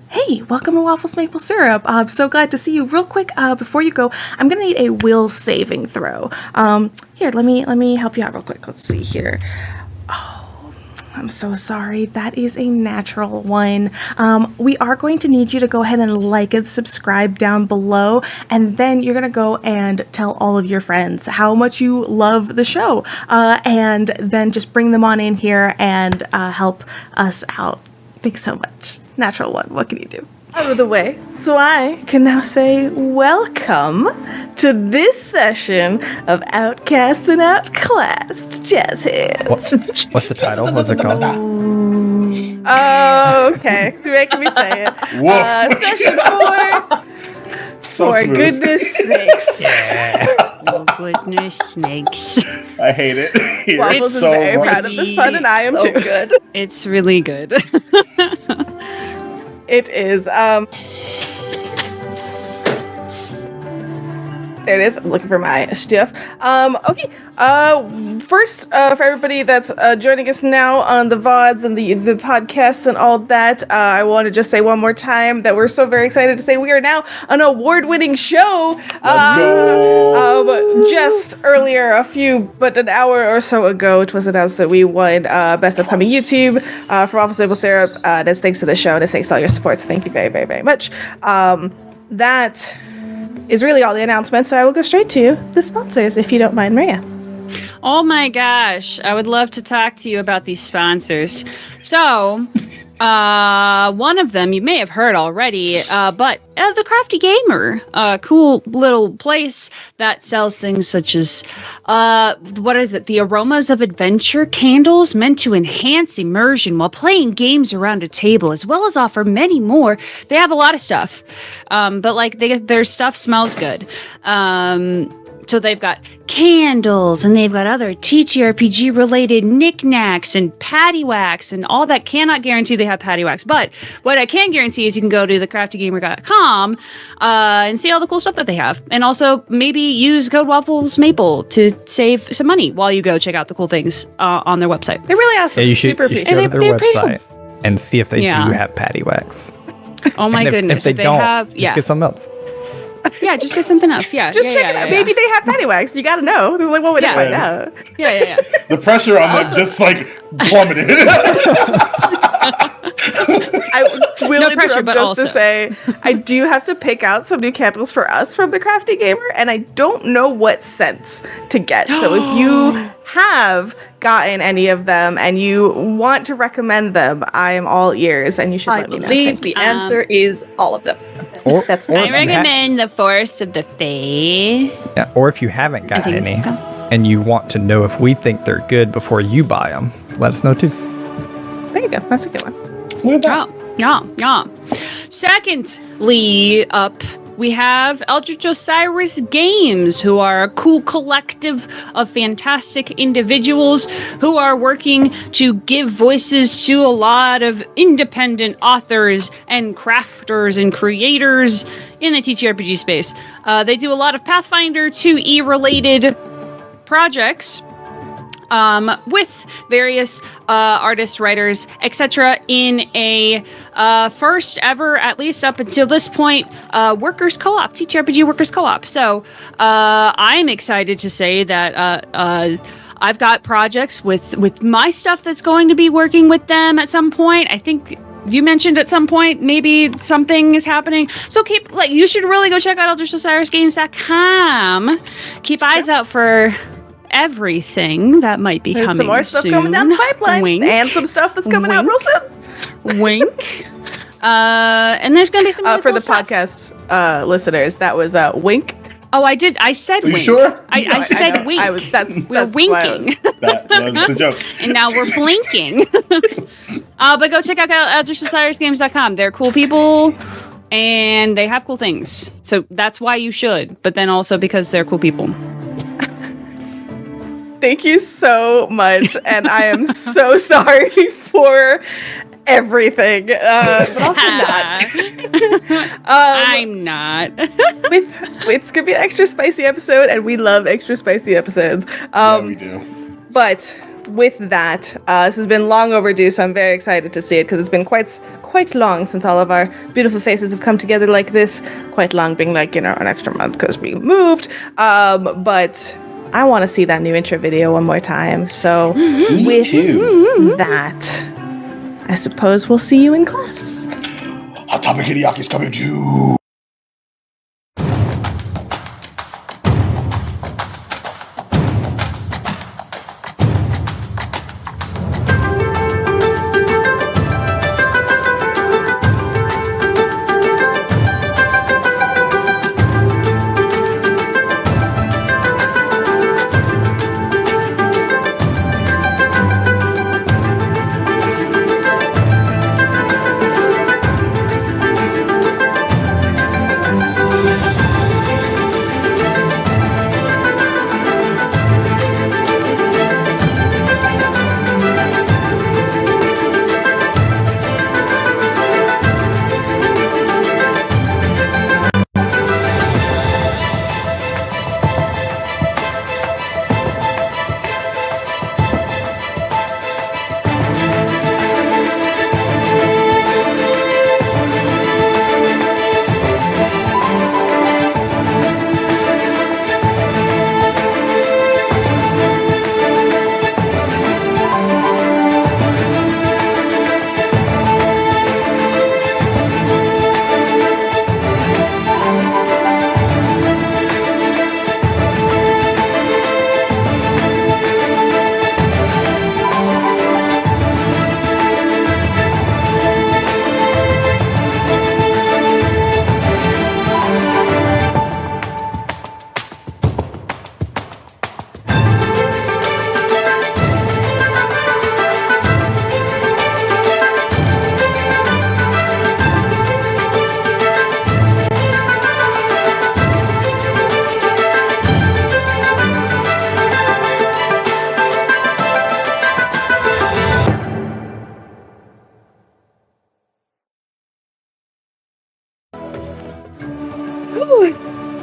Hey, welcome to Waffles Maple Syrup. I'm so glad to see you. Real quick, before you go, I'm gonna need a will saving throw. Here, let me help you out real quick. Let's see here. Oh, I'm so sorry. That is a natural one. We are going to need you to go ahead and like and subscribe down below, and then you're gonna go and tell all of your friends how much you love the show, and then just bring them on in here and help us out. Thanks so much. Natural one. What can you do? Out of the way, so I can now say welcome to this session of Outcast and Outclassed Jazz Hands. What's the title? What's it called? Oh, okay. You're making me say it. Session 4. So For smooth. goodness sakes. Yeah. Oh, goodness snakes. I hate it. Here Waffles is so very much. proud of this pun, and I am too. Good. It's really good. It is. There it is. I'm looking for my stuff. Okay. First, for everybody that's joining us now on the VODs and the podcasts and all that, I want to just say one more time that we're so very excited to say we are now an award-winning show. Let's go. Just earlier, an hour or so ago, it was announced that we won Best Upcoming YouTube for WafflesMapleSyrup. That's thanks to the show, and it's thanks to all your support. So thank you very, very, very much. That is really all the announcements, so I will go straight to the sponsors, if you don't mind, Maria. Oh my gosh, I would love to talk to you about these sponsors. So, one of them you may have heard already, but The Crafty Gamer, a cool little place that sells things such as, the Aromas of Adventure candles meant to enhance immersion while playing games around a table, as well as offer many more. They have a lot of stuff, but their stuff smells good. So they've got candles, and they've got other ttrpg related knickknacks and paddywhacks and all that. Cannot guarantee they have paddywhacks, but what I can guarantee is you can go to thecraftygamer.com and see all the cool stuff that they have, and also maybe use code WafflesMaple to save some money while you go check out the cool things on their website. They're really awesome. Yeah, you should, Super you should appreciate. go to their They're pretty website and see if they do Yeah. have paddywhacks. Oh my And goodness! If they don't, have, just get something else. Yeah, just get something else. Yeah, Just yeah, check yeah, it out. yeah, Maybe they have paddywhacks. You gotta know. There's only one way to Yeah. find out. yeah. The pressure on them just plummeted. I will No pressure, interrupt but just also. to say, I do have to pick out some new candles for us from the Crafty Gamer, and I don't know what scents to get. So if you have gotten any of them and you want to recommend them, I am all ears, and you should I let me know. believe the answer is all of them. Or, That's or fine. I if you ha- recommend the Force of the Fae. yeah, or if you haven't I got think any it's called. and you want to know if we think they're good before you buy them, let us know too. There you go. That's a good one. Yeah. Secondly, we have Eldritch Osiris Games, who are a cool collective of fantastic individuals who are working to give voices to a lot of independent authors and crafters and creators in the TTRPG space. They do a lot of Pathfinder2e related projects. With various artists, writers, etc., in a first ever, at least up until this point, workers co-op, TTRPG workers co-op. So I'm excited to say that I've got projects with my stuff that's going to be working with them at some point. I think you mentioned at some point maybe something is happening. So you should really go check out EldritchOsirisGames.com. Keep eyes out for everything that might be There's coming some more stuff soon. coming down the pipeline, Wink. and some stuff that's coming out real soon. Wink. And there's gonna be some really For cool the stuff. podcast listeners, that was wink. Oh, I did. I said Are you wink. sure? I said know. wink. We're We're winking. That was the joke. And now we're blinking. But go check out EldritchOsirisGames.com. They're cool people, and they have cool things. So that's why you should. But then also because they're cool people. Thank you so much, and I am so sorry for everything, but also not. I'm not. It's gonna be an extra spicy episode, and we love extra spicy episodes. Yeah, we do. But with that, this has been long overdue, so I'm very excited to see it because it's been quite long since all of our beautiful faces have come together like this. Quite long being like, an extra month because we moved. But I want to see that new intro video one more time. So with that, I suppose we'll see you in class. Hot Topic Hideaki's coming too.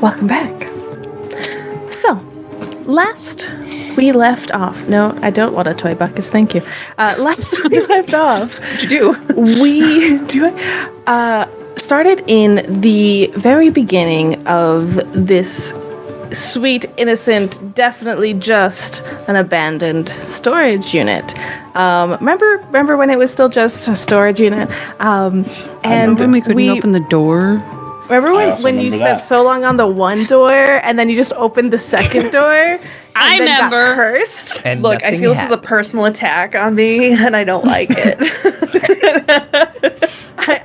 Welcome back. So, last we left off. No, I don't want a toy bucket. Thank you. Last we left off. What'd you do? We started in the very beginning of this sweet, innocent, definitely just an abandoned storage unit. Remember when it was still just a storage unit? And When we couldn't open the door. Remember I also when you remember spent that. so long on the one door and then you just opened the second door? And I then got remember. cursed? And Look, I nothing feel this is a happened. personal attack on me, and I don't like it.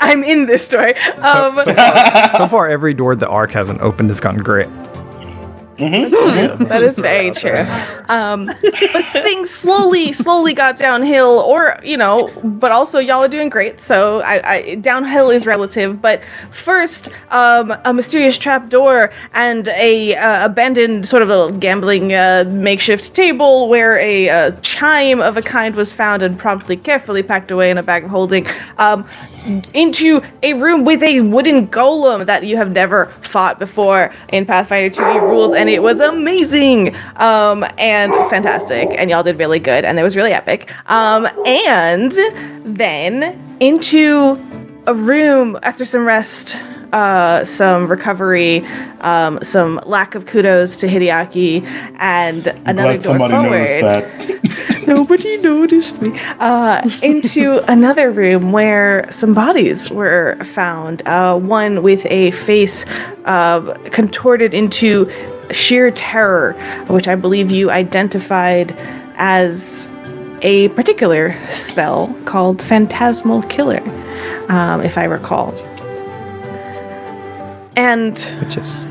I'm in this story. So far, every door the Ark hasn't opened has gone great. That is very true. But things slowly got downhill, or but also y'all are doing great. So I downhill is relative. But first, a mysterious trap door and a abandoned sort of a gambling makeshift table where a chime of a kind was found and promptly carefully packed away in a bag of holding. Into a room with a wooden golem that you have never fought before in Pathfinder2e rules, and it was amazing and fantastic, and y'all did really good, and it was really epic. And then into a room after some rest, some recovery, some lack of kudos to Hideaki, and another Glad door somebody forward. noticed that. Nobody noticed me. Into another room where some bodies were found. One with a face contorted into sheer terror, which I believe you identified as a particular spell called Phantasmal Killer, if I recall. And Which is,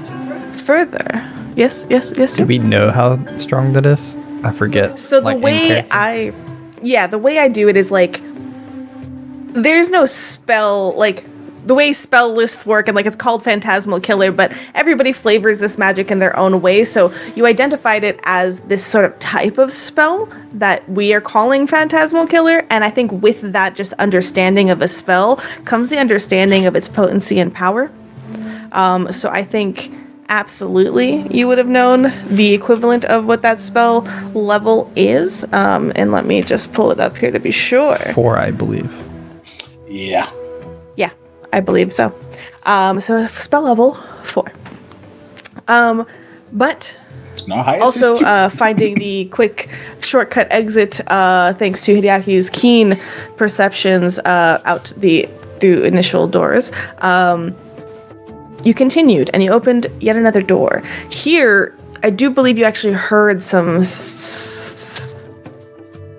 further, yes. do we know how strong that is? I forget. So the like, in way character. the way I do it is like, there's no spell, like the way spell lists work, and like it's called Phantasmal Killer, but everybody flavors this magic in their own way. So you identified it as this sort of type of spell that we are calling Phantasmal Killer, and I think with that just understanding of a spell comes the understanding of its potency and power. So I think absolutely you would have known the equivalent of what that spell level is. And let me just pull it up here to be sure. 4, I believe. Yeah. Yeah, I believe so. So spell level 4. But It's not high also assist. finding the quick shortcut exit thanks to Hideaki's keen perceptions through initial doors. You continued and you opened yet another door. Here, I do believe you actually heard some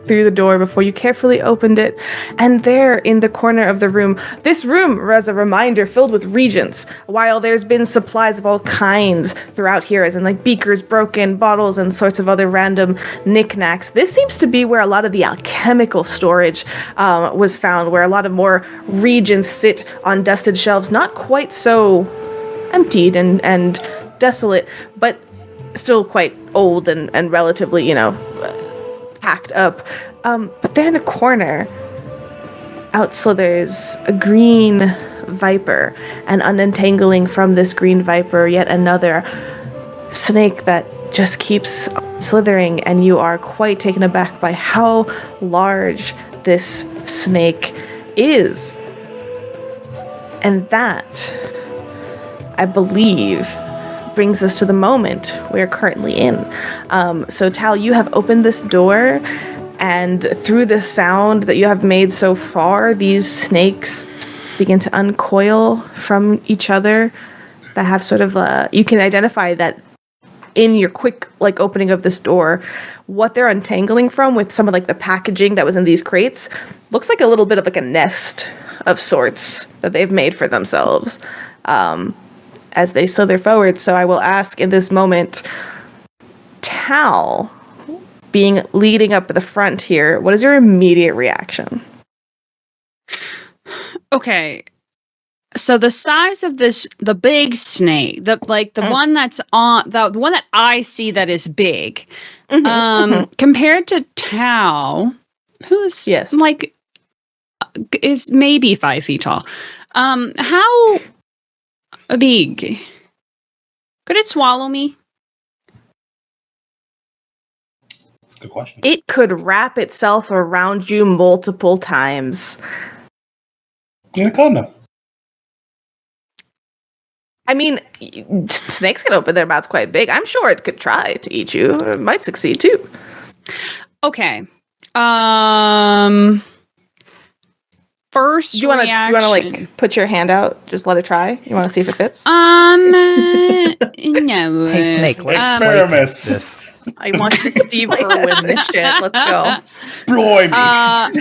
through the door before you carefully opened it. And there in the corner of the room, this room, as a reminder, filled with regents, while there's been supplies of all kinds throughout here, as in like beakers, broken bottles, and sorts of other random knickknacks. This seems to be where a lot of the alchemical storage was found, where a lot of more regents sit on dusted shelves, not quite so emptied and desolate, but still quite old and relatively, packed up. But there in the corner, out slithers a green viper, and unentangling from this green viper yet another snake that just keeps slithering, and you are quite taken aback by how large this snake is. And that, I believe, brings us to the moment we're currently in. So Tal, you have opened this door, and through the sound that you have made so far, these snakes begin to uncoil from each other that have sort of you can identify that in your quick opening of this door, what they're untangling from with some of the packaging that was in these crates looks like a little bit of a nest of sorts that they've made for themselves. As they slither forward. So I will ask in this moment, Tal, being leading up the front here, what is your immediate reaction? Okay. So the size of the big snake, the one that's on the one that I see that is big, compared to Tal, who's is maybe 5 feet tall. How big? Could it swallow me? That's a good question. It could wrap itself around you multiple times. Anaconda. I mean, snakes can open their mouths quite big. I'm sure it could try to eat you. It might succeed too. Okay. First do you want to put your hand out? Just let it try. You want to see if it fits? No. Hey, Snake, let's Experiments. this. I want you to Steve Irwin this shit. Let's go. Blimey.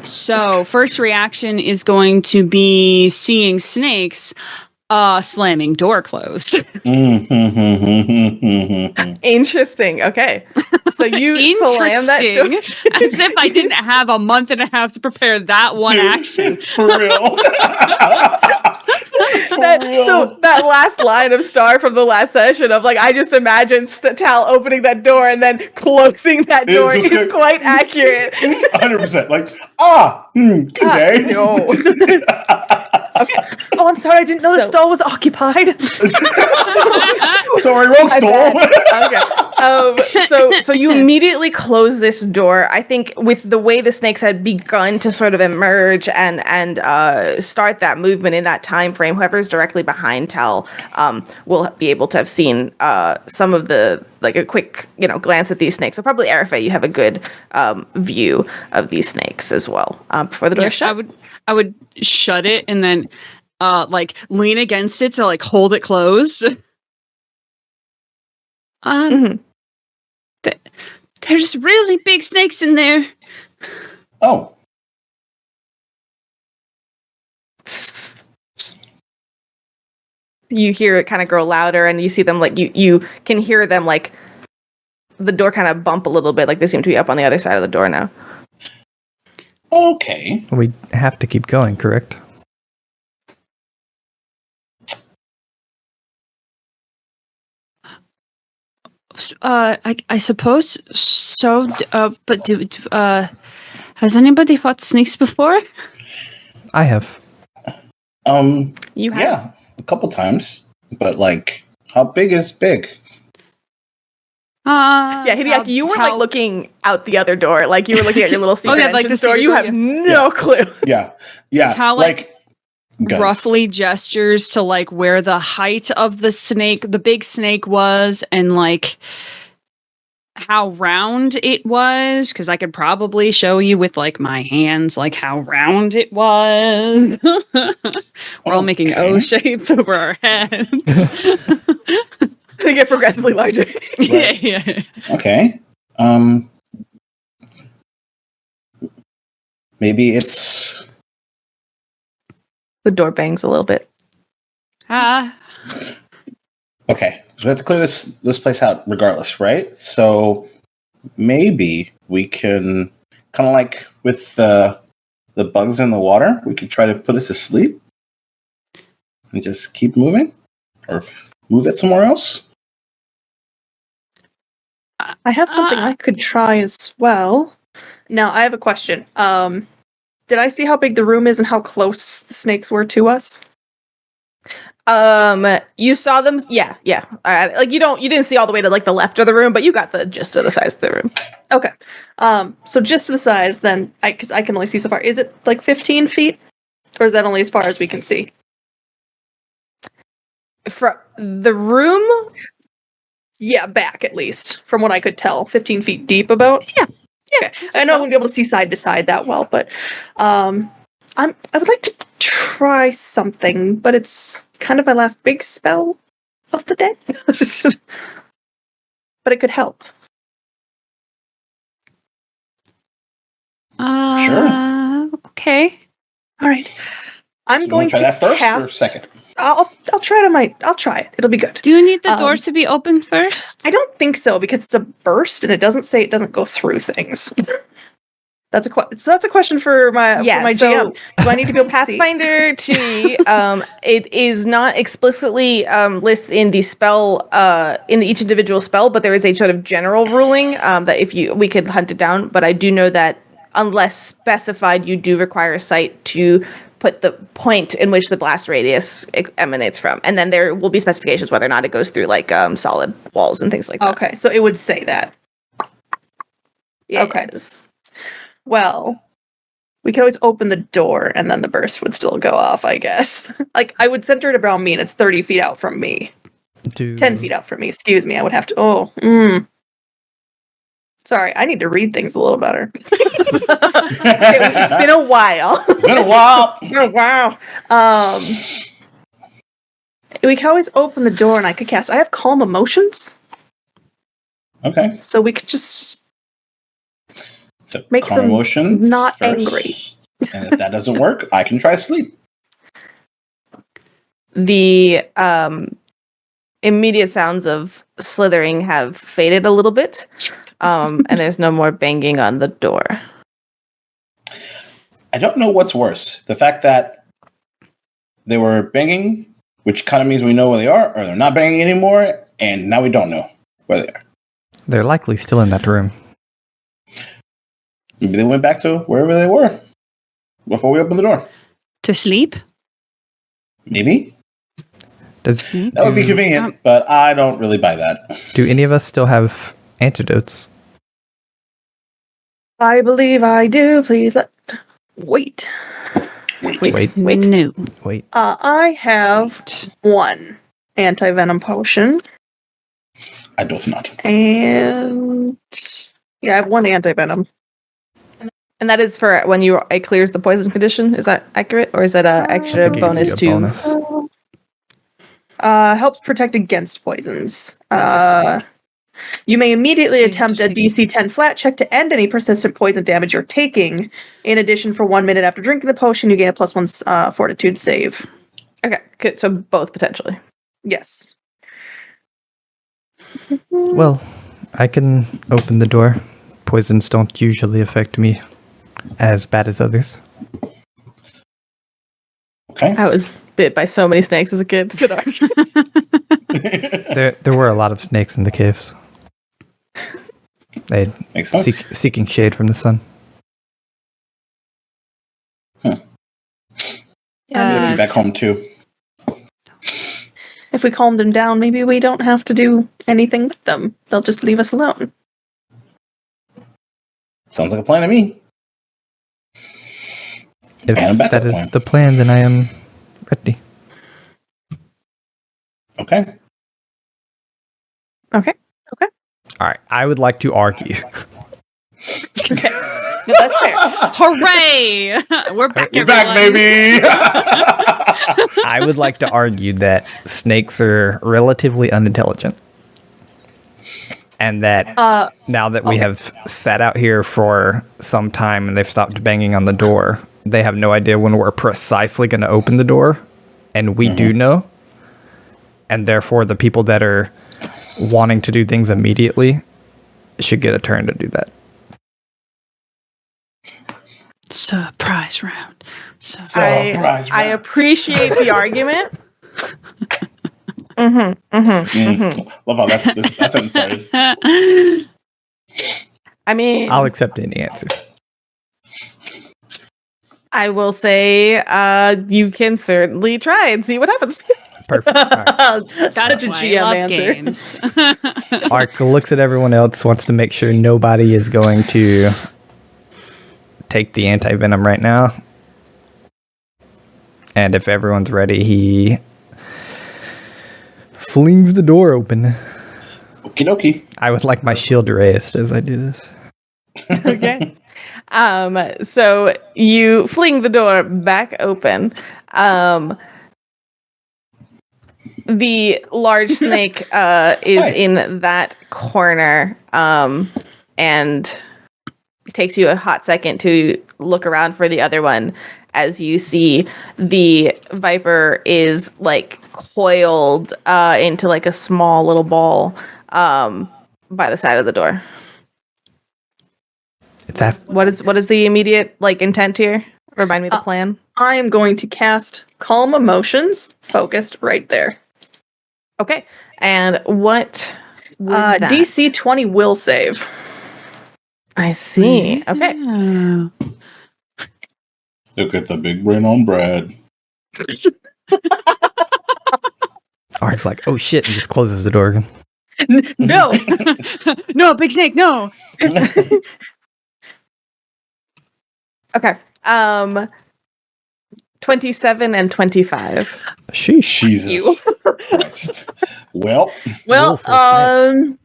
So first reaction is going to be seeing snakes slamming door closed. Interesting. Okay. So you slam that door. As if I didn't have a month and a half to prepare that one action. For real. So that last line of Star from the last session of I just imagined Tal opening that door and then closing that door is quite accurate. 100%. Good day. No. Okay. Oh, I'm sorry. I didn't know the stall was occupied. Sorry, wrong stall. Okay. So you immediately close this door. I think with the way the snakes had begun to sort of emerge and start that movement in that time frame, whoever's directly behind Tal will be able to have seen some of the a quick glance at these snakes. So probably Arafe, you have a good view of these snakes as well before the door shut. I would shut it and then lean against it to hold it closed. There's really big snakes in there. Oh. You hear it kind of grow louder, and you see them you can hear them the door kind of bump a little bit, they seem to be up on the other side of the door now. Okay. We have to keep going, correct? I suppose so. But has anybody fought snakes before? I have. You have? Yeah, a couple times. But like, how big is big? Yeah, Hideaki, you were like looking out the other door, like you were looking at your little secret yeah, like entrance the door. secret You door, have yeah. no clue. Yeah, yeah. How, like, good. roughly gestures to like where the height of the snake, the big snake was, and like how round it was, because I could probably show you with like my hands like how round it was. We're all making O shapes over our heads. They get progressively larger. Yeah. Okay. Maybe it's The door bangs a little bit. okay. So we have to clear this place out regardless, right? So maybe we can kind of like with the bugs in the water, we could try to put it to sleep and just keep moving, or move it somewhere else. I have something I could try as well. Now, I have a question. Did I see how big the room is and how close the snakes were to us? You saw them. Yeah. Like you didn't see all the way to like the left of the room, but you got the gist of the size of the room. Okay. So just to the size, then, because I can only see so far. Is it like 15 feet, or is that only as far as we can see? From the room. Yeah, back at least, from what I could tell, 15 feet deep. About. Yeah. Okay. I know I wouldn't be able to see side to side that well, but I would like to try something, but it's kind of my last big spell of the day. But it could help. Sure. Okay. All right. I'm So you going wanna try to that first cast. or second? I'll try it. I'll try it. It'll be good. Do you need the doors to be open first? I don't think so because it's a burst and it doesn't say it doesn't go through things. That's a question for my GM. Do I need to be able to see? Pathfinder2e, it is not explicitly listed in the spell in each individual spell, but there is a sort of general ruling that we could hunt it down. But I do know that unless specified, you do require a sight to put the point in which the blast radius emanates from, and then there will be specifications whether or not it goes through like solid walls and things like that. Okay, so it would say that. Yes. Okay. Well, we could always open the door and then the burst would still go off, I guess. Like, I would center it around me and it's 30 feet out from me. 10 feet out from me, excuse me. I would have to... Sorry, I need to read things a little better. It's been a while. It's been a while. Oh, wow. We could always open the door and I could cast... I have calm emotions. Okay. So we could just... So make calm them emotions not first. angry. And if that doesn't work, I can try sleep. The immediate sounds of slithering have faded a little bit, and there's no more banging on the door. I don't know what's worse. The fact that they were banging, which kind of means we know where they are, or they're not banging anymore, and now we don't know where they are. They're likely still in that room. Maybe they went back to wherever they were before we opened the door. To sleep? Maybe. That That would be convenient, but I don't really buy that. Do any of us still have antidotes? I believe I do. Please wait. Wait. No. Wait. I have one anti-venom potion. I do not. And... yeah, I have one anti-venom. And that is for when it clears the poison condition. Is that accurate, or is that an extra think it gives bonus you a to? bonus. Helps protect against poisons. You may immediately So you attempt a have to take DC 10 flat check to end any persistent poison damage you're taking. In addition, for 1 minute after drinking the potion, you gain a +1 fortitude save. Okay, good. So both potentially. Yes. Well, I can open the door. Poisons don't usually affect me as bad as others. Okay. I was bit by so many snakes as a kid. So dark. There were a lot of snakes in the caves. They Makes sense. seeking shade from the sun. Maybe back home too. if we calm them down, maybe we don't have to do anything with them. They'll just leave us alone. Sounds like a plan to me. If And a backup that is plan. the plan, then I am ready. Okay. Okay. All right. I would like to argue. Okay. No, that's fair. Hooray! We're back, You're back, everyone. baby! I would like to argue that snakes are relatively unintelligent. And that now that we have sat out here for some time and they've stopped banging on the door, they have no idea when we're precisely going to open the door. And we do know. And therefore, the people that are wanting to do things immediately should get a turn to do that. Surprise round. I appreciate the argument. Love how that sentence started. I mean, I'll accept any answer. I will say you can certainly try and see what happens. Perfect. All right. That's Such a why GM I love answer. games. Ark looks at everyone else, wants to make sure nobody is going to take the anti-venom right now. And if everyone's ready, he flings the door open. Okie dokie. I would like my shield raised as I do this. Okay. So you fling the door back open. The large snake is in that corner, and it takes you a hot second to look around for the other one as you see the viper is like coiled into like a small little ball by the side of the door. It's after. What is the immediate like intent here? Remind me the plan. I am going to cast Calm Emotions, focused right there. Okay. And what would that? DC 20 will save. I see. Okay. Yeah. Look at the big brain on Brad. Ark's like, oh shit, and just closes the door again. No! No, big snake, no. Okay. 27 and 25. Sheesh. Jesus Christ. Well, Well, Willful snakes.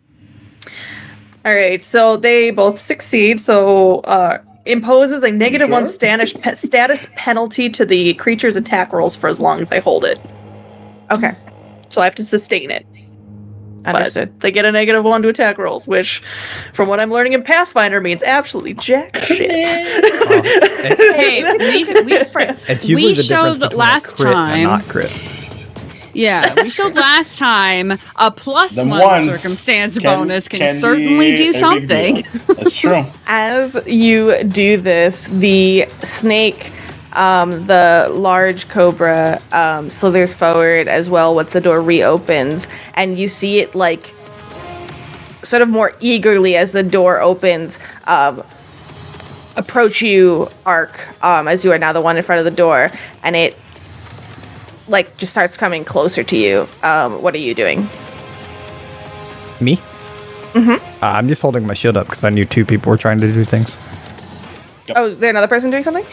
all right, so they both succeed, so imposes a negative Sure. 1 status penalty to the creature's attack rolls for as long as I hold it. Okay. So I have to sustain it. Understood. But they get a negative 1 to attack rolls, which, from what I'm learning in Pathfinder, means absolutely jack shit. Hey, It's usually we the difference showed between last a crit and a time. not crit. Yeah, we showed last time a plus Them one ones circumstance can- bonus can can certainly be do a big something. deal. That's true. As you do this, the snake, the large cobra, slithers forward as well once the door reopens, and you see it like sort of more eagerly as the door opens, approach you, Ark, as you are now the one in front of the door, and it like just starts coming closer to you. What are you doing? Me? Mm-hmm. I'm just holding my shield up because I knew 2 people were trying to do things. Oh, is there another person doing something?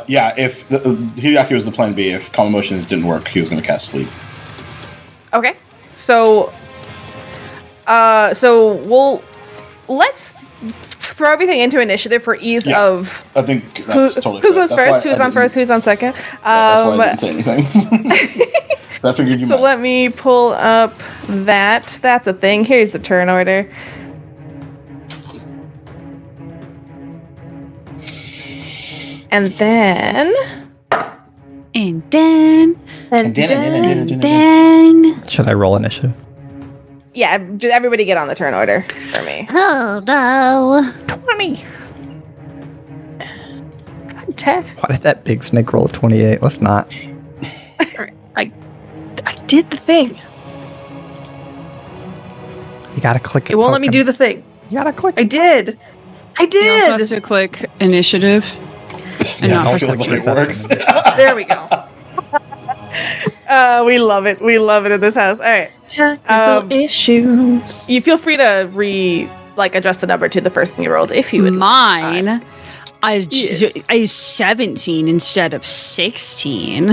Yeah, if Hideaki was the plan B, if Calm Emotions didn't work, he was going to cast Sleep. Okay. So let's throw everything into initiative for ease Yeah. of I think who, that's totally who fair. goes That's first, why who's I on first, didn't- who's on second. That's why I didn't say anything. I figured you So might. let me pull up that. That's a thing. Here's the turn order. And then And then, And then. Should I roll initiative? yeah, just everybody get on the turn order for me. oh no. 20. Why did that big snake roll a 28? Let's not. I did the thing. You gotta click it. It won't let me do the thing. You gotta click I did. I You also have did. to click initiative. This And not feels like it perception. works. There we go. We love it. We love it in this house. All right. Technical issues. You feel free to adjust the number to the first thing you rolled if you would. Mine. Yes. I 17 instead of 16.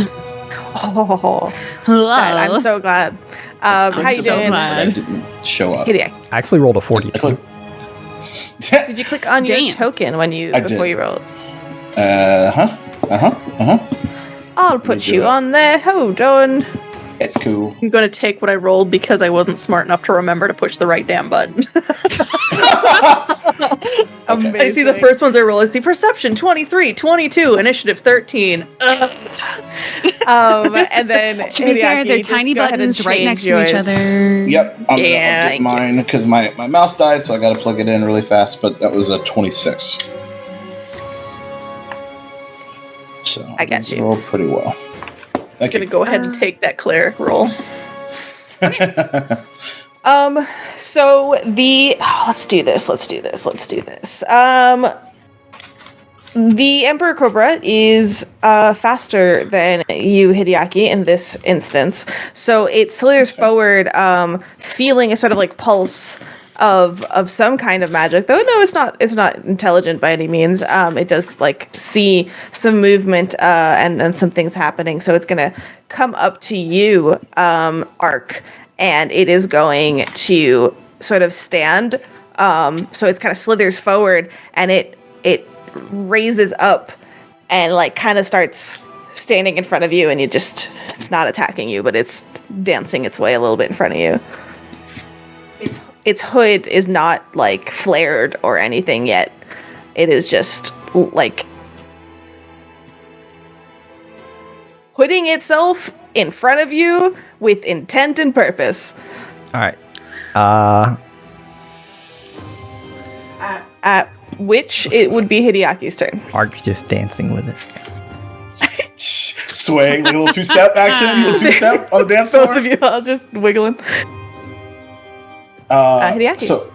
Oh, Hello. I'm so glad. How you so doing? glad. That didn't show up. Hideaki? I actually rolled a 42. Did you click on your Damn. token before did. you rolled? I'll put do you it. on there. Hold on. It's cool. I'm going to take what I rolled because I wasn't smart enough to remember to push the right damn button. I see the first ones I roll. I see perception 23, 22, initiative 13. And then To be fair, Hideaki, they're just tiny go ahead and buttons right change next to yours. each other. Yep, I'll Yeah, get mine because my mouse died, so I got to plug it in really fast. But that was a 26. So I got these you. roll pretty well. I'm Thank gonna you. go ahead and take that cleric roll. So let's do this. The Emperor Cobra is faster than you, Hideaki, in this instance. So it slithers forward, feeling a sort of like pulse of some kind of magic. Though no, it's not intelligent by any means. It does like see some movement and some things happening. So it's gonna come up to you, Ark, and it is going to sort of stand. So it's kind of slithers forward, and it raises up and like kind of starts standing in front of you, and it's not attacking you, but it's dancing its way a little bit in front of you. Its hood is not like flared or anything yet. It is just like hooding itself in front of you with intent and purpose. All right. At which it would be Hideaki's turn. Ark's just dancing with it. Swaying, like a little two-step action, little two-step on the dance Both floor. of you all just wiggling. Hideaki.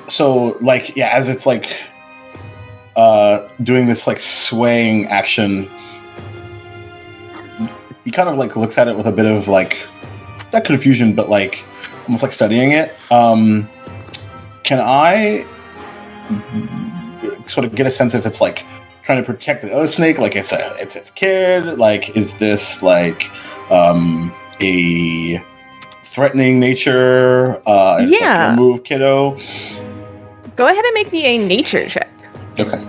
So like, yeah, as it's like doing this like swaying action, he kind of like looks at it with a bit of like, not confusion, but like almost like studying it. Can I sort of get a sense if it's like trying to protect the other snake, like it's its kid? Like, is this like a threatening nature? It's Yeah. like, move, kiddo. Go ahead and make me a nature check. Okay.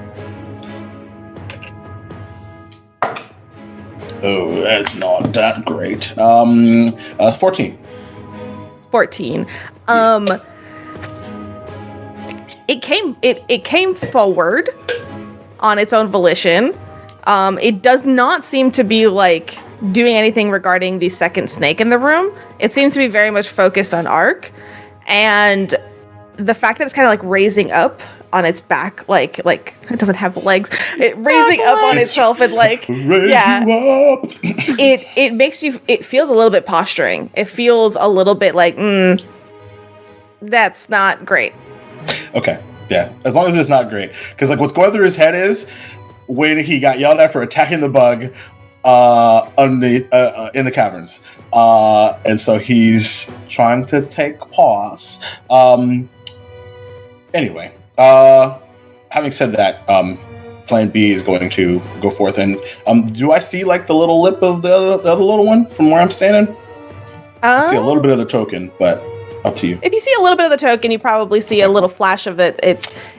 Oh, that's not that great. 14. 14. It came forward on its own volition. It does not seem to be like doing anything regarding the second snake in the room. It seems to be very much focused on Ark, and the fact that it's kind of like raising up on its back, like it doesn't have legs, it raising up on itself and like yeah, You up. it makes you. It feels a little bit posturing. It feels a little bit like that's not great. Okay, yeah. As long as it's not great, because like what's going through his head is when he got yelled at for attacking the bug in the caverns, and so he's trying to take pause. Anyway, having said that, Plan B is going to go forth and do I see like the little lip of the other little one from where I'm standing? I see a little bit of the token, but up to you. If you see a little bit of the token, you probably see a little flash of it.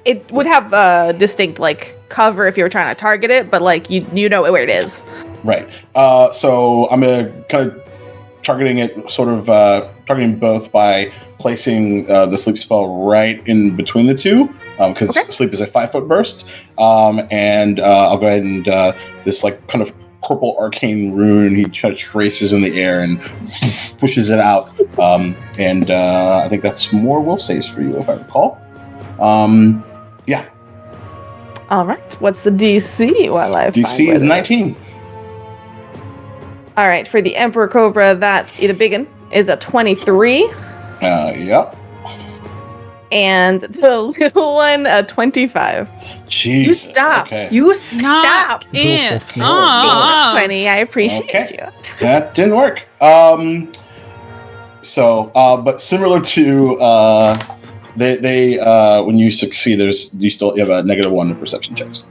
It would have a distinct like cover if you were trying to target it, but like you know where it is. Right. So I'm gonna kind of targeting it, sort of targeting both by placing the sleep spell right in between the two, because sleep is a 5-foot burst. And I'll go ahead and this like kind of purple arcane rune he kind of traces in the air and pushes it out. And I think that's more will saves for you if I recall. Yeah. All right. What's the DC? While I DC is 19. All right. For the Emperor Cobra, that Ida Biggin is a 23. Yep. And the little one, 25. Jesus. You stop. Okay. You stop. Willful It. snake. Ah. 20. I appreciate Okay. you. That didn't work. But similar to they when you succeed, you still have a -1 to perception checks.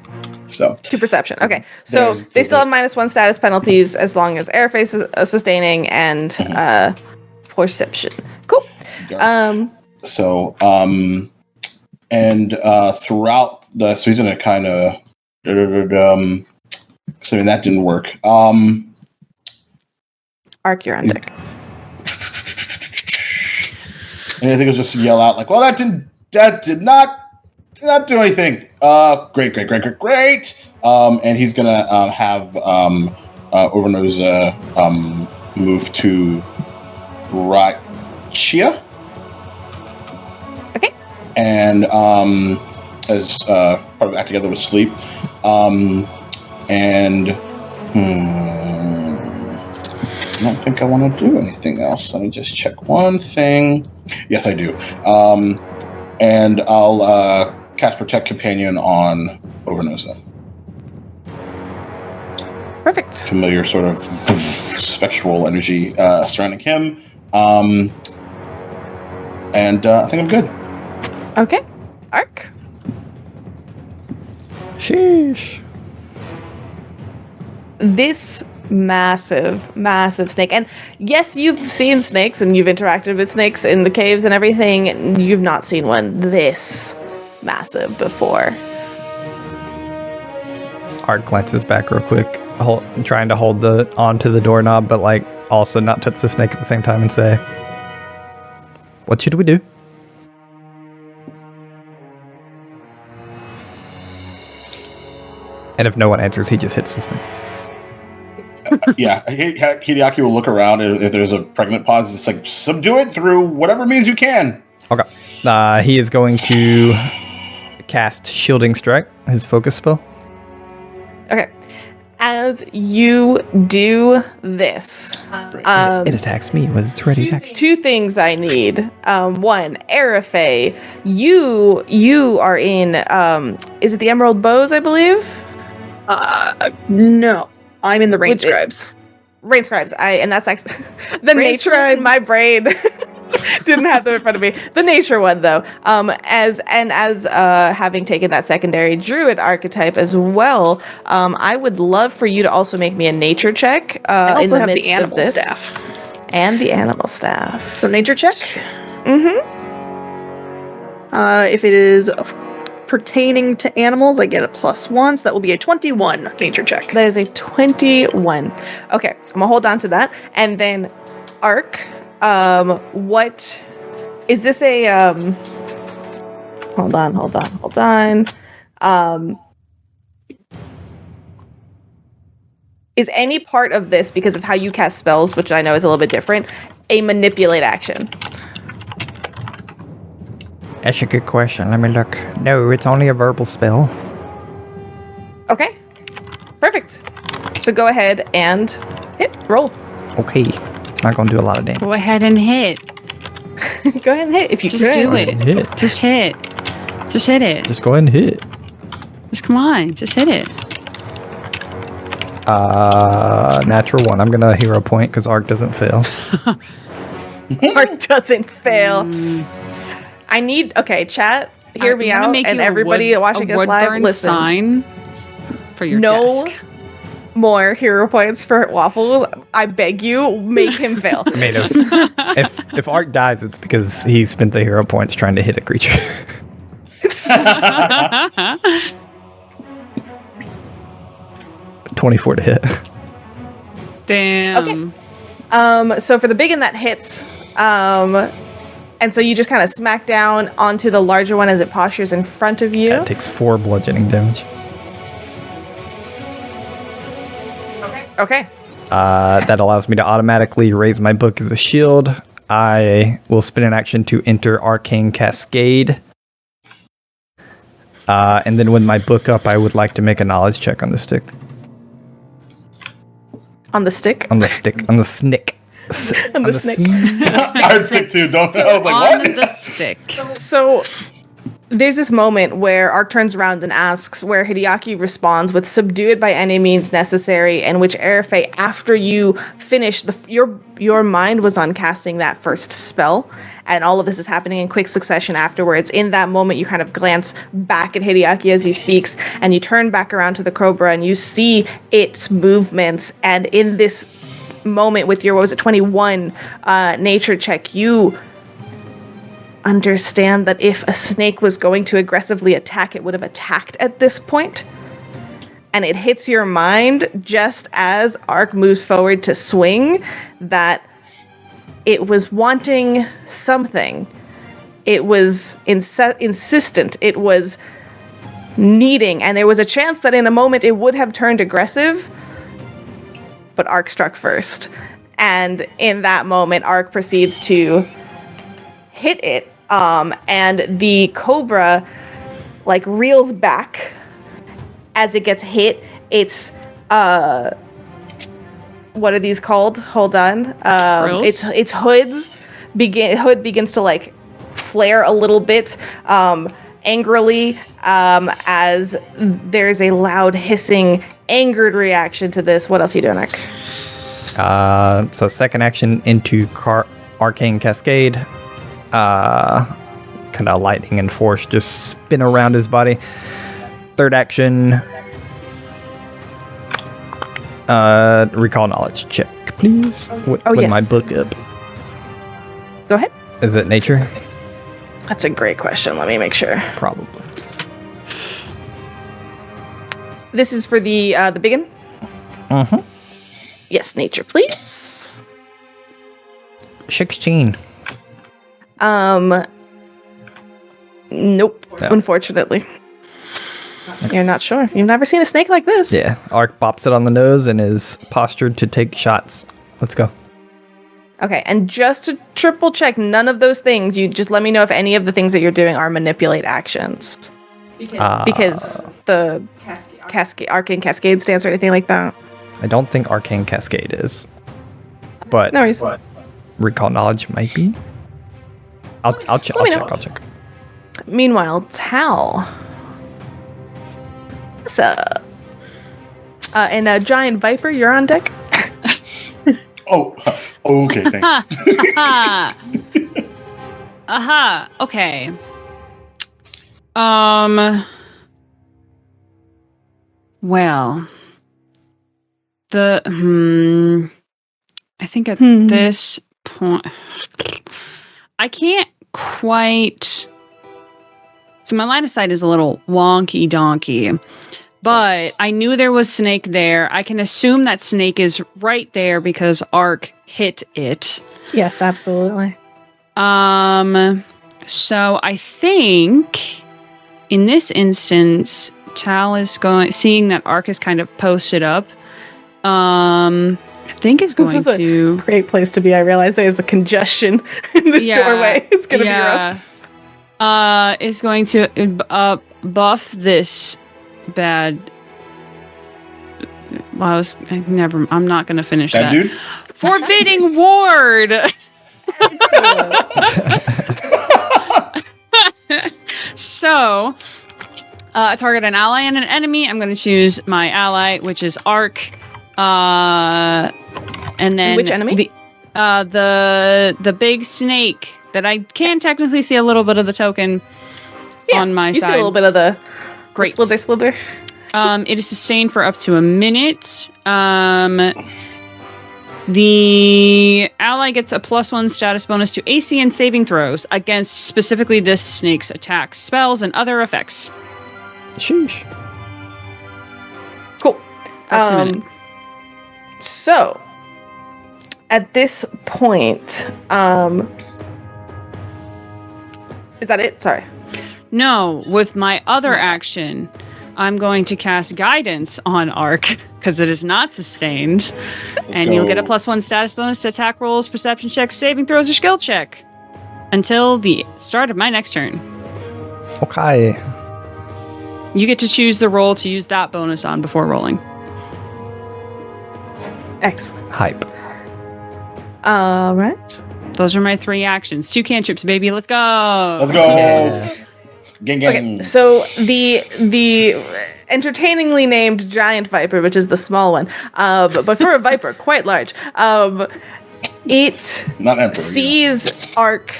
So To perception. Okay. So they still have -1 status penalties as long as air face is sustaining and perception. Cool. Throughout so he's gonna kind of so that didn't work. Arc, you're on deck. And I think it'll just yell out like, "Well, that did not do anything." Great. And he's gonna have Overnose move to Rachia. Okay. And as part of Act Together with Sleep, I don't think I want to do anything else. Let me just check one thing. Yes, I do. And I'll cast Protect Companion on Overnosa. Perfect. Familiar sort of spectral energy surrounding him. And I think I'm good. Okay. Arc. Sheesh. This massive snake, and yes, you've seen snakes and you've interacted with snakes in the caves and everything. You've not seen one this massive before. Art glances back real quick, trying to hold onto the doorknob, but like also not touch the snake at the same time and say, "What should we do?" And if no one answers, he just hits the snake. Yeah, Hideaki will look around, and if there's a pregnant pause, it's like, subdue it through whatever means you can. Okay. He is going to cast Shielding Strike, his focus spell. Okay. As you do this, It attacks me with its ready action. 2 things I need. One, Arafe, you are in, is it the Emerald Bows, I believe? No. I'm in the Rain Which is- Scribes. Rain Scribes. And that's actually the Rain nature in my brain. Didn't have them in front of me. The nature one, though. As having taken that secondary druid archetype as well, I would love for you to also make me a nature check. I also in the have midst the animal of this. staff. And the animal staff. So nature check. Mm-hmm. If it is pertaining to animals, I get a +1, so that will be a 21 nature check. That is a 21. Okay, I'm gonna hold on to that. And then Arc, what is this a hold on. Is any part of this, because of how you cast spells, which I know is a little bit different, a manipulate action? That's a good question. Let me look. No, it's only a verbal spell. Okay. Perfect. So go ahead and roll. Okay. It's not going to do a lot of damage. Go ahead and hit. Go ahead and hit if you Just could. do it. Hit. Just hit. Just hit it. Just go ahead and hit. Just come on. Just hit it. Natural 1. I'm going to hero point because Arc doesn't fail. Arc doesn't fail. I need, okay, chat, hear me out, and everybody watching us live, listen. Sign for your No desk. more hero points for Waffles. I beg you, make him fail. I mean, if Arc dies, it's because he spent the hero points trying to hit a creature. 24 to hit. Damn. Okay. So for the big one that hits, and so you just kind of smack down onto the larger one as it postures in front of you. That takes 4 bludgeoning damage. Okay. That allows me to automatically raise my book as a shield. I will spin an action to enter Arcane Cascade. And then with my book up, I would like to make a knowledge check on the stick. On the stick? On the stick. On the snick. On the snake. I would stick too. Don't. I was like, On what? the stick. So there's this moment where Ark turns around and asks, where Hideaki responds with "subdue it by any means necessary," and which Erefei, after you finish your mind was on casting that first spell, and all of this is happening in quick succession afterwards. In that moment, you kind of glance back at Hideaki as he speaks, and you turn back around to the Cobra, and you see its movements, and in this moment with your, 21 nature check, you understand that if a snake was going to aggressively attack, it would have attacked at this point. And it hits your mind just as Ark moves forward to swing that it was wanting something. It was insistent. It was needing. And there was a chance that in a moment it would have turned aggressive, but Ark struck first. And in that moment, Ark proceeds to hit it, and the Cobra reels back as it gets hit. It's what are these called? Hold on. Its hood begins to flare a little bit angrily as there's a loud hissing, angered reaction to this. What else are you doing, Ark? So second action into Arcane Cascade. Kind of lightning and force just spin around his body. Third action, recall knowledge check, please. With yes. my book up. Go ahead. Is it nature? That's a great question. Let me make sure. Probably. This is for the begin? Mm-hmm. Yes, nature, please. 16. Nope. No. Unfortunately. You're not sure. You've never seen a snake like this. Yeah. Ark bops it on the nose and is postured to take shots. Let's go. Okay, and just to triple check, none of those things, you just let me know if any of the things that you're doing are manipulate actions. Because the Arcane Cascade stance or anything like that. I don't think Arcane Cascade is. But No worries. recall knowledge might be. I'll check. Meanwhile, Tal. What's up? And Giant Viper, you're on deck. Oh, okay, thanks. Aha. Okay. Well, I think at this point, I can't quite. So my line of sight is a little wonky donkey, but I knew there was snake there. I can assume that snake is right there because Ark hit it. Yes, absolutely. So I think in this instance, Tal is seeing that Ark is kind of posted up. I think is going to great place to be. I realize there's a congestion in this doorway. It's gonna be rough. Is going to buff this bad. Well, I'm not going to finish that. Dude? Forbidding ward. So, target an ally and an enemy. I'm going to choose my ally, which is Ark. And then which enemy? The big snake that I can technically see a little bit of the token on my you side. See a little bit of the great slither. It is sustained for up to a minute. The ally gets a +1 status bonus to AC and saving throws against specifically this snake's attacks, spells, and other effects. Sheesh. Cool. Up to a minute. So, at this point, is that it? Sorry. No, with my other action, I'm going to cast Guidance on Ark because it is not sustained. You'll get a +1 status bonus to attack rolls, perception checks, saving throws, or skill check until the start of my next turn. Okay. You get to choose the roll to use that bonus on before rolling. Excellent. Hype. All right. Those are my 3 actions. 2 cantrips, baby. Let's go. Let's go. Yeah. Gang. Okay, so the entertainingly named giant viper, which is the small one, but for a viper, quite large. It Not emperor. sees Ark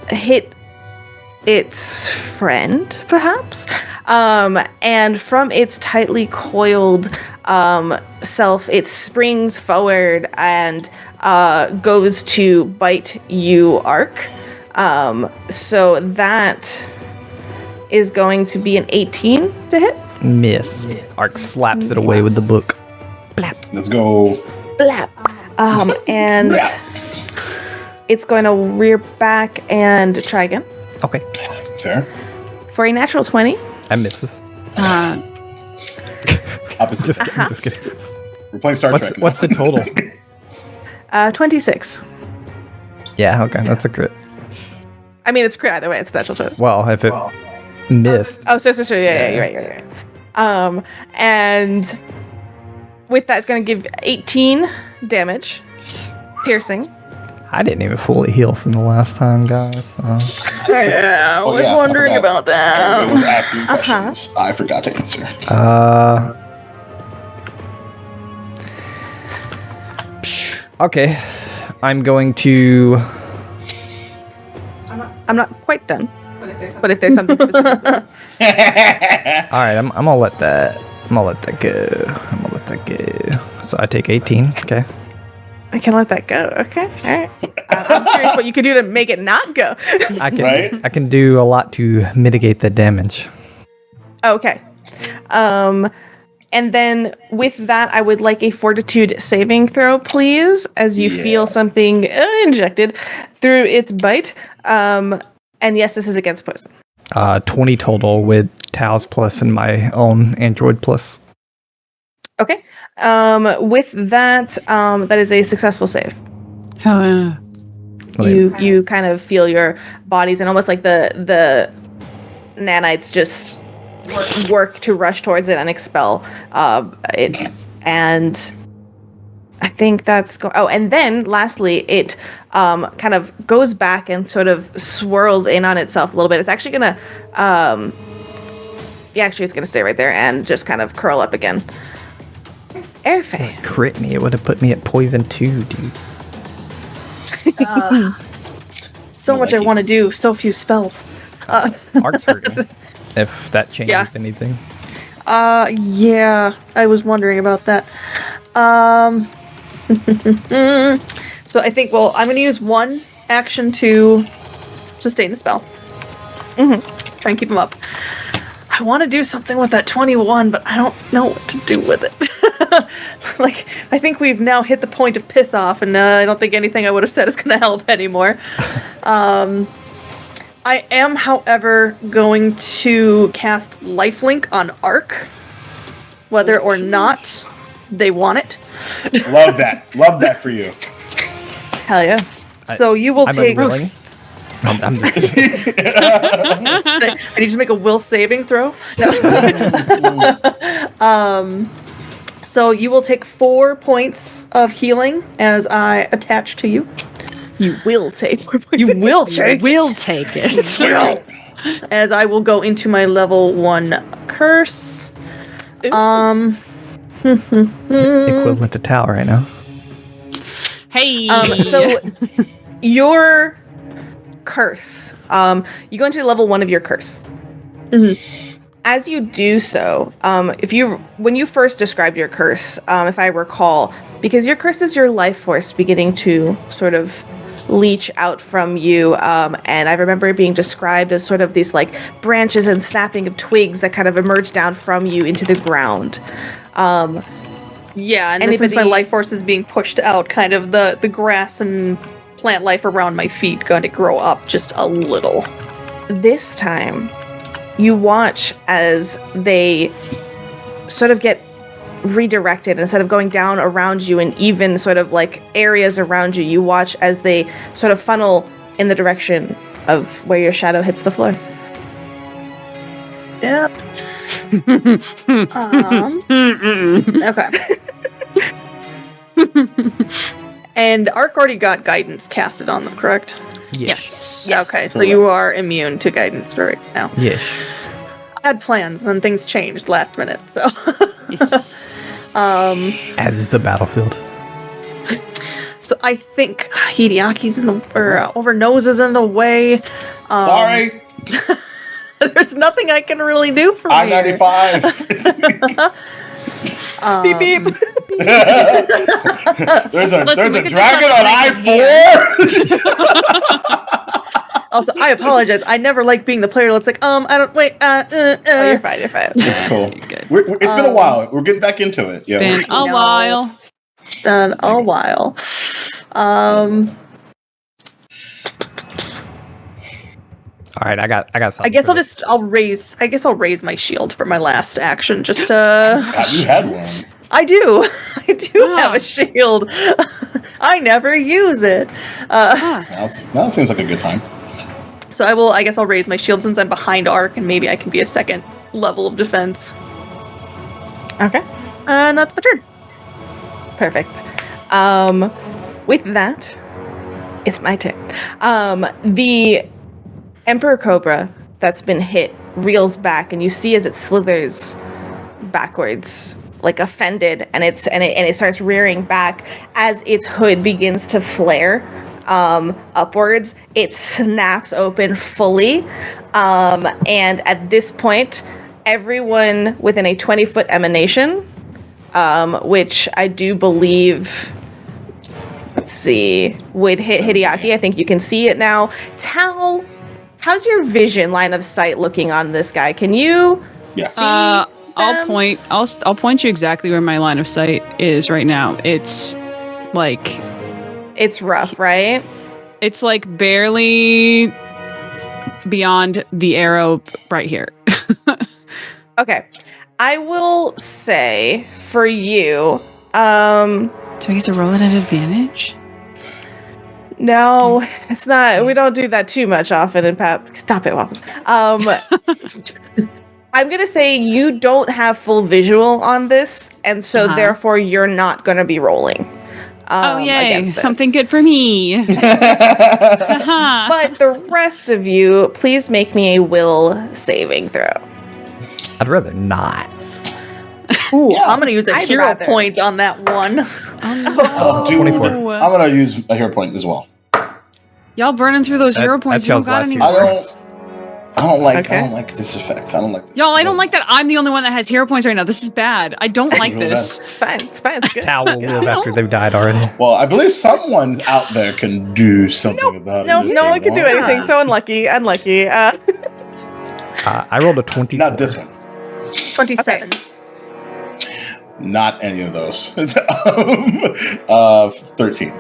hit its friend, perhaps, and from its tightly coiled self, it springs forward and goes to bite you, Ark. So that is going to be an 18 to hit. Miss. Ark slaps it away with the book. Let's go. Blap. And it's going to rear back and try again. Okay. Fair. For a natural 20. I misses. Opposite. Just kidding. We're playing Star Trek. What's the total? 26. Yeah, okay, that's a crit. I mean, it's crit either way. It's natural 20. Well, if it missed. Oh, so yeah, you're right. And with that, it's going to give 18 damage, piercing. I didn't even fully heal from the last time, guys. Yeah, I was wondering about that. I was asking questions. I forgot to answer. Okay. I'm going to. I'm not quite done. But if there's something specific. All right, I'm gonna let that. I'm gonna let that go. So I take 18. Okay. I can let that go. Okay. All right. I'm curious what you could do to make it not go. I can. Right? I can do a lot to mitigate the damage. Okay. And then with that, I would like a fortitude saving throw, please, as you feel something injected through its bite. And yes, this is against poison. 20 total with Tao's plus and my own Android plus. Okay. With that, that is a successful save. You kind of feel your bodies and almost like the nanites just work to rush towards it and expel it. And I think that's and then lastly it kind of goes back and sort of swirls in on itself a little bit. It's actually gonna it's gonna stay right there and just kind of curl up again. Airfay. Crit me, it would have put me at poison 2, dude. So much I want to do, so few spells. Ark's hurting. If that changes anything. Yeah, I was wondering about that. So I think, I'm going to use one action to sustain the spell. Mm-hmm. Try and keep him up. I want to do something with that 21, but I don't know what to do with it. I think we've now hit the point of piss off, and I don't think anything I would have said is going to help anymore. I am, however, going to cast Lifelink on Ark, whether or not they want it. Love that. Love that for you. Hell yes. So you will take. Unwilling. I'm just I need you to make a will saving throw. No. So you will take 4 points of healing as I attach to you. You will take 4 points. You will take it. As I will go into my level 1 curse. equivalent to Tau right now. Hey. So your curse. You go into level 1 of your curse. Mm-hmm. As you do so, when you first described your curse, if I recall, because your curse is your life force beginning to sort of leach out from you, and I remember it being described as sort of these like branches and snapping of twigs that kind of emerge down from you into the ground. Yeah, and since my life force is being pushed out, kind of the grass and plant life around my feet going to grow up just a little. This time, you watch as they sort of get redirected. Instead of going down around you and even sort of like areas around you, you watch as they sort of funnel in the direction of where your shadow hits the floor. Yep. Okay. And Ark already got guidance casted on them, correct? Yes. Yeah, okay, so you are immune to guidance for right now. Yes. I had plans, and then things changed last minute, so. Yes. As is the battlefield. So I think Hideaki's in the, or Overnose is in the way. Sorry. There's nothing I can really do for you. I-95. Beep beep. There's a we could dragon just on have I-4. Also, I apologize. I never like being the player that's like, I don't, wait, Oh, you're fine. You're fine. It's cool. Good. It's been a while. We're getting back into it. Yeah. Been a while. It's been a while. All right, I got something. I guess for this. I'll raise my shield for my last action. Just God, you had one. I do have a shield. I never use it. That seems like a good time. So I guess I'll raise my shield since I'm behind Ark, and maybe I can be a second level of defense. Okay. And that's my turn. Perfect. With that, it's my turn. The Emperor Cobra that's been hit reels back, and you see as it slithers backwards, like offended, and it starts rearing back as its hood begins to flare upwards. It snaps open fully, and at this point, everyone within a 20-foot emanation, which I do believe, let's see, would hit Hideaki. I think you can see it now. Tal, how's your vision line of sight looking on this guy? Can you see I'll point you exactly where my line of sight is right now. It's like It's rough, right? it's like barely beyond the arrow right here. Okay. I will say for you, Do I get to roll it at advantage? no, it's not. We don't do that too much often in Path. Stop it, Waffles. I'm gonna say you don't have full visual on this, and so therefore you're not gonna be rolling. Oh yay! against this. Something good for me. But the rest of you, please make me a will saving throw. I'd rather not. Ooh, I'm gonna use a I'd hero rather. point on that one. Oh, dude. 24. I'm gonna use a hero point as well. Y'all burning through those hero points. You don't Chel's got last any hero more. I don't like Okay. this effect. I don't like this. Y'all, I don't like that I'm the only one that has hero points right now. This is bad. I don't like Really this. It's fine. It's fine. It's good. Tal will live after they've died already. Well, I believe someone out there can do something about it. No, if no they one can do want. anything. So unlucky. Unlucky. I rolled a 20. Not this one. 27. Not any of those. 13.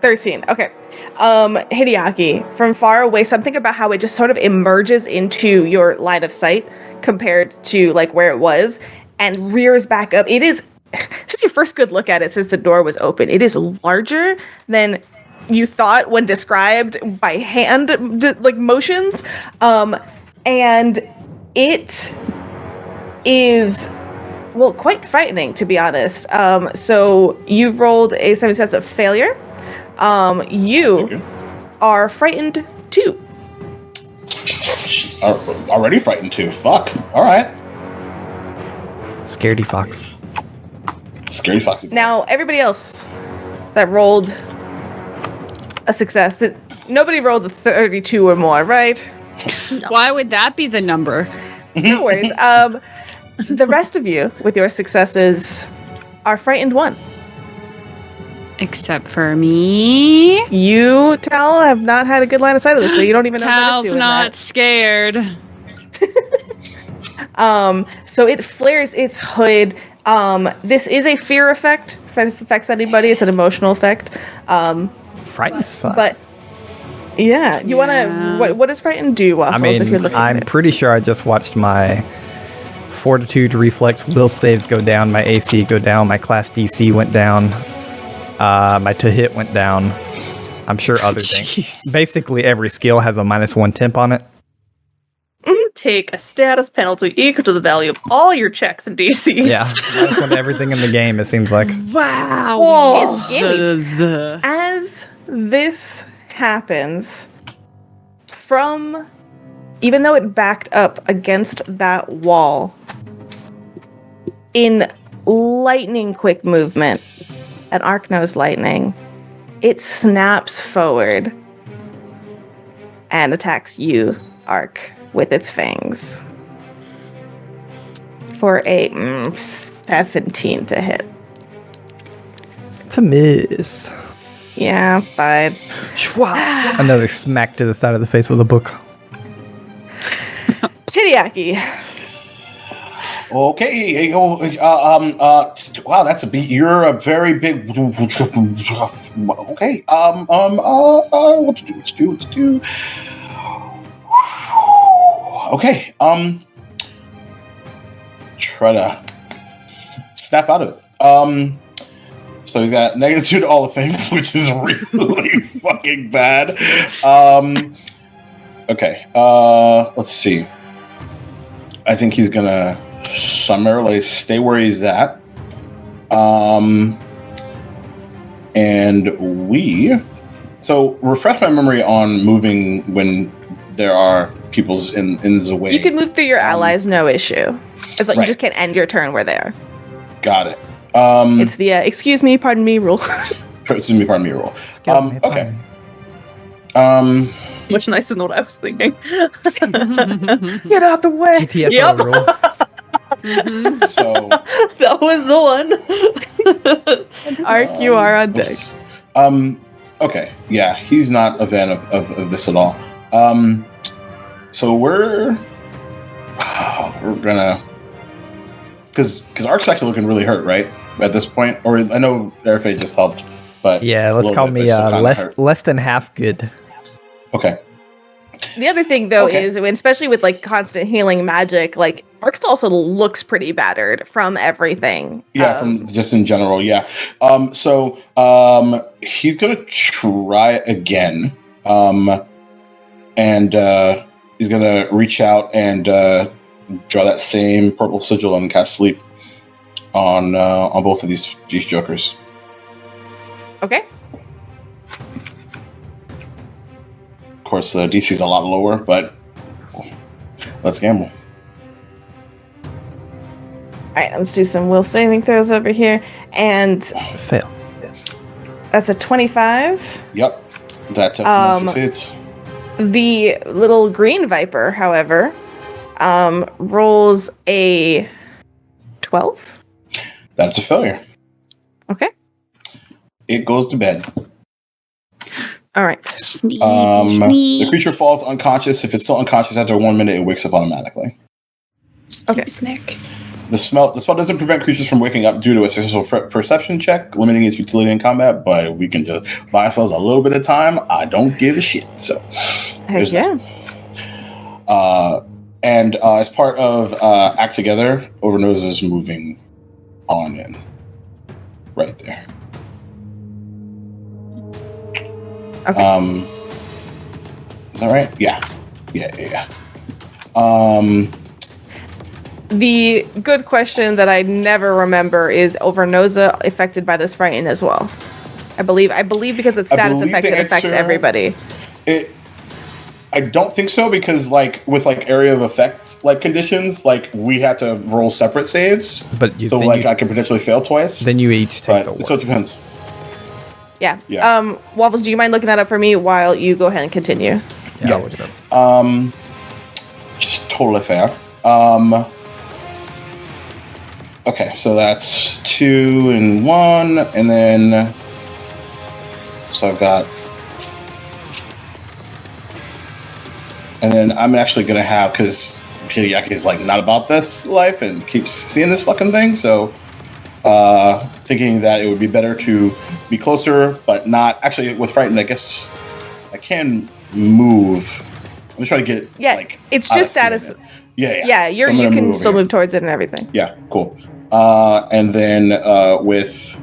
13. Okay. Hideaki, from far away, something about how it just sort of emerges into your line of sight compared to like where it was and rears back up. It is, this is your first good look at it since the door was open. It is larger than you thought when described by hand like motions. And it is, well, quite frightening, to be honest. So you rolled a 7 sense of failure. You are frightened too. Already frightened too. Fuck. All right. Scaredy fox. Scary foxy. Now, everybody else that rolled a success, nobody rolled the 32 or more, right? Why would that be the number? No worries. The rest of you, with your successes, are frightened one. Except for me. You, Tal, have not had a good line of sight of this, so you don't even know what Tal's it's doing not scared. So it flares its hood. This is a fear effect. If it affects anybody, it's an emotional effect. Frightened sucks. But yeah, you want to. What does frightened do, Waffles? I if you're mean, looking I'm at it? pretty sure I just watched my fortitude, reflex, will saves go down, my AC go down, my class DC went down, my to hit went down. I'm sure other things. Jeez. Basically, every skill has a -1 temp on it. take a status penalty equal to the value of all your checks and DCs. Yeah, that's when everything in the game, it seems like. Wow. Oh. As this happens, even though it backed up against that wall, in lightning quick movement, an arc-nosed lightning, it snaps forward and attacks you, Arc, with its fangs. For a 17 to hit. It's a miss. Yeah, fine. Another smack to the side of the face with a book. Okay. Hideaki. Wow, that's a beat. You're a very big. Okay. What to do? Okay. Try to snap out of it. So he's got -2 to all the things, which is really fucking bad. Okay. Let's see. I think he's gonna summarily stay where he's at. So refresh my memory on moving when there are people's in the way. You can move through your allies, no issue. It's like right. you just can't end your turn where they are. Got it. It's the excuse me, pardon me rule. Excuse me, pardon me rule. Okay. Much nicer than what I was thinking. Get out the way. GTFO Yep. rule. So That was the one. Arc, you are on deck. oops. Okay. Yeah, he's not a fan of this at all. So we're gonna, because Arc's actually looking really hurt, right? At this point, or I know Airfade just helped, but Yeah, let's call me less than half good. Okay. The other thing, though, Okay. is especially with like constant healing magic, like Arc still also looks pretty battered from everything. Yeah, from just in general. Yeah. So he's gonna try again, and he's gonna reach out and draw that same purple sigil and cast sleep on both of these jokers. Okay. Of course, the DC is a lot lower, but let's gamble. All right, let's do some will saving throws over here, and Fail. that's a 25. Yep, that definitely succeeds. The little green viper, however, rolls a 12. That's a failure. Okay. It goes to bed. All right. The creature falls unconscious. If it's still unconscious after 1 minute, it wakes up automatically. Okay. Snick. The spell doesn't prevent creatures from waking up due to a successful perception check, limiting its utility in combat, but if we can just buy ourselves a little bit of time, I don't give a shit. So, Heck yeah. And as part of Act Together, Overnose is moving on in. Right there. Okay. Is that right? Yeah. The good question that I never remember is Overnosa affected by this frighten as well? I believe because it's status believe effect, the it affects answer- everybody. I don't think so, because with area of effect conditions, we had to roll separate saves. But I could potentially fail twice. Then you each take the But so it worst. depends. Yeah. Yeah. Waffles, do you mind looking that up for me while you go ahead and continue? Yeah, I'll look it up. Just totally fair. Okay, so that's 2 and 1, and then so I've got, and then I'm actually gonna have, because Hideaki's not about this life and keeps seeing this fucking thing, so thinking that it would be better to be closer, but not actually with Frightened. I guess I can move. I'm gonna try to get it's out of just status. seeing it. Yeah. Yeah, So I'm you gonna can move still over here. move towards it and everything. Yeah, cool. And then with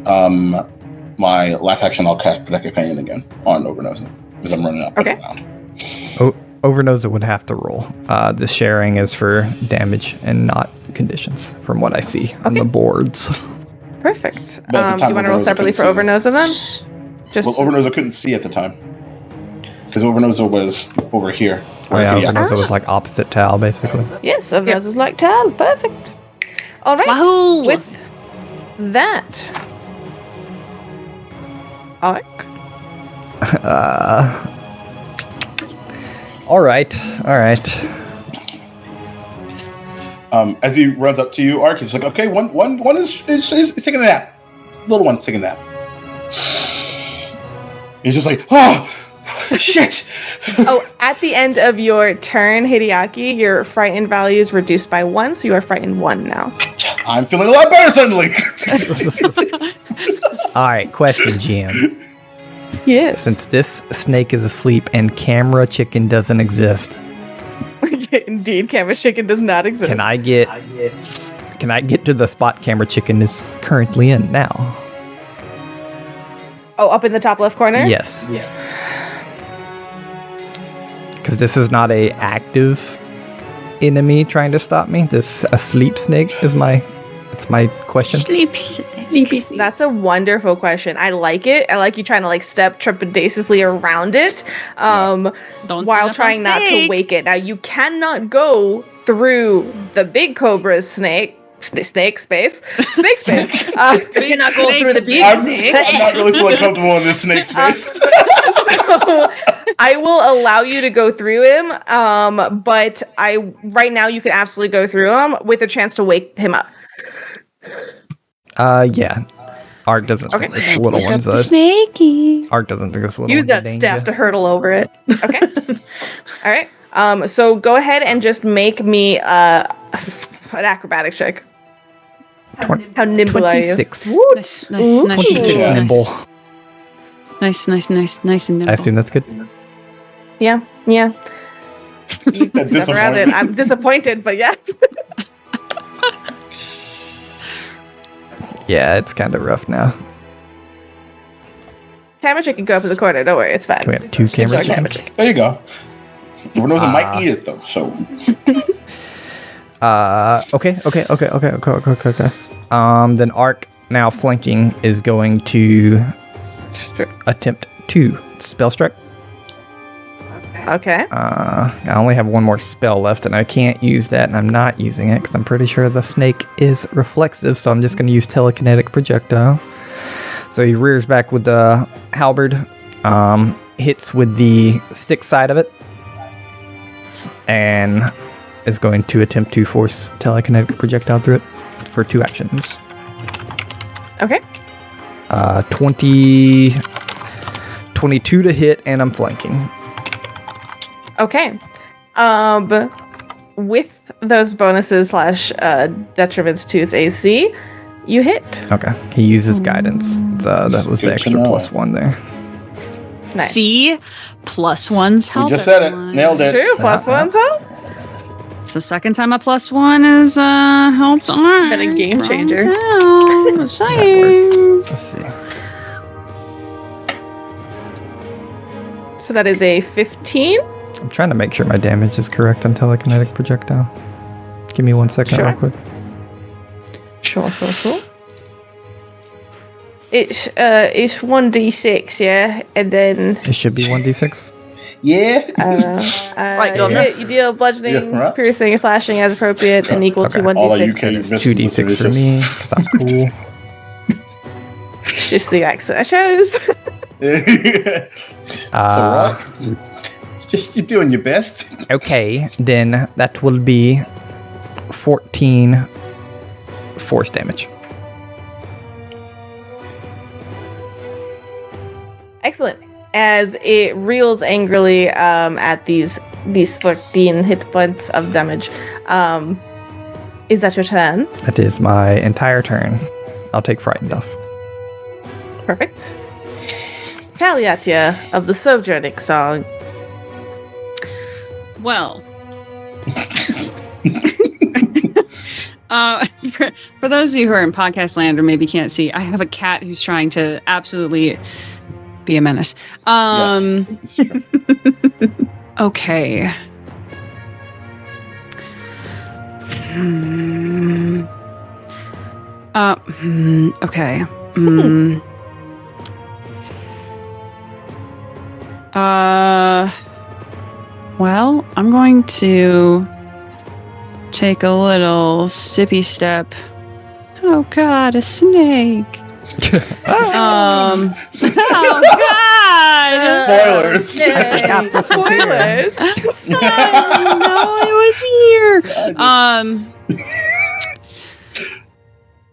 my last action, I'll cast Protect Companion again on Overnose because I'm running up. Okay. Around. Overnosa would have to roll. The sharing is for damage and not conditions, from what I see on the boards. Perfect. But at the time, You want to roll Overnosa separately for couldn't see. Overnosa then? Well, Overnosa couldn't see at the time. Because Overnosa was over here. Oh, yeah, Yeah. Overnosa was like opposite Tal, basically. Yes, Overnosa's like Tal. Perfect. All right. Wahoo! With that, Ark. All right. As he runs up to you, Ark is like, okay, one is taking a nap. Little one's taking a nap. He's just like, oh, shit. Oh, at the end of your turn, Hideaki, your frightened value is reduced by 1, so you are frightened 1 now. I'm feeling a lot better suddenly. All right, question, GM. Yes. Since this snake is asleep and camera chicken doesn't exist, Indeed, camera chicken does not exist. can I get to the spot camera chicken is currently in now? Oh, up in the top left corner? Yes. Because this is not a active enemy trying to stop me. This asleep snake is my question. Sleepy. That's a wonderful question. I like it. I like you trying to like step trepidatiously around it while trying not to wake it. Now, you cannot go through the big cobra snake space. You cannot go through the big snake. I'm not really feeling comfortable in this snake space. So I will allow you to go through him, but right now you can absolutely go through him with a chance to wake him up. Yeah. Ark doesn't think this little one's a Snaky. Ark doesn't think this little Use one's a that staff danger. to hurdle over it. Okay. All right. So go ahead and just make me an acrobatic check. How nimble are you? 26. Nice. 26 nimble. Nice and nimble. I assume that's good. Yeah. That's Step around it. disappointing. I'm disappointed, but yeah. Yeah, it's kind of rough now. Camera chicken go up in the corner. Don't worry, it's fine. Can we have 2 camera Camera chickens? chicken. There you go. Overnosa might eat it though, so Okay. Then Ark, now flanking, is going to attempt 2 spell strike. Okay. I only have 1 more spell left, and I can't use that, and I'm not using it because I'm pretty sure the snake is reflexive, so I'm just going to use telekinetic projectile. So he rears back with the halberd, hits with the stick side of it, and is going to attempt to force telekinetic projectile through it for 2 actions. Okay. 22 to hit, and I'm flanking. Okay. With those bonuses / detriments to its AC, you hit. Okay. He uses guidance. That was the Good to extra know. +1 there. Nice. See? +1s help. we just said it. everyone. Nailed it. True. +1, so. It's the second time a +1 is helped. Alright. Been a game changer. Let's Let's see. So that is a 15. I'm trying to make sure my damage is correct on telekinetic projectile. Give me 1 second Sure. real quick. Sure. It's 1d6, yeah, and then It should be 1d6. Yeah. Right, you, you deal bludgeoning, Yeah, right. piercing, and slashing as appropriate, and equal to Okay. 1d6. All of you can It's 2d6 for me because I'm cool. Just the accent I chose. So Rock, just you're doing your best. Okay, then that will be 14 force damage. Excellent. As it reels angrily at these 14 hit points of damage. Is that your turn? That is my entire turn. I'll take frightened off. Perfect. Taliatia of the Sojourning Song. Well. For those of you who are in podcast land or maybe can't see, I have a cat who's trying to absolutely be a menace. Yes. Okay. Okay. Well, I'm going to take a little sippy step. Oh God, a snake. Oh God! Spoilers. Spoilers. No, it was here.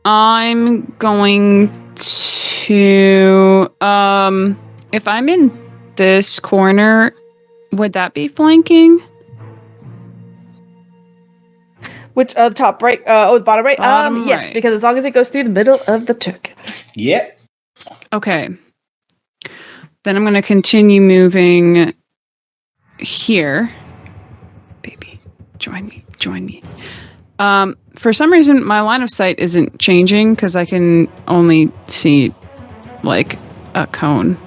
I'm going to if I'm in this corner, would that be flanking? Which top right? The bottom right. Bottom Yes, right. because as long as it goes through the middle of the token. Yeah. Okay. Then I'm going to continue moving here. Baby, join me. For some reason, my line of sight isn't changing because I can only see like a cone.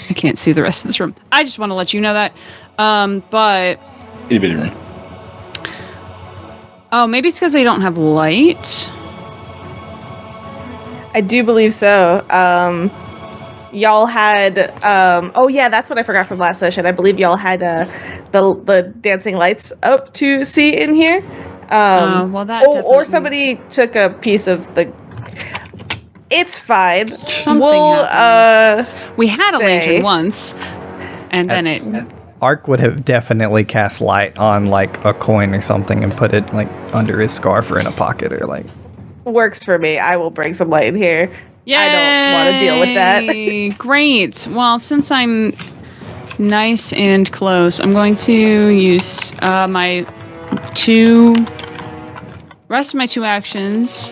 I can't see the rest of this room. I just want to let you know that. But Itty bitty room. oh, maybe it's because I don't have light. I do believe so. Y'all had. Oh yeah, that's what I forgot from last session. I believe y'all had the dancing lights up to see in here. Well, that or somebody took a piece of the. It's fine. We had a lantern once, and then it. Ark would have definitely cast light on like a coin or something and put it like under his scarf or in a pocket or like. Works for me. I will bring some light in here. Yay! I don't want to deal with that. Great. Well, since I'm nice and close, I'm going to use my rest of my 2 actions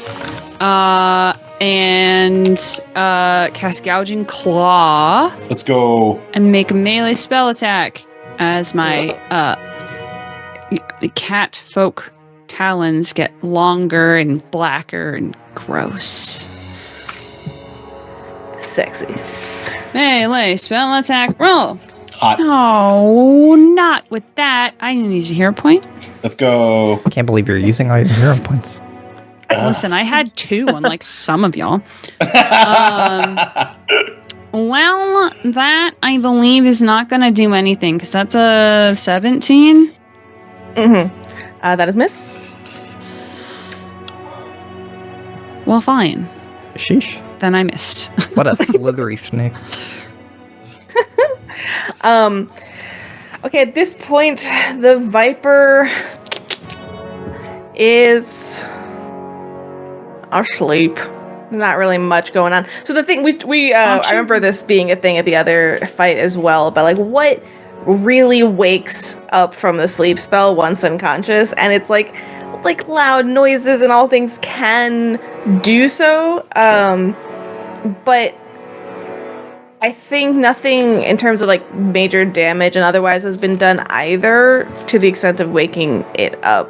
and cast Gouging Claw. Let's go. And make a melee spell attack as my cat folk talons get longer and blacker and gross. Sexy. Melee spell attack roll. Hot. No, not with that. I didn't use a hero point. Let's go. Can't believe you're using all your hero points. Listen, I had 2, unlike some of y'all. Well, that I believe is not going to do anything because that's a 17. That is miss. Well, fine. Sheesh. Then I missed. What a slithery snake. Okay, at this point, the Viper is asleep. Not really much going on. So the thing I remember this being a thing at the other fight as well, but like what really wakes up from the sleep spell once unconscious, and it's like loud noises and all things can do so. But I think nothing in terms of like major damage and otherwise has been done either to the extent of waking it up,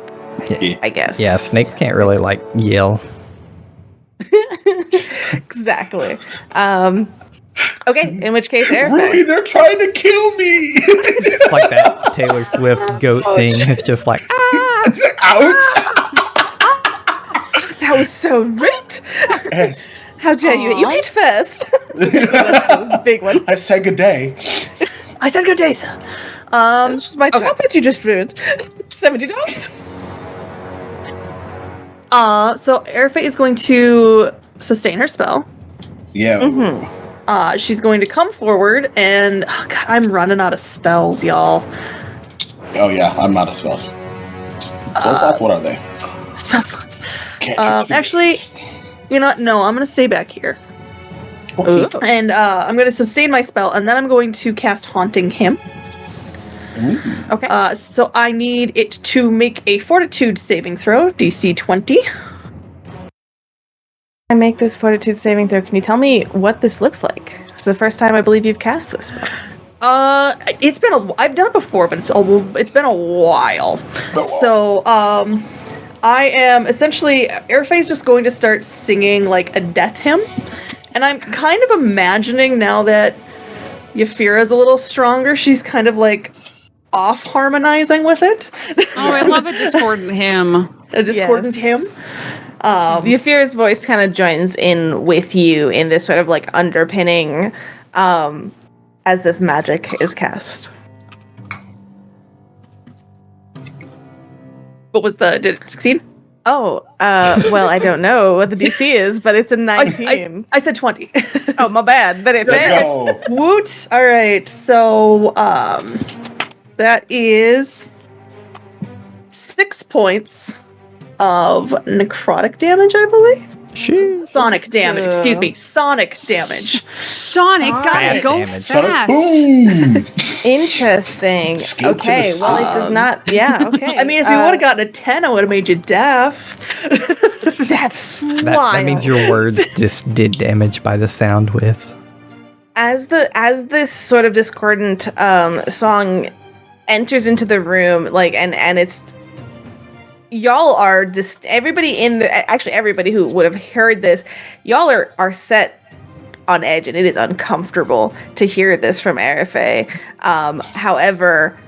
I guess. Yeah, snakes can't really like yell. Exactly. Okay, in which case, Eric. Really, they're trying to kill me. It's like that Taylor Swift goat thing. It's just like, Ouch. That was so rude. Yes. How dare you? You ate first. That's a big one. I said good day. I said good day, sir. My chocolate you just ruined. $70. So Airfate is going to sustain her spell. Yeah. She's going to come forward and God, I'm running out of spells, y'all. Oh yeah, I'm out of spells. Spell slots, what are they? Spell slots. Cantrips. Actually, you know what? No, I'm going to stay back here. Okay. And I'm going to sustain my spell, and then I'm going to cast Haunting Him. Ooh. Okay. So I need it to make a Fortitude saving throw, DC 20. I make this Fortitude saving throw. Can you tell me what this looks like? It's the first time I believe you've cast this spell. It's been I've done it before, but it's been a while. So, I am essentially Airface just going to start singing like a death hymn, and I'm kind of imagining now that Yafira's a little stronger, she's kind of like off harmonizing with it. Oh, I love a discordant hymn. A discordant hymn. The Afira's voice kind of joins in with you in this sort of like underpinning as this magic is cast. What was did it succeed? Oh, well, I don't know what the DC is, but it's a 19. I said 20. Oh, my bad. Then it fails. Woot! All right, so that is 6 points of necrotic damage, I believe. Sonic damage. Excuse me. Sonic damage. Sonic, gotta Fast go damage. fast. Boom! Interesting. Skip to Okay, the well, it side. does not. Yeah, okay. I mean, if you would have gotten a 10, I would have made you deaf. that's wild. That means your words just did damage by the sound waves. As this sort of discordant song enters into the room, like, and it's. Y'all are just everybody everybody who would have heard this, y'all are set on edge, and it is uncomfortable to hear this from Arafe. However,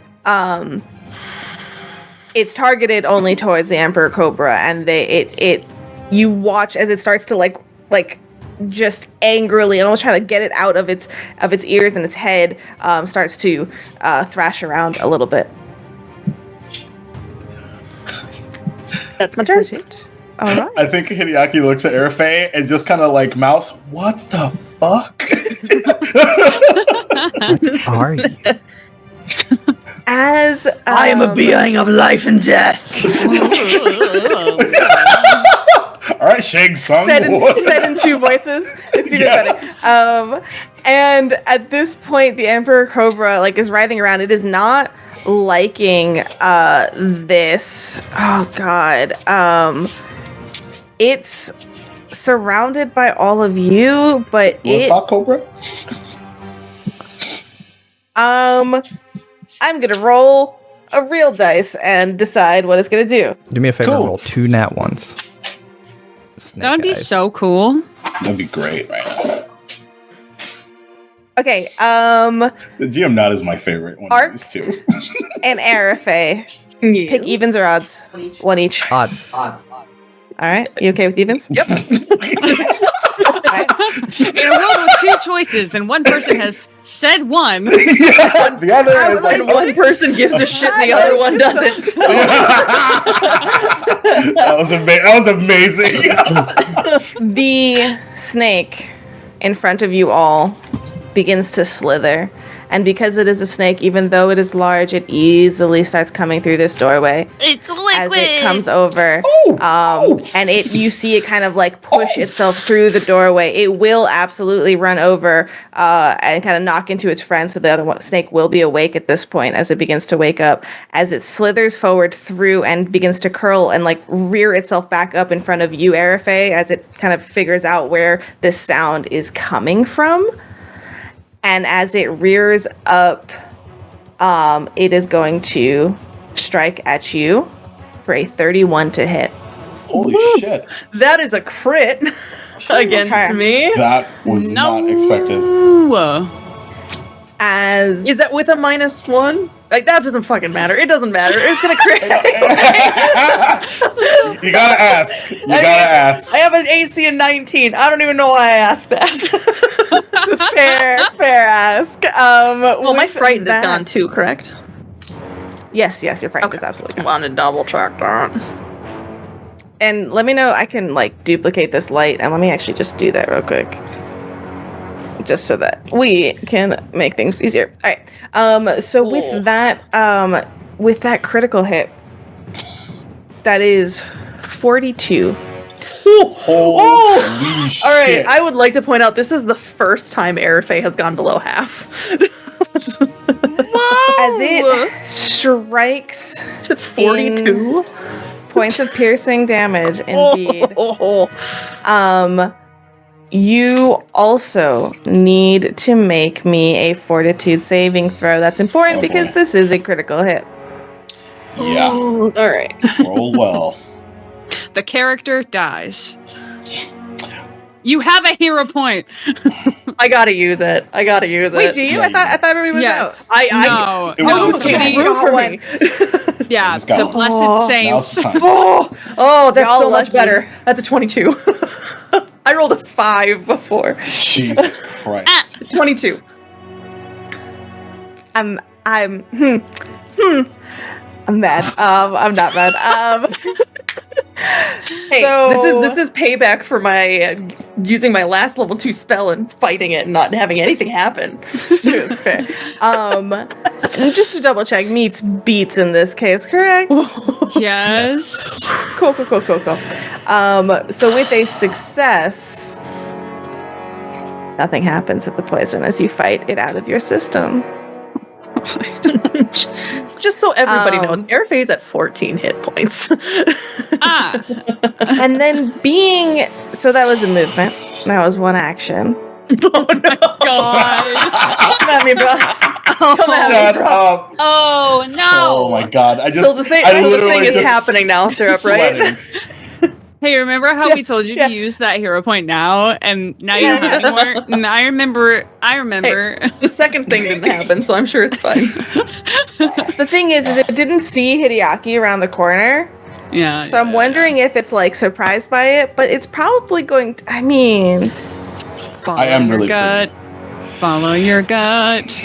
it's targeted only towards the Emperor Cobra, and you watch as it starts to like just angrily and almost trying to get it out of its ears and its head, starts to thrash around a little bit. That's my turn. All right. I think Hideaki looks at Arafe and just kind of like mouths, "What the fuck?" What are you? As I am a being of life and death. All right, Shang Tsung. said in two voices. It's even better. And at this point, the Emperor Cobra is writhing around. It is not liking this. Oh God. It's surrounded by all of you, but Cobra? I'm gonna roll a real dice and decide what it's gonna do. Do me a favor, Cool. roll 2 nat ones. That would be eyes. so cool. That'd be great, right? Okay, The GM is my favorite one. Arc? Of these two. and Arafe. Pick evens or odds. One each. Odds. All right, you okay with evens? Yep. All right. In a world with 2 choices, and one person has said 1. Yeah, the other I is was like, like, one person gives a shit and the other one doesn't. So. that was amazing. The snake in front of you all begins to slither. And because it is a snake, even though it is large, it easily starts coming through this doorway. It's liquid. As it comes over, Oh. and you see it kind of push itself through the doorway. It will absolutely run over and kind of knock into its friend. So the other snake will be awake at this point as it begins to wake up. As it slithers forward through and begins to curl and rear itself back up in front of you, Arafe, as it kind of figures out where this sound is coming from. And as it rears up, it is going to strike at you for a 31 to hit. Holy shit. That is a crit against me. That was not expected. As Is that with a -1? That doesn't fucking matter. It doesn't matter. It's gonna crit. You gotta ask. I have an AC of 19. I don't even know why I asked that. It's a fair ask. Well, my with frightened is that- gone too, correct? Yes, your frightened is absolutely I gone. want to double check that. And let me know, I can duplicate this light, and let me actually just do that real quick. Just so that we can make things easier. All right. So with that critical hit, that is 42. Holy shit. All right, I would like to point out this is the first time Arafe has gone below half. As it strikes Is it 42? points of piercing damage, indeed. You also need to make me a fortitude saving throw. That's important because this is a critical hit. Yeah. All right. Roll well. The character dies. You have a hero point. I gotta use it. Wait, do you? Yeah, I thought everybody was Yes. out. No. It was Okay, just room for me. Yeah, Just got the one. blessed Oh. Now it's saints. time. Oh, that's Y'all so much lucky. better. That's a 22. I rolled a 5 before. Jesus Christ. 22. I'm mad. I'm not mad. Hey, So- this is payback for my using my last level 2 spell and fighting it and not having anything happen. It's fair. And just to double check, meets beats in this case, correct? Yes. Cool. So with a success, nothing happens with the poison as you fight it out of your system. Just so everybody Um, knows, Airfay's at 14 hit points. And then so that was a movement. That was one action. Oh no! God. Come at me, bro. Shut up. Oh no. Oh my god. I just So the thing, I so the literally thing is just happening now, Syrup, right? sweating. Hey, remember how we told you yeah. to use that hero point now, and now you're Yeah. having more? And I remember. The second thing didn't happen, so I'm sure it's fine. The thing is it didn't see Hideaki around the corner. Yeah. So I'm wondering if it's like surprised by it, but it's probably going to, Follow I am your really gut. Follow your gut.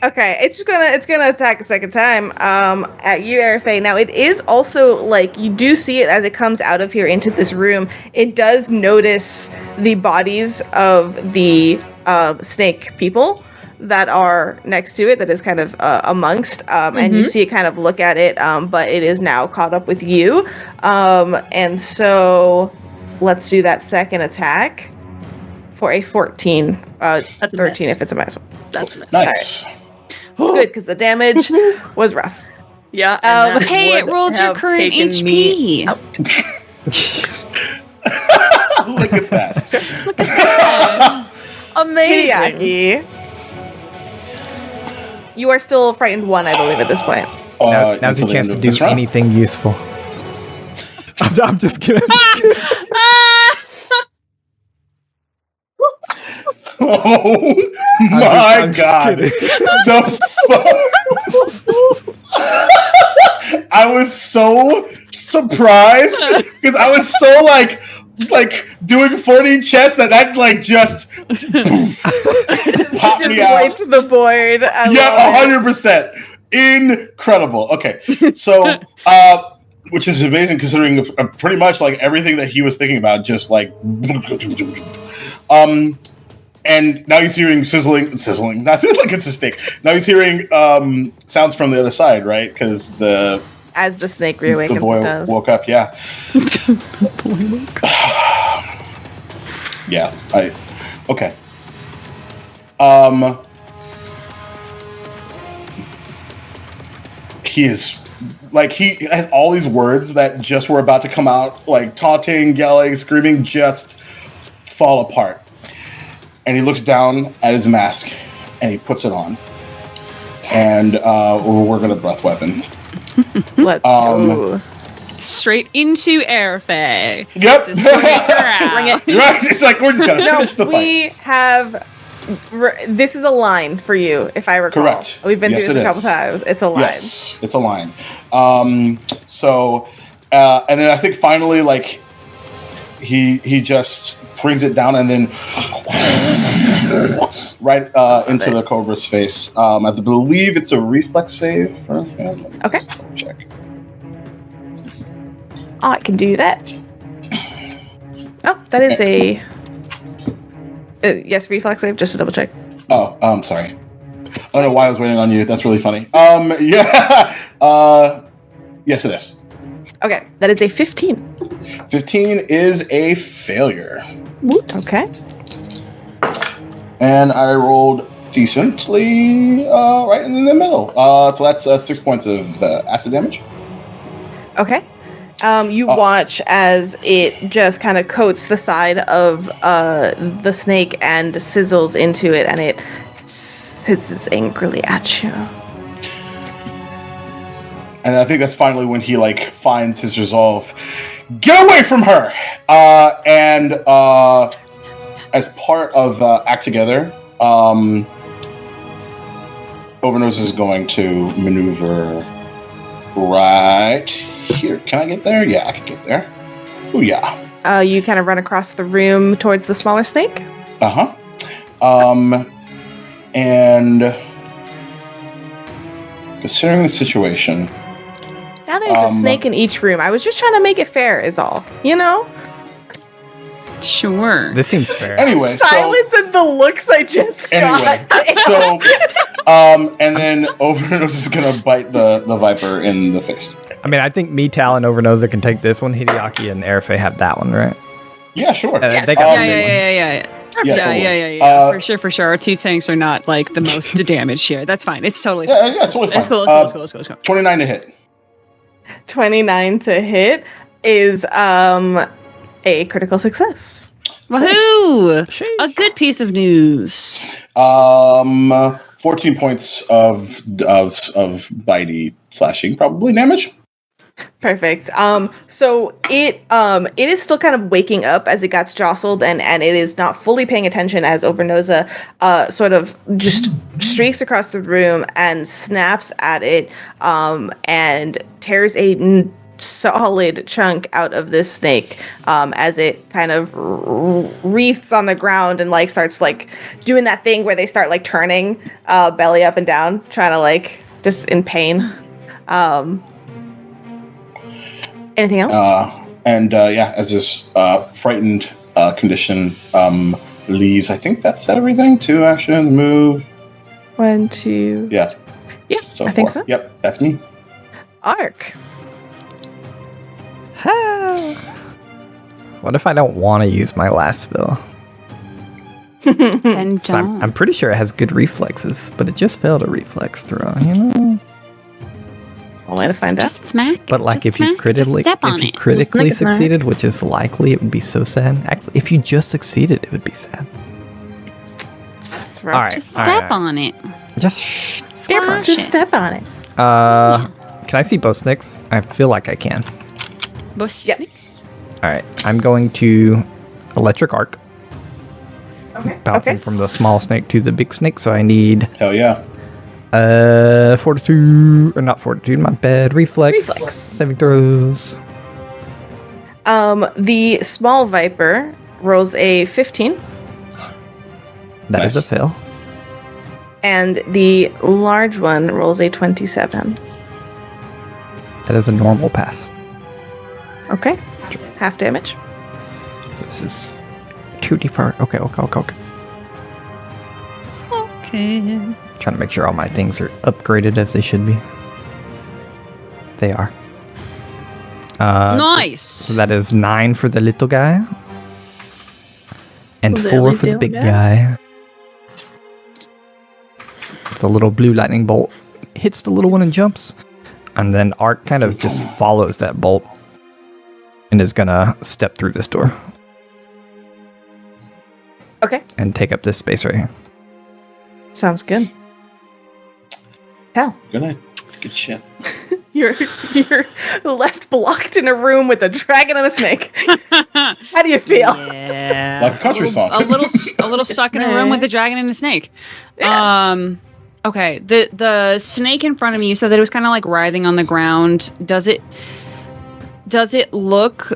okay, it's gonna attack a second time at you, Airfay. Now it is also like you do see it as it comes out of here into this room. It does notice the bodies of the snake people that are next to it, that is kind of amongst, and you see it kind of look at it, but it is now caught up with you. And so let's do that second attack for a 14. That's a 13 miss. if it's a miss. That's a miss. Nice. It's good because the damage was rough. Yeah. and that Hey, it would rolled your have current taken me HP. out. Look at that. Amazing. Hideaki. You are still frightened 1, I believe, at this point. Now's until your the chance end to of do this round. anything useful. I'm just kidding. Oh my I'm just god. kidding. The fuck? I was so surprised because I was so like doing 40 chess that like just poof, popped me out. Wiped the board. Yeah, 100%. Incredible. Okay, so which is amazing considering pretty much like everything that he was thinking about, just like and now he's hearing sizzling, not like it's a steak. Now he's hearing sounds from the other side, right? Because As the snake reawakens, the boy it does. woke up. Yeah. Yeah. Okay. He is like, he has all these words that just were about to come out, like taunting, yelling, screaming, just fall apart. And he looks down at his mask and he puts it on. And we're gonna breath weapon. Let's go. Straight into Airfay. Yep. Just bring it around. Bring it. Right? It's like we're just gonna No, finish the fight. we have. This is a line for you, if I recall. Correct. We've been Yes, through this it a couple is. times. It's a line. Yes, it's a line. So, and then I think finally, like, he just brings it down and then right into the cobra's face. I believe it's a reflex save. Okay. Check. I can do that. Oh, that is a. Yes, reflex save, just to double check. Oh, sorry. I don't know why I was waiting on you. That's really funny. Yeah. Yes, it is. Okay, that is a 15. 15 is a failure. Okay. And I rolled decently right in the middle. So that's 6 points of acid damage. Okay. You watch as it just kind of coats the side of the snake and sizzles into it, and it sits angrily at you. And I think that's finally when he like finds his resolve. Get away from her! as part of Act Together, Overnose is going to maneuver right here. Can I get there? Yeah, I can get there. Oh, yeah. You kind of run across the room towards the smaller snake. Uh-huh. And considering the situation... Now there's a snake in each room. I was just trying to make it fair is all. You know? Sure. This seems fair. Anyway, Silence and the looks I just got. So, and then Overnose is going to bite the Viper in the face. I mean, I think me, Tal, and Overnoser can take this one. Hideaki and Arafe have that one, right? Yeah, sure. They got Yeah. Totally. For sure. Our 2 tanks are not like the most damaged here. That's fine. It's totally fine. Yeah, it's totally fine. It's cool. Let's go. 29 to hit. 29 to hit is a critical success. Woohoo! A good piece of news. 14 points of bitey slashing probably damage. Perfect. So it is still kind of waking up as it gets jostled, and it is not fully paying attention as Overnosa sort of just streaks across the room and snaps at it, and tears a solid chunk out of this snake as it kind of wreaths on the ground and like starts like doing that thing where they start like turning belly up and down, trying to like just in pain. Anything else? As this frightened condition leaves, I think that's everything. 2 actions, move. 1, 2. Yeah. Yeah, So I 4. think so. Yep, that's me. Arc. What if I don't want to use my last spell? Then So I'm pretty sure it has good reflexes, but it just failed a reflex throw, you know? One way to find out. Smack. But like if you critically succeeded, which is likely, it would be so sad. Actually, if you just succeeded, it would be sad. It's All rough. right. Just step on it. Just Just step on it. Can I see both snakes? I feel like I can. Both Yep. snakes? All right. I'm going to electric arc, Okay. bouncing from the small snake to the big snake. So I need Hell yeah. fortitude, or not fortitude, my bad. Reflex. Reflex. Saving throws. The small viper rolls a 15, That is Nice. a fail. and the large one rolls a 27. That is a normal pass. Okay. Half damage. So this is 2d4. Okay. Okay. Trying to make sure all my things are upgraded as they should be. They are. Nice. So that is 9 for the little guy. And The 4 for the little big guy. guy. The little blue lightning bolt hits the little one and jumps. And then Ark kind of just follows that bolt and is gonna step through this door Okay. and take up this space right here. Sounds good. Hell, Good night. Good shit. you're left blocked in a room with a dragon and a snake. How do you feel? Yeah. Like a country song. A little stuck in a room with a dragon and a snake. Yeah. Okay. The snake in front of me, you said that it was kind of like writhing on the ground. Does it look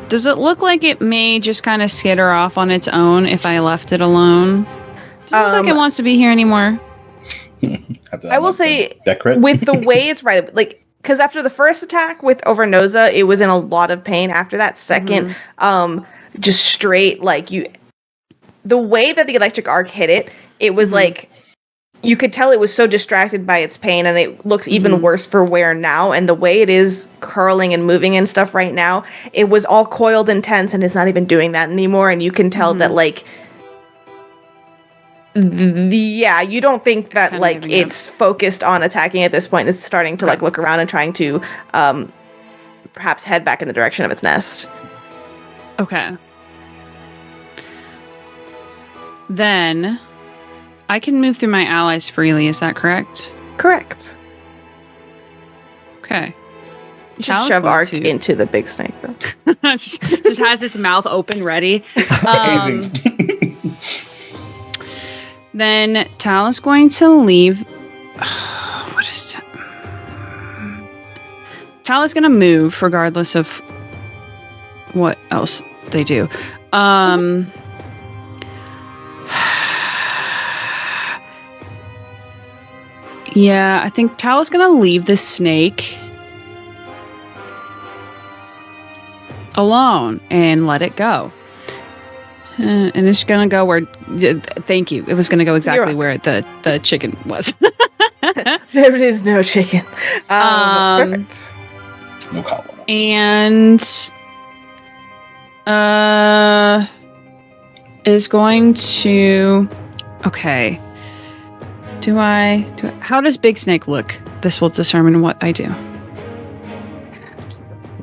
Does it look like it may just kind of skitter off on its own if I left it alone? Does it look like it wants to be here anymore? I will say, that crit? with the way it's right, like, because after the first attack with Overnosa, it was in a lot of pain. After that second, just straight, like, the way that the electric arc hit it, it was like, you could tell it was so distracted by its pain, and it looks even worse for wear now. And the way it is curling and moving and stuff right now, it was all coiled and tense, and it's not even doing that anymore. And you can tell that, like, you don't think that kinda like giving up. it's focused on attacking at this point. It's starting to like look around and trying to perhaps head back in the direction of its nest. Okay. Then I can move through my allies freely, is that correct? Correct. Okay. You should Tal's shove going Ark to- into the big snake, though. just has his mouth open, ready. Amazing. Then Tal is going to leave. What is that? Tal is going to move regardless of what else they do. Yeah, I think Tal is going to leave the snake alone and let it go. And it's going to go where... thank you. It was going to go exactly where the chicken was. There is no chicken. Perfect. No collar. And... is going to... Okay. How does Big Snake look? This will determine what I do.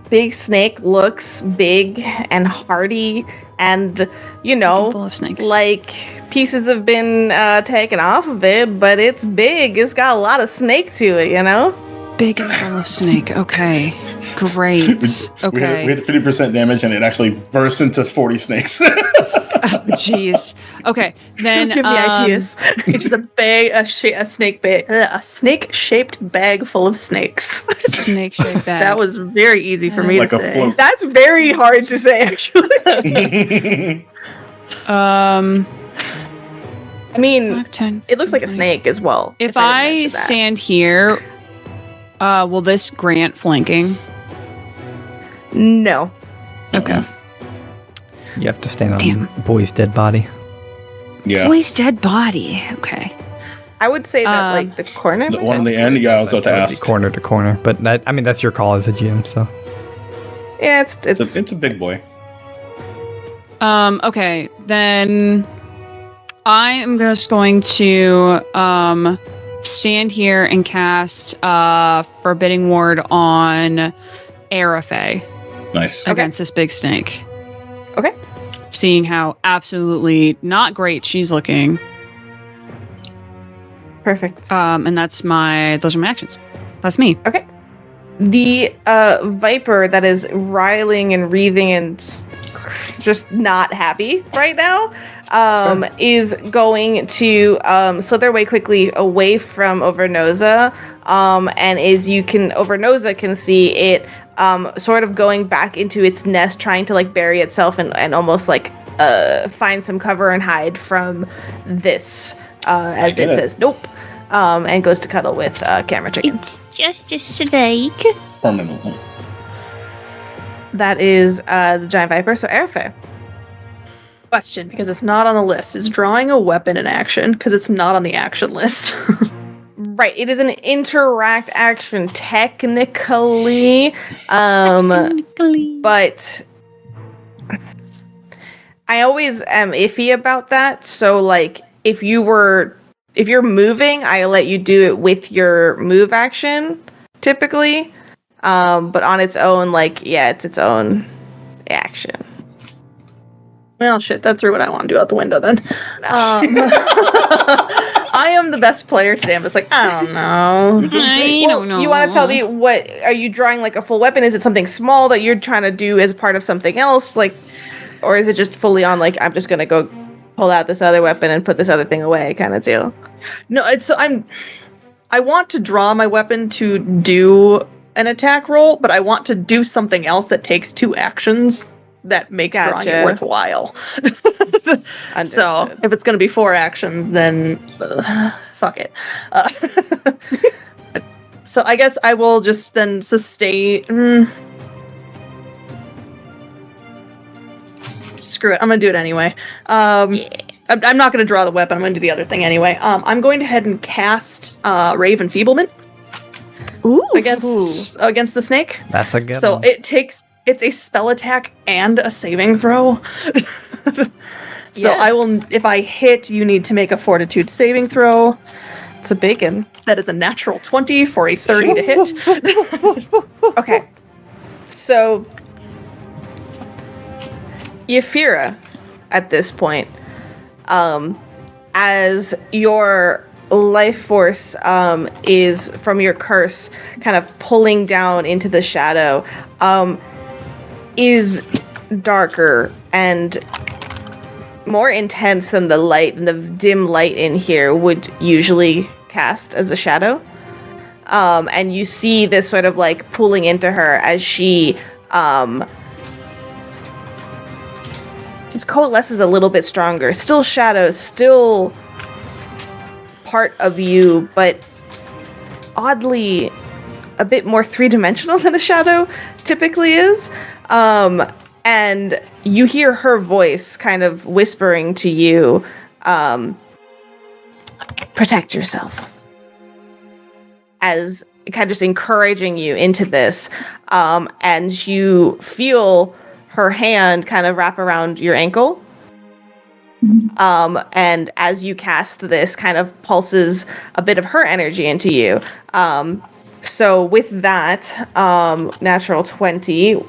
Big snake looks big and hardy, and Full of snakes. like pieces have been taken off of it, but it's big. It's got a lot of snake to it, Big and full of snake. Okay. Great. Okay. We had 50% damage, and it actually burst into 40 snakes. Oh, jeez. Okay. Then Don't give me ideas. It's just a snake-shaped bag full of snakes. Snake shaped bag. That was very easy for me Like to a say. float. That's very hard to say, actually. I mean, 5, 10, it looks like a 20. snake as well. If didn't I mention that. stand here, will this grant flanking? No. Okay. You have to stand on Damn. boy's dead body. Yeah. Boy's dead body. Okay. I would say that, like, the corner. The one on the end, yeah, I was about to That would be ask. corner to corner, but that's your call as a GM. So Yeah, it's It's a big boy. Okay. Then I am just going to stand here and cast Forbidding Ward on Arafe Nice. against this big snake. Okay. Seeing how absolutely not great she's looking. perfect. And those are my actions. That's me. The viper that is riling and wreathing and just not happy right now is going to slither away quickly away from Overnosa, and Overnosa can see it sort of going back into its nest, trying to like bury itself and almost like find some cover and hide from this as it says nope, and goes to cuddle with Camera Chicken. It's just a snake. Permanently. That is the giant viper. So Arafe. Question, because it's not on the list. Is drawing a weapon an action? Because it's not on the action list. Right, it is an interact action technically, but I always am iffy about that. So like if you're moving, I let you do it with your move action typically. But on its own, like, yeah, it's its own action. Well, shit, that threw what I want to do out the window then. I am the best player today. I'm just like, I don't know. I don't know. You want to tell me what are you drawing, like a full weapon? Is it something small that you're trying to do as part of something else, like, or is it just fully on like I'm just gonna go pull out this other weapon and put this other thing away kind of deal? No, I want to draw my weapon to do an attack roll, but I want to do something else that takes 2 actions that makes drawing it Gotcha. worthwhile. So Understood. if it's going to be 4 actions, then fuck it. So I guess I will just then sustain. Screw it. I'm going to do it anyway. I'm not going to draw the weapon. I'm going to do the other thing anyway. I'm going to head and cast Rave Enfeeblement Ooh, against the snake. that's a good So one. it's a spell attack and a saving throw. So Yes. I will, if I hit, you need to make a fortitude saving throw. it's a bacon. That is a natural 20 for a 30 to hit. Okay, so Yafira, at this point, as your life force is from your curse kind of pulling down into the shadow is darker and more intense than the light and the dim light in here would usually cast as a shadow. And you see this sort of like pulling into her as she just coalesces a little bit stronger. Still shadows, still part of you, but oddly a bit more three-dimensional than a shadow typically is. And you hear her voice kind of whispering to you, protect yourself. As kind of just encouraging you into this. And you feel her hand kind of wrap around your ankle. And as you cast this, kind of pulses a bit of her energy into you. So with that, natural 20,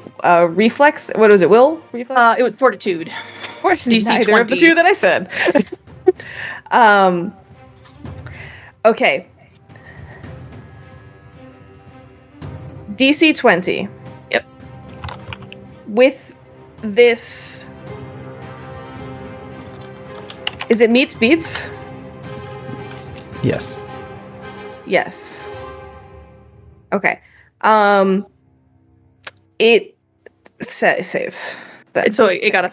reflex, what was it, will? Reflex? It was fortitude. DC neither 20. of the two that I said. Okay. DC 20. Yep. With this... Is it meets beats? Yes. Yes. Okay. It saves. So it got a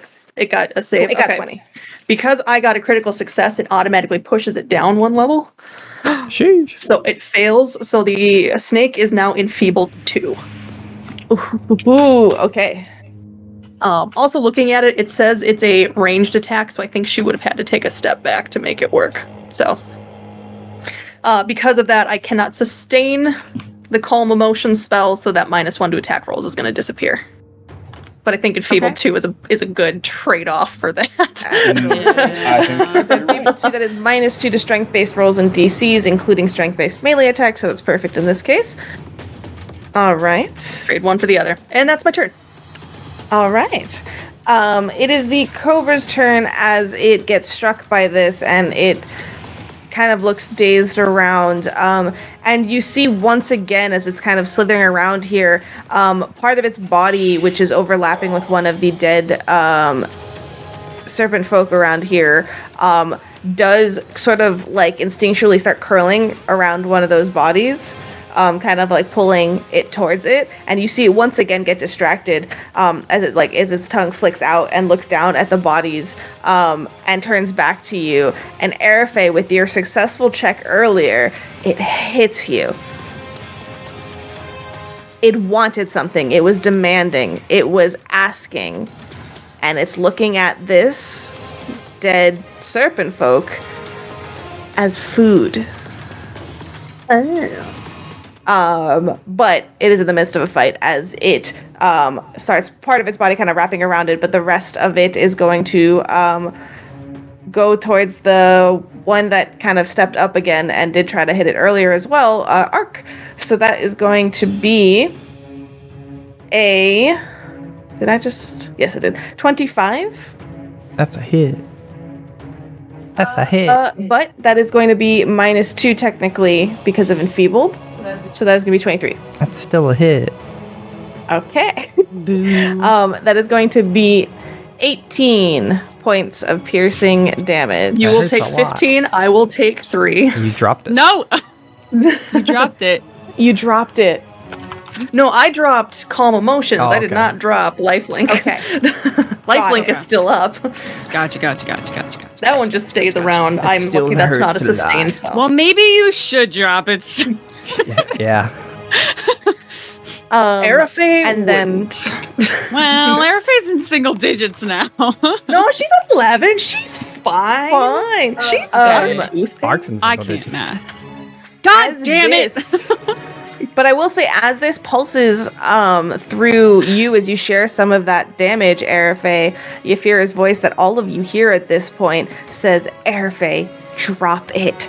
save. It got Okay. 20. Because I got a critical success, it automatically pushes it down one level. Sheesh. So it fails. So the snake is now enfeebled 2. Ooh, okay. Also looking at it, it says it's a ranged attack, so I think she would have had to take a step back to make it work. So, because of that, I cannot sustain the Calm Emotion spell, so that -1 to attack rolls is going to disappear. But I think Enfeebled 2 is a good trade-off for that. I think So Enfeebled 2, that is -2 to strength-based rolls and DCs, including strength-based melee attacks, so that's perfect in this case. All right. Trade one for the other. And that's my turn. All right. It is the Cobra's turn as it gets struck by this, and it kind of looks dazed around. And you see once again, as it's kind of slithering around here, part of its body, which is overlapping with one of the dead serpent folk around here, does sort of like instinctually start curling around one of those bodies. Kind of like pulling it towards it, and you see it once again get distracted as its tongue flicks out and looks down at the bodies and turns back to you. And Arafe, with your successful check earlier, it hits you. It wanted something. It was demanding. It was asking, and it's looking at this dead serpent folk as food. But it is in the midst of a fight as it starts part of its body kind of wrapping around it, but the rest of it is going to go towards the one that kind of stepped up again and did try to hit it earlier as well, Arc. So that is going to be a... Did I just... Yes, it did. 25? That's a hit. That's a hit. But that is going to be -2 technically because of enfeebled. So that is going to be 23. That's still a hit. Okay. That is going to be 18 points of piercing damage. You That will hurts take a lot. 15. I will take 3. You dropped it. No! You dropped it. You dropped it. No, I dropped Calm Emotions. Oh, I did okay. not drop Lifelink. Okay. Lifelink Got it. is still up. Gotcha. That one just stays around. I'm still lucky that's not a hurts a sustain lot. spell. Well, maybe you should drop it. Yeah. Arafe and then- wouldn't. Well, Arafe's in single digits now. No, she's at 11. She's fine. Fine. She's got her Um, tooth. Mark's in I single can't digits. math. God As damn it! this- But I will say, as this pulses through you, as you share some of that damage, Arafe, Yafira's voice that all of you hear at this point says, Arafe, drop it.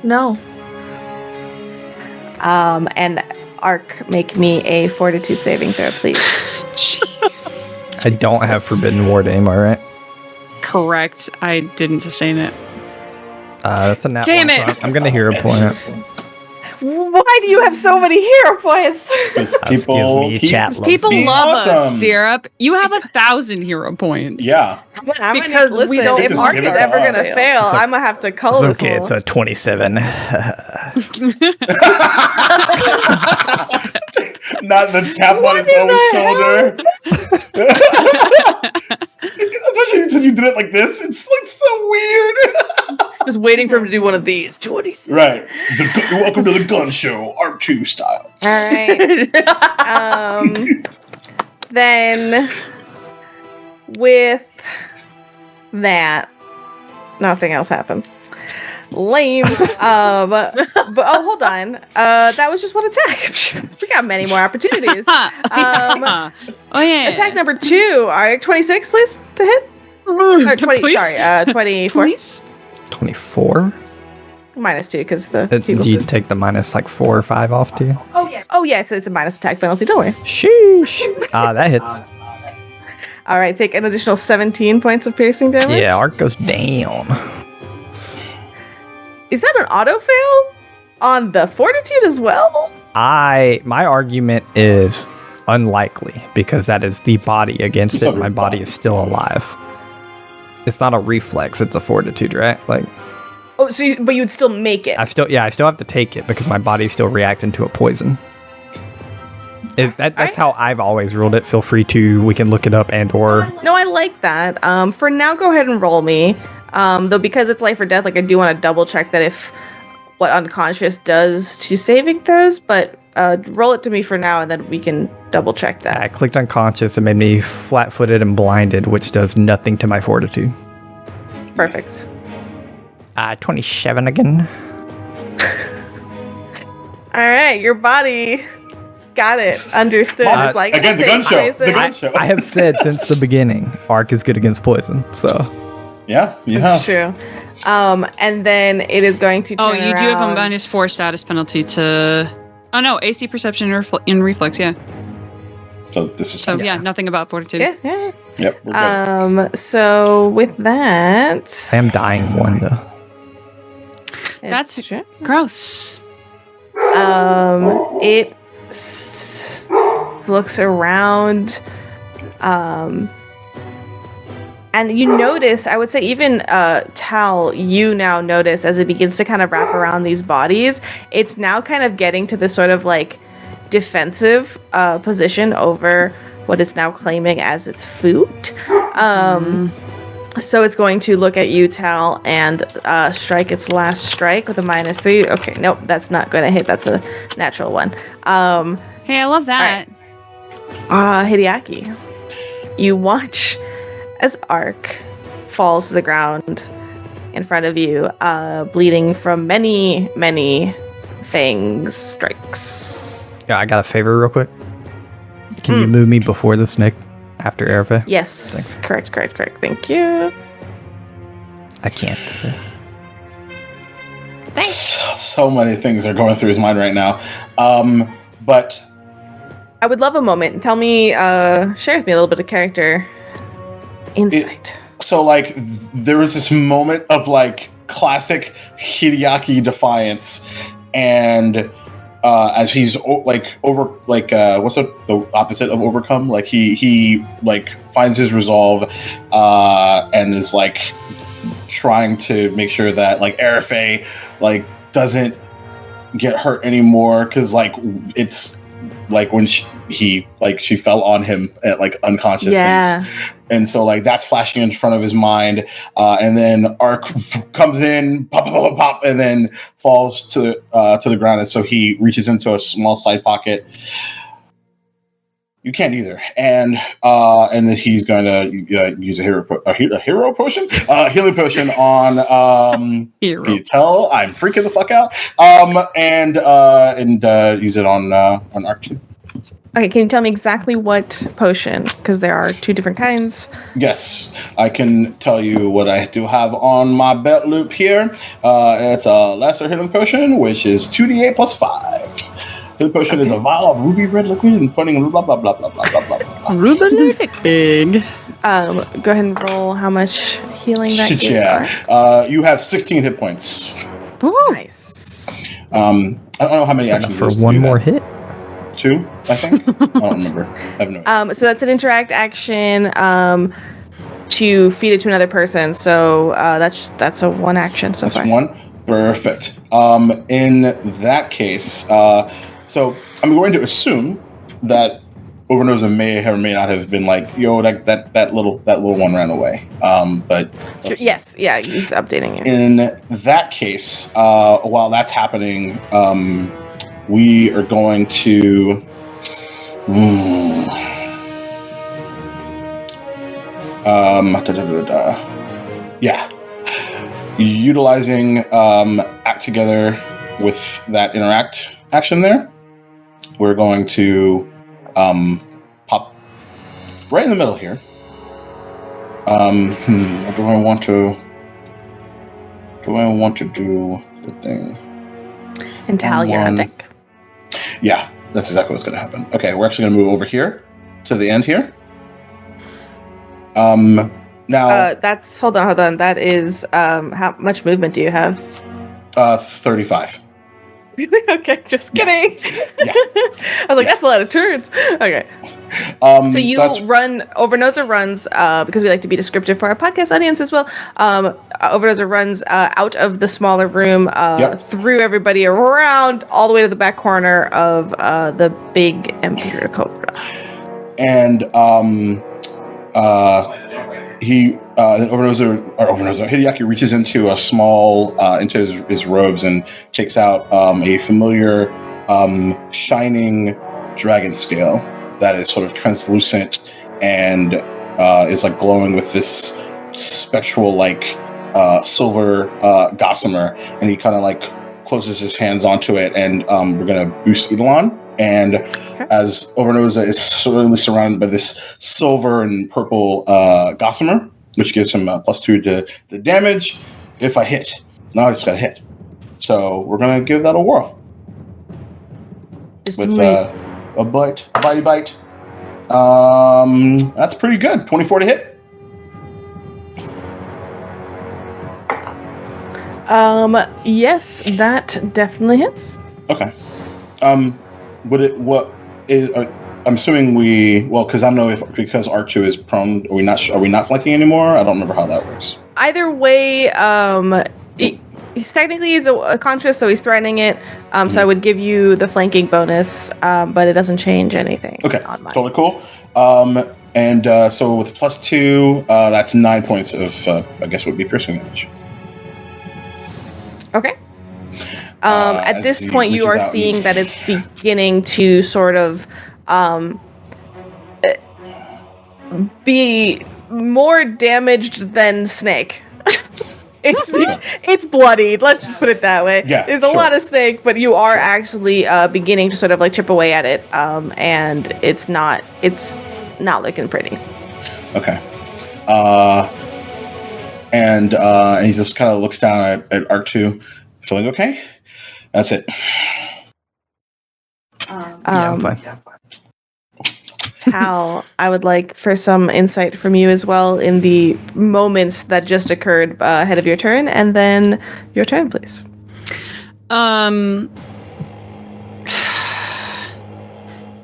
No. And Arc, make me a fortitude saving throw, please. I don't have Forbidden Ward, am I right? Correct. I didn't sustain it. That's a nat Damn one, it. so I'm gonna hero point. Why do you have so many hero points? Excuse me, chat loves People me. love Awesome. us, Syrup. You have 1,000 hero points. Yeah. I'm Because gonna we listen, don't if just Mark give is it to ever us. gonna fail, It's a- I'm gonna have to call It's this okay, one. it's a 27. Not the tap on his own shoulder. Especially since you did it like this. It's like so weird. Just waiting for him to do one of these. 26. Right. Welcome to the gun show, R2 style. All right. Then with that, nothing else happens. Lame. But oh, hold on. That was just one attack. We got many more opportunities. Oh yeah. Attack number 2. All right, 26, please, to hit. Or 20. Please? Sorry, 24. Please? 24? -2 because the Do people. you take the minus like 4 or 5 off to you? Oh yeah, it's a minus attack penalty. Don't worry. Sheesh. That hits. All right, take an additional 17 points of piercing damage. Yeah, arc goes down. Is that an auto fail on the fortitude as well? My argument is unlikely because that is the body against it. My body is still alive. It's not a reflex, it's a fortitude, right? Like Oh, so but you would still make it. I still have to take it because my body's still reacting to a poison. That's how I've always ruled it. Feel free to, we can look it up and or No, I like that. For now, go ahead and roll me. Though because it's life or death, like I do want to double check that if what unconscious does to saving throws, but roll it to me for now and then we can double check that. I clicked unconscious and made me flat-footed and blinded, which does nothing to my fortitude. Perfect. 27 again. All right, your body got it. Understood. It's like Again, the gun show. The gun I, show. I have said since the beginning, arc is good against poison. So Yeah, you That's have. true. And then it is going to turn Oh, you do have a around- -4 status penalty to. Oh no, AC perception in reflex. Yeah. So this is So yeah, nothing about fortitude. Yeah, yeah. Yep, we're good. So with that, I am dying one though. That's it's- gross. it looks around, and you notice, I would say even Tal, you now notice as it begins to kind of wrap around these bodies, it's now kind of getting to this sort of like defensive position over what it's now claiming as its food. So it's going to look at you, Tal, and strike its last strike with a -3. Okay, nope, that's not going to hit. That's a natural one. Hey, I love that. Hideaki, you watch as Ark falls to the ground in front of you, bleeding from many, many fangs strikes. Yeah, I got a favor real quick. Can you move me before the snake after Erve? Yes, Thanks. correct. Thank you. I can't. So. So many things are going through his mind right now. But I would love a moment. Tell me, share with me a little bit of character insight. so like there was this moment of like classic Hideaki defiance, and as he's what's the opposite of overcome? Like he like finds his resolve and is like trying to make sure that like Arafe like doesn't get hurt anymore, because like it's like when she fell on him at like unconscious. Yeah. And so like that's flashing in front of his mind, and then Ark comes in, pop, and then falls to the ground. And so he reaches into a small side pocket. You can't either, and then he's going to use a hero potion, healing potion on. Hero. Can you tell I'm freaking the fuck out? And use it on Ark 2. Okay, can you tell me exactly what potion? Because there are 2 different kinds. Yes, I can tell you what I do have on my belt loop here. It's a lesser healing potion, which is 2d8 plus 5. Healing potion is a vial of ruby red liquid and putting blah blah blah blah blah blah blah blah. Ruby big. Go ahead and roll how much healing that is. Yeah. You have 16 hit points. Ooh. Nice. I don't know how many actions for one more hit. 2, I think. I don't remember. I have no idea. So that's an interact action to feed it to another person. So that's a 1 action so far. That's 1. Perfect. In that case, so I'm going to assume that Overnosa may or may not have been like, yo, that little one ran away. But sure, yes, yeah, he's updating you. In that case, while that's happening, we are going to. Yeah. Utilizing Act Together with that interact action there, we're going to pop right in the middle here. Do I want to do the thing? And Tal, you're on deck. Yeah, that's exactly what's going to happen. Okay, we're actually going to move over here to the end here. Now that's hold on. That is how much movement do you have? 35. Okay, just kidding. Yeah. I was like, that's a lot of turns. Okay. So you run. Overnosa runs because we like to be descriptive for our podcast audience as well. Overnosa runs out of the smaller room, through everybody, around all the way to the back corner of the big Emperor Cobra. And Hideaki reaches into a small into his robes and takes out a familiar shining dragon scale that is sort of translucent and is like glowing with this spectral like silver gossamer, and he kind of like closes his hands onto it, and we're gonna boost Eidolon. And as Overnosa is slowly surrounded by this silver and purple gossamer, which gives him +2 to the damage if I hit. Now I just got to hit. So we're going to give that a whirl. With a bitey bite. That's pretty good. 24 to hit. Yes, that definitely hits. Okay. I'm assuming because I don't know because R2 is prone, are we not flanking anymore? I don't remember how that works. Either way, he's technically a conscious, so he's threatening it. So I would give you the flanking bonus, but it doesn't change anything. Okay, on mine. totally cool. And so with +2, that's 9 points of I guess would be piercing damage. Okay. At this point, you are seeing that it's beginning to sort of be more damaged than Snake. It's bloodied. Let's just put it that way. Yeah, there's a lot of Snake, but you are actually beginning to sort of like chip away at it, and it's not looking pretty. Okay. And he just kind of looks down at R2, feeling okay. That's it. I'm fine. Tal, I would like for some insight from you as well in the moments that just occurred ahead of your turn, and then your turn, please.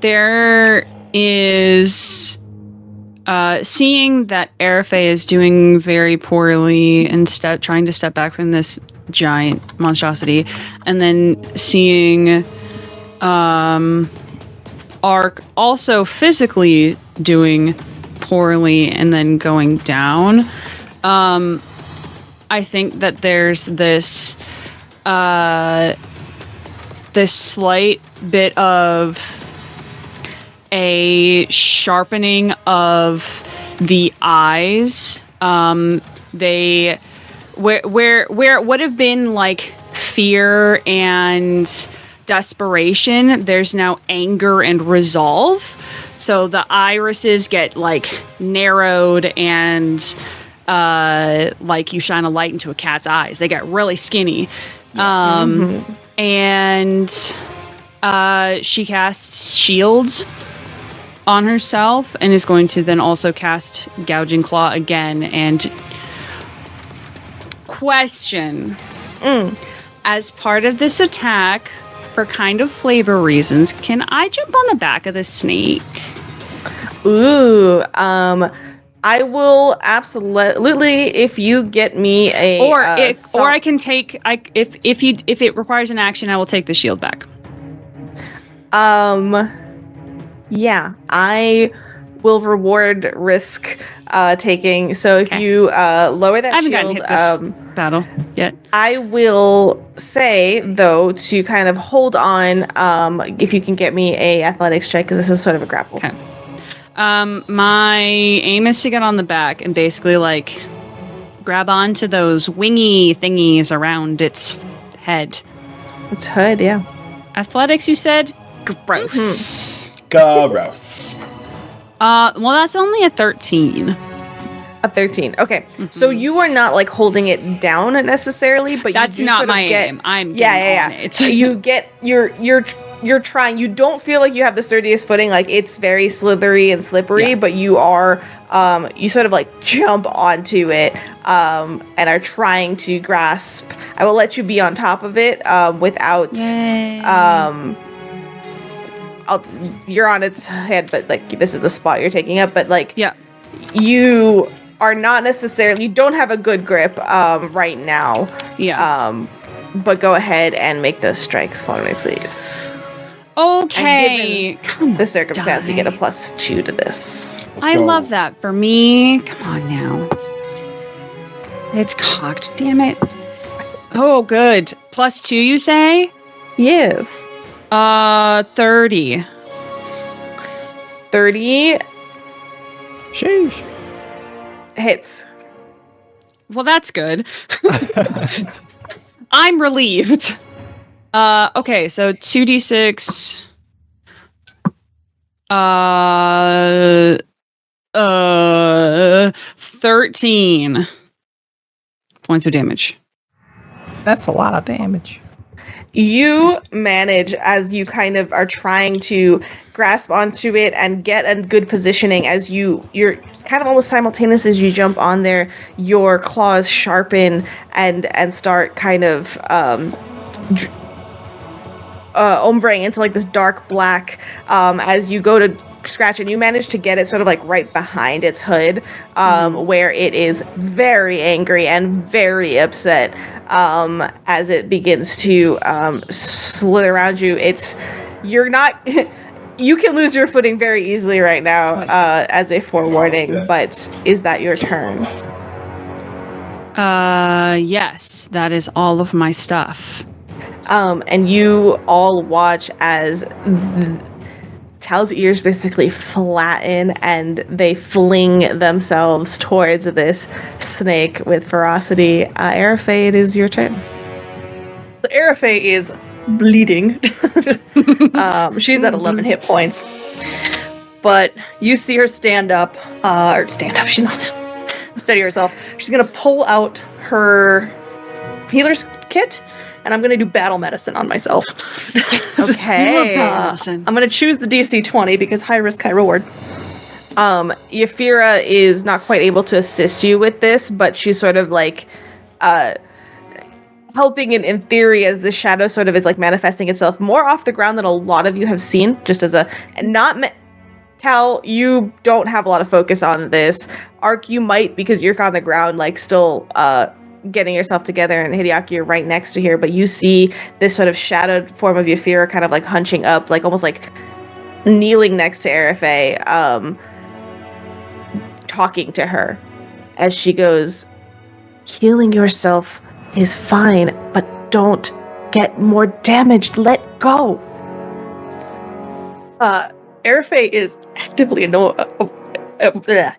There is seeing that Arafe is doing very poorly and trying to step back from this giant monstrosity, and then seeing Ark also physically doing poorly and then going down. I think that there's this slight bit of a sharpening of the eyes. They where it would have been like fear and desperation, there's now anger and resolve. So the irises get like narrowed and like you shine a light into a cat's eyes. They get really skinny. And she casts shields on herself and is going to then also cast Gouging Claw again. And question. As part of this attack, for kind of flavor reasons, can I jump on the back of the snake? Ooh, I will absolutely if you get me a or I can take if it requires an action, I will take the shield back. Yeah, I will reward risk taking. So if you lower that I haven't shield, gotten hit this battle yet. I will say though to kind of hold on. If you can get me a athletics check because this is sort of a grapple. Okay. My aim is to get on the back and basically like grab onto those wingy thingies around its head. Its hood, yeah. Athletics, you said? Gross. Gross. Well, that's only a 13. A 13. Okay. So you are not like holding it down necessarily, but that's you do not sort of my get, aim. I'm yeah. on it. You get you're trying. You don't feel like you have the sturdiest footing. Like it's very slithery and slippery, but you are you sort of like jump onto it and are trying to grasp. I will let you be on top of it without you're on its head, but like this is the spot you're taking up, but like you are not necessarily, you don't have a good grip right now. But go ahead and make those strikes for me, please. Okay. Given the circumstance, you get a +2 to this. I love that for me. Come on now. It's cocked, damn it. Oh, good. +2, you say? Yes. 30. 30. Sheesh. Hits. Well, that's good. I'm relieved. Okay, so 2d6. 13 points of damage. That's a lot of damage. You manage, as you kind of are trying to grasp onto it and get a good positioning, as you're kind of almost simultaneous as you jump on there, your claws sharpen and start kind of ombreing into like this dark black as you go to scratch, and you manage to get it sort of like right behind its hood where it is very angry and very upset as it begins to slither around you. You're not you can lose your footing very easily right now as a forewarning, but is that your turn? Yes, that is all of my stuff. And you all watch as Tal's ears basically flatten and they fling themselves towards this snake with ferocity. Arafe, it is your turn. So Arafe is bleeding. She's at 11 hit points. But you see her stand up. She's not. Steady herself. She's going to pull out her healer's kit. And I'm going to do battle medicine on myself. Okay. I'm going to choose the DC 20 because high risk, high reward. Yafira is not quite able to assist you with this, but she's sort of like helping in theory as the shadow sort of is like manifesting itself more off the ground than a lot of you have seen, just as Tal, you don't have a lot of focus on this. Ark, you might because you're on the ground, like still getting yourself together, and Hideaki, you're right next to here, but you see this sort of shadowed form of Yafira kind of like hunching up, like almost like kneeling next to Arafe, talking to her as she goes, healing yourself is fine, but don't get more damaged. Let go. Arafe is actively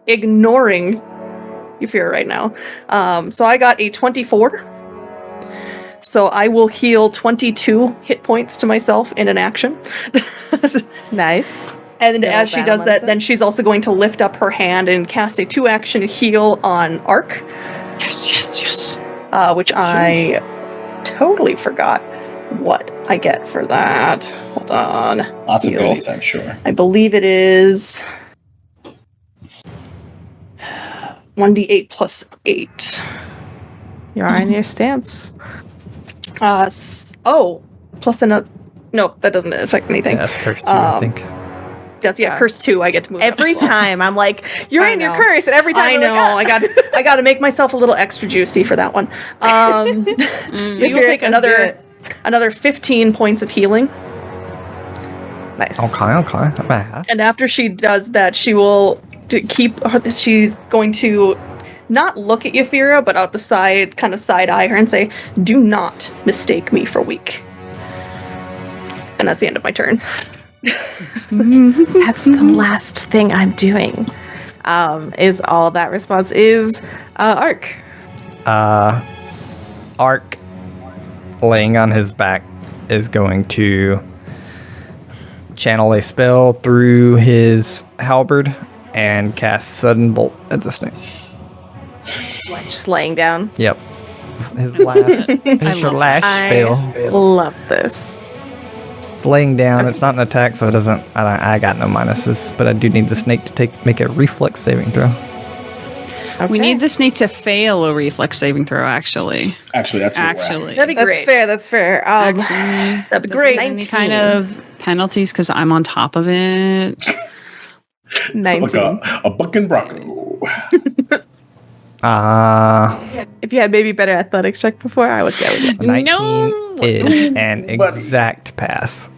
ignoring Yafira right now. So I got a 24. So I will heal 22 hit points to myself in an action. Nice. And as she does that, then she's also going to lift up her hand and cast a 2-action heal on Ark. Yes. Which I totally forgot what I get for that. Hold on. Lots of Heal. goodies, I'm sure. I believe it is 1d8 plus 8. You are in your stance. Plus another. No, that doesn't affect anything. Yeah, that's cursed too, I think. That's curse 2. I get to move Every up as well. time I'm like, you're I in your know. curse, and every time I I'm know. like, I got to make myself a little extra juicy for that one. So you'll take another 15 points of healing. Nice. Okay. Not bad. And after she does that, she will she's going to not look at Yafira, but out the side, kind of side eye her and say, "Do not mistake me for weak." And that's the end of my turn. That's the last thing I'm doing. Is all that response is Ark. Ark, laying on his back, is going to channel a spell through his halberd and cast Sudden Bolt at the snake. Just laying down. Yep. His last spell. Love this. It's laying down. It's not an attack, so it doesn't. I got no minuses, but I do need the snake to make a reflex saving throw. Okay. We need the snake to fail a reflex saving throw, actually. Actually, that's what we're at. That'd be great. That's fair. That'd be great. Any kind of penalties because I'm on top of it. 19. Like a bucking Bronco. If you had maybe better athletics check before, I would go with it. 19 is an exact pass.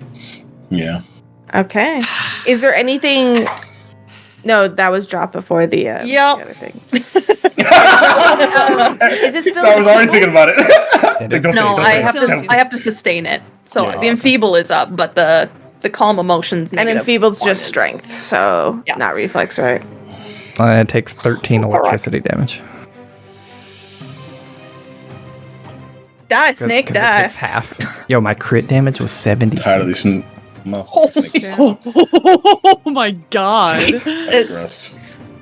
Yeah. Okay. Is there anything? No, that was dropped before the the other thing. Is it still? I was already thinking about it. No, I have to sustain it. So the enfeeble is up, but the calm emotions And enfeebled's just strength, so not reflex, right? It takes 13 electricity damage. Die, snake, 'Cause it die. takes half. Yo, my crit damage was 70. Tired of these. Oh my god. That's gross.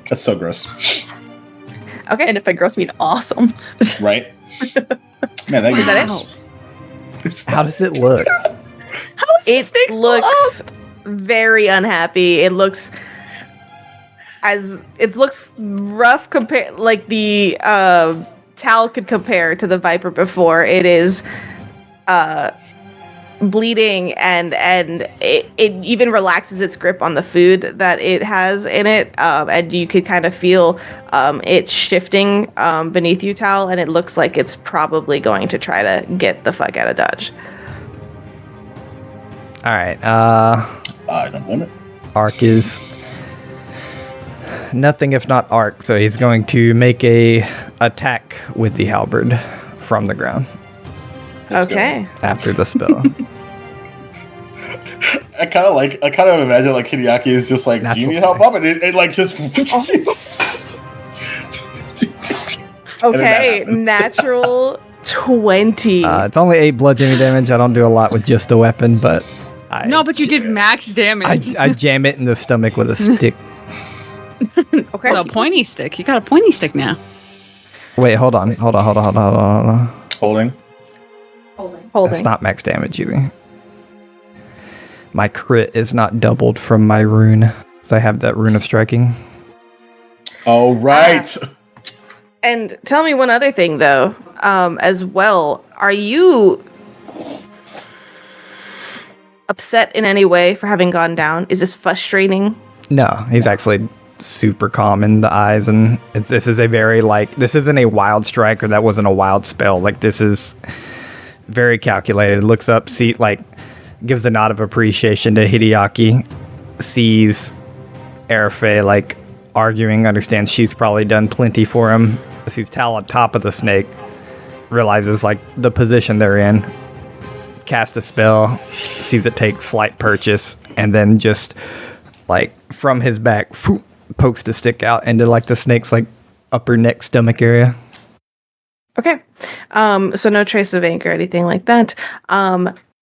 That's so gross. Okay, and if I gross mean awesome. Right? Man, that Is that it? How does it look? How is the It snake still looks up? very unhappy. It looks rough compared, like the Tal could compare to the Viper before. It is bleeding, and it even relaxes its grip on the food that it has in it, and you could kind of feel it shifting beneath you, Tal, and it looks like it's probably going to try to get the fuck out of Dodge. All right. I don't want it. Ark is nothing if not Ark, so he's going to make a attack with the halberd from the ground Let's go. Okay. after the spell. I kind of imagine like Hideaki is just like, do you need help up? And it like just. Okay, happens. natural 20. It's only 8 bludgeoning damage. I don't do a lot with just a weapon, but But you did max damage. I jam it in the stomach with a stick. Okay. Well, a pointy stick. You got a pointy stick now. Wait, hold on. Holding. That's not max damage either. My crit is not doubled from my rune, so I have that rune of striking. Oh, right. And tell me one other thing, though, as well. Are you upset in any way for having gone down? Is this frustrating? No, he's actually super calm in the eyes, and this is a very this isn't a wild strike, or that wasn't a wild spell. Like, this is very calculated. Looks up, gives a nod of appreciation to Hideaki, sees Arafe arguing, understands she's probably done plenty for him, sees Tal on top of the snake, realizes the position they're in, cast a spell, sees it take slight purchase, and then just from his back pokes the stick out into the snake's upper neck stomach area. Okay. So no trace of ink or anything like that.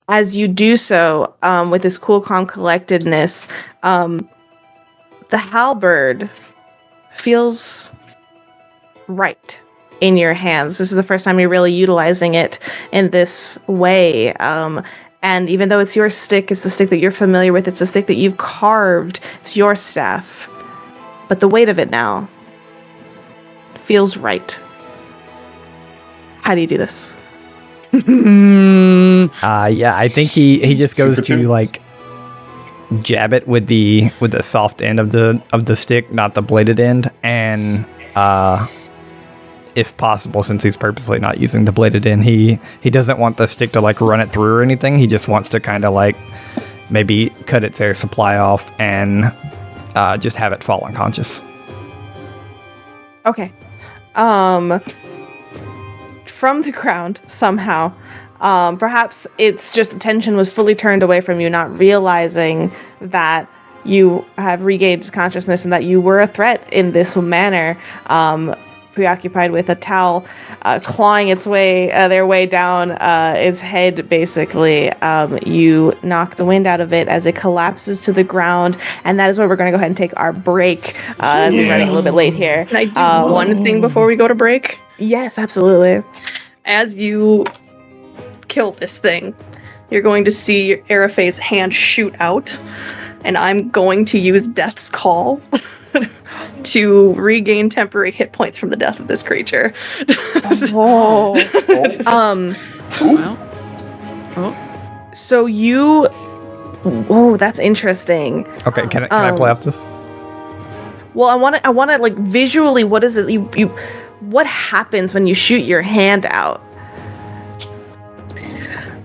As you do so, with this cool, calm collectedness, the halberd feels right. in your hands. This is the first time you're really utilizing it in this way. And even though it's your stick, it's the stick that you're familiar with, it's the stick that you've carved, it's your staff. But the weight of it now feels right. How do you do this? Yeah, I think he just goes to like jab it with the soft end of the stick, not the bladed end, and if possible, since he's purposely not using the bladed end, he doesn't want the stick to like run it through or anything. He just wants to kind of like maybe cut its air supply off and just have it fall unconscious. Okay. From the ground, somehow, perhaps it's just attention was fully turned away from you, not realizing that you have regained consciousness and that you were a threat in this manner. Preoccupied with a towel clawing their way down its head, basically. You knock the wind out of it as it collapses to the ground, and that is where we're going to go ahead and take our break, as we're running a little bit late here. Can I do one thing before we go to break? Yes, absolutely. As you kill this thing, you're going to see Arafe's hand shoot out, and I'm going to use Death's Call to regain temporary hit points from the death of this creature. Wow. So you... Oh, that's interesting. Okay, can I play off this? Well, I want to like visually, what is it? What happens when you shoot your hand out?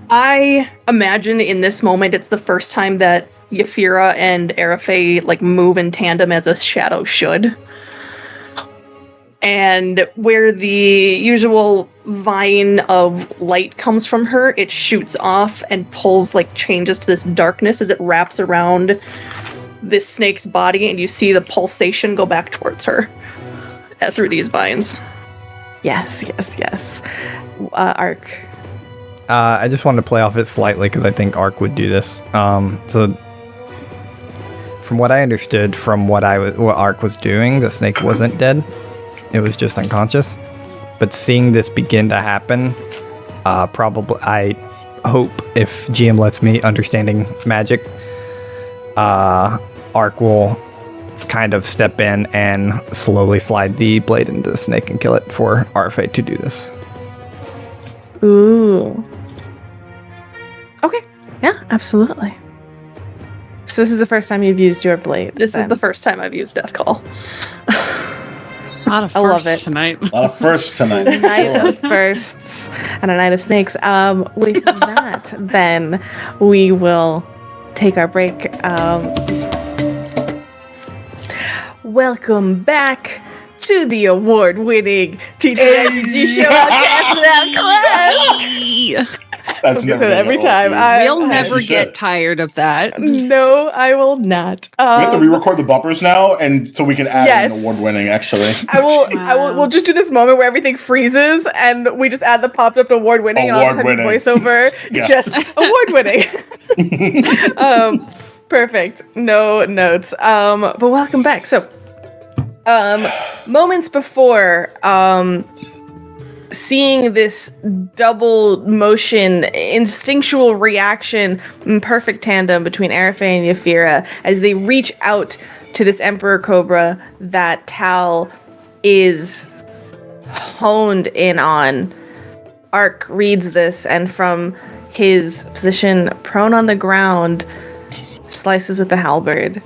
I imagine in this moment it's the first time that Yafira and Arafe like move in tandem as a shadow should. And where the usual vine of light comes from her, it shoots off and changes to this darkness as it wraps around this snake's body, and you see the pulsation go back towards her through these vines. Yes. Ark. I just wanted to play off it slightly because I think Ark would do this. So, from what I understood from what Ark was doing, the snake wasn't dead; it was just unconscious. But seeing this begin to happen, probably I hope, if GM lets me, understanding magic, Ark will kind of step in and slowly slide the blade into the snake and kill it for Arfe to do this. Ooh. Okay. Yeah, absolutely. So this is the first time you've used your blade. This is the first time I've used Death Call. A lot of I love firsts it. tonight. A lot of firsts tonight. A night of firsts and a night of snakes. With that, then we will take our break. Welcome back to the award-winning ttrpg show, Outcast Outclassed. That's I say that every time. We'll never get tired of that. No, I will not. We have to re-record the bumpers now, and so we can add Yes. an award-winning. Actually, I will. We'll just do this moment where everything freezes, and we just add the popped-up award-winning, and I'll just have your voiceover. Yeah. Just award-winning. Perfect. No notes. But welcome back. So, moments before, seeing this double motion, instinctual reaction, in perfect tandem between Arafe and Yafira as they reach out to this Emperor Cobra that Tal is honed in on. Ark reads this, and from his position prone on the ground, slices with the halberd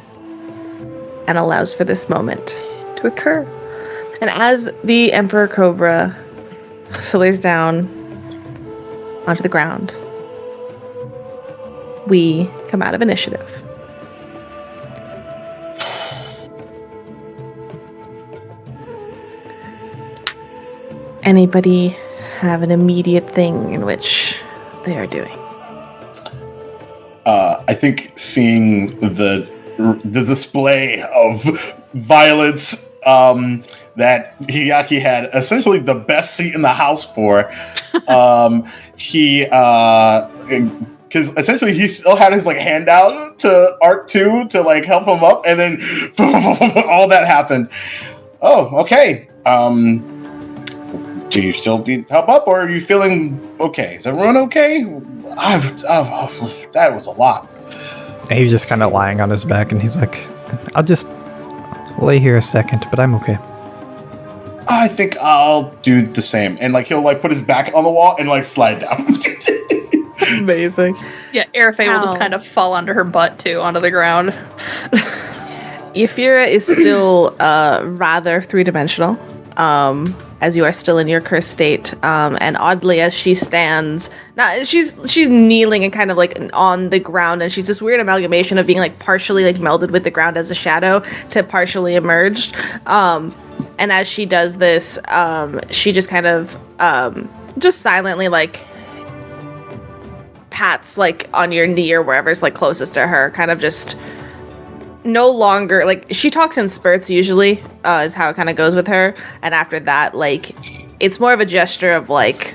and allows for this moment to occur. And as the Emperor Cobra lays down onto the ground, we come out of initiative. Anybody have an immediate thing in which they are doing? I think seeing the display of violence that Hiyaki had essentially the best seat in the house for, he because essentially he still had his like hand out to Ark 2 to like help him up, and then all that happened. Oh, okay. do you still need help up, or are you feeling okay? Is everyone okay? That was a lot. And he's just kind of lying on his back, and he's like, I'll just lay here a second, but I'm okay. I think I'll do the same. And like he'll like put his back on the wall and like slide down. Amazing. Yeah, Arafay will just kind of fall onto her butt too, onto the ground. Euphira is still rather three-dimensional, as you are still in your cursed state. And oddly, as she stands, she's kneeling and kind of like on the ground, and she's this weird amalgamation of being like partially like melded with the ground as a shadow to partially emerged. And as she does this, she just kind of just silently like pats like on your knee or wherever's like closest to her, kind of just no longer like she talks in spurts usually, is how it kind of goes with her. And after that, like it's more of a gesture of like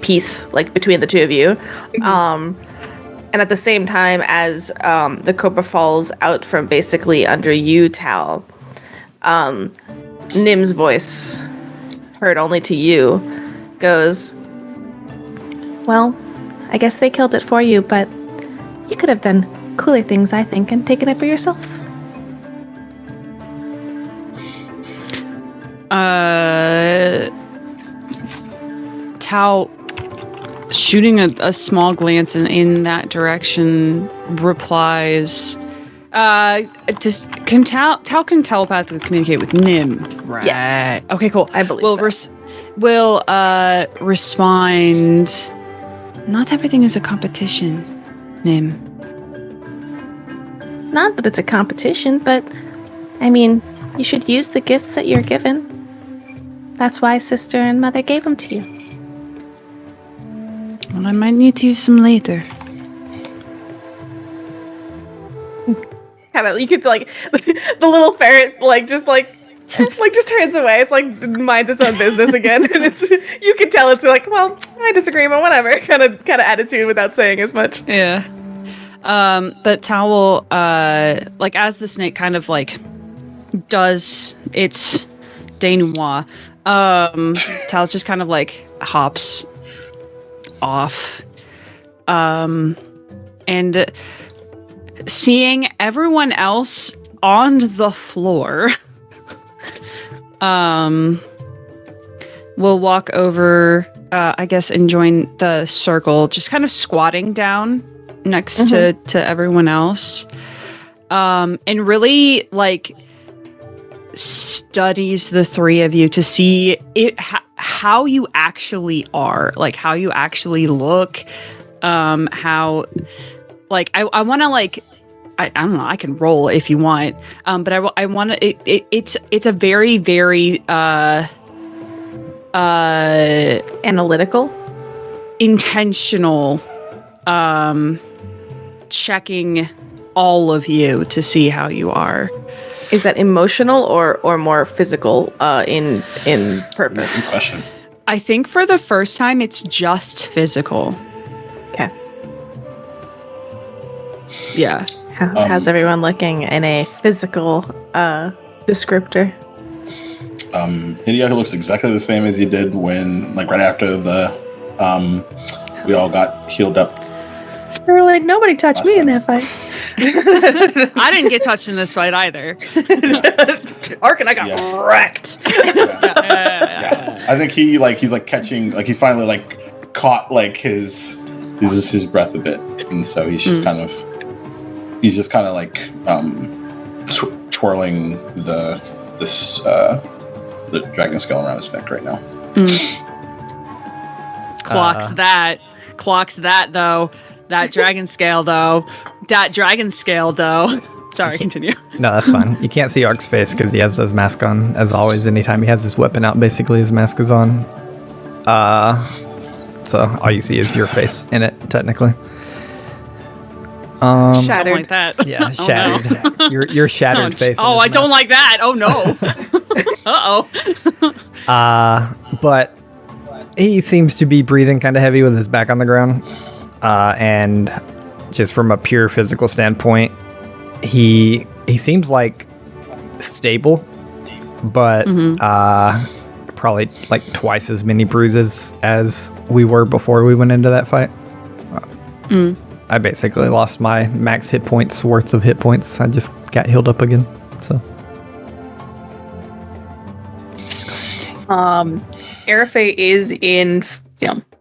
peace, like between the two of you. And at the same time as the cobra falls out from basically under you, Tal, Nim's voice, heard only to you, goes, well, I guess they killed it for you, but you could have done cooler things, I think, and taken it for yourself. Tao, shooting a small glance in that direction, replies, can Tao can telepathically communicate with Nim, right? Yes. Okay, cool. I believe so. We'll respond. Not everything is a competition, Nim. Not that it's a competition, but I mean, you should use the gifts that you're given. That's why sister and mother gave them to you. Well, I might need to use some later. Kind of, you could like the little ferret just turns away. It's like minds its own business again, and it's you can tell it's like, well, I disagree, but whatever, kind of attitude without saying as much. Yeah. But Tao will, as the snake kind of like does its denouement, Tao's just kind of like hops off, and seeing everyone else on the floor, we'll walk over, I guess, and join the circle, just kind of squatting down next to everyone else, and really like studies the three of you to see how you actually are, like how you actually look, how like I want to like I don't know, I can roll if you want, but I want to it's a very very analytical, intentional checking all of you to see how you are. Is that emotional or more physical in purpose? Good question. I think for the first time it's just physical. Okay. Yeah. How's everyone looking in a physical descriptor? Hideo looks exactly the same as he did when, like, right after the we all got healed up. They were like, nobody touched me in that fight. I didn't get touched in this fight either. Ark and I got wrecked. Yeah. I think he's like catching, like he's finally like caught like his breath a bit, and so he's just kind of like twirling the dragon skull around his neck right now. Clocks that though. That dragon scale though. Sorry, continue. No, that's fine. You can't see Ark's face because he has his mask on, as always. Anytime he has his weapon out, basically his mask is on. So all you see is your face in it, technically. Shattered. Don't like that. Yeah, Oh, shattered. no. your shattered face. Oh, I don't like that. Oh no. But he seems to be breathing kind of heavy with his back on the ground. And just from a pure physical standpoint, he seems like stable, but probably like twice as many bruises as we were before we went into that fight. I basically lost my max hit points worth of hit points. I just got healed up again. So Disgusting. Arafe is in,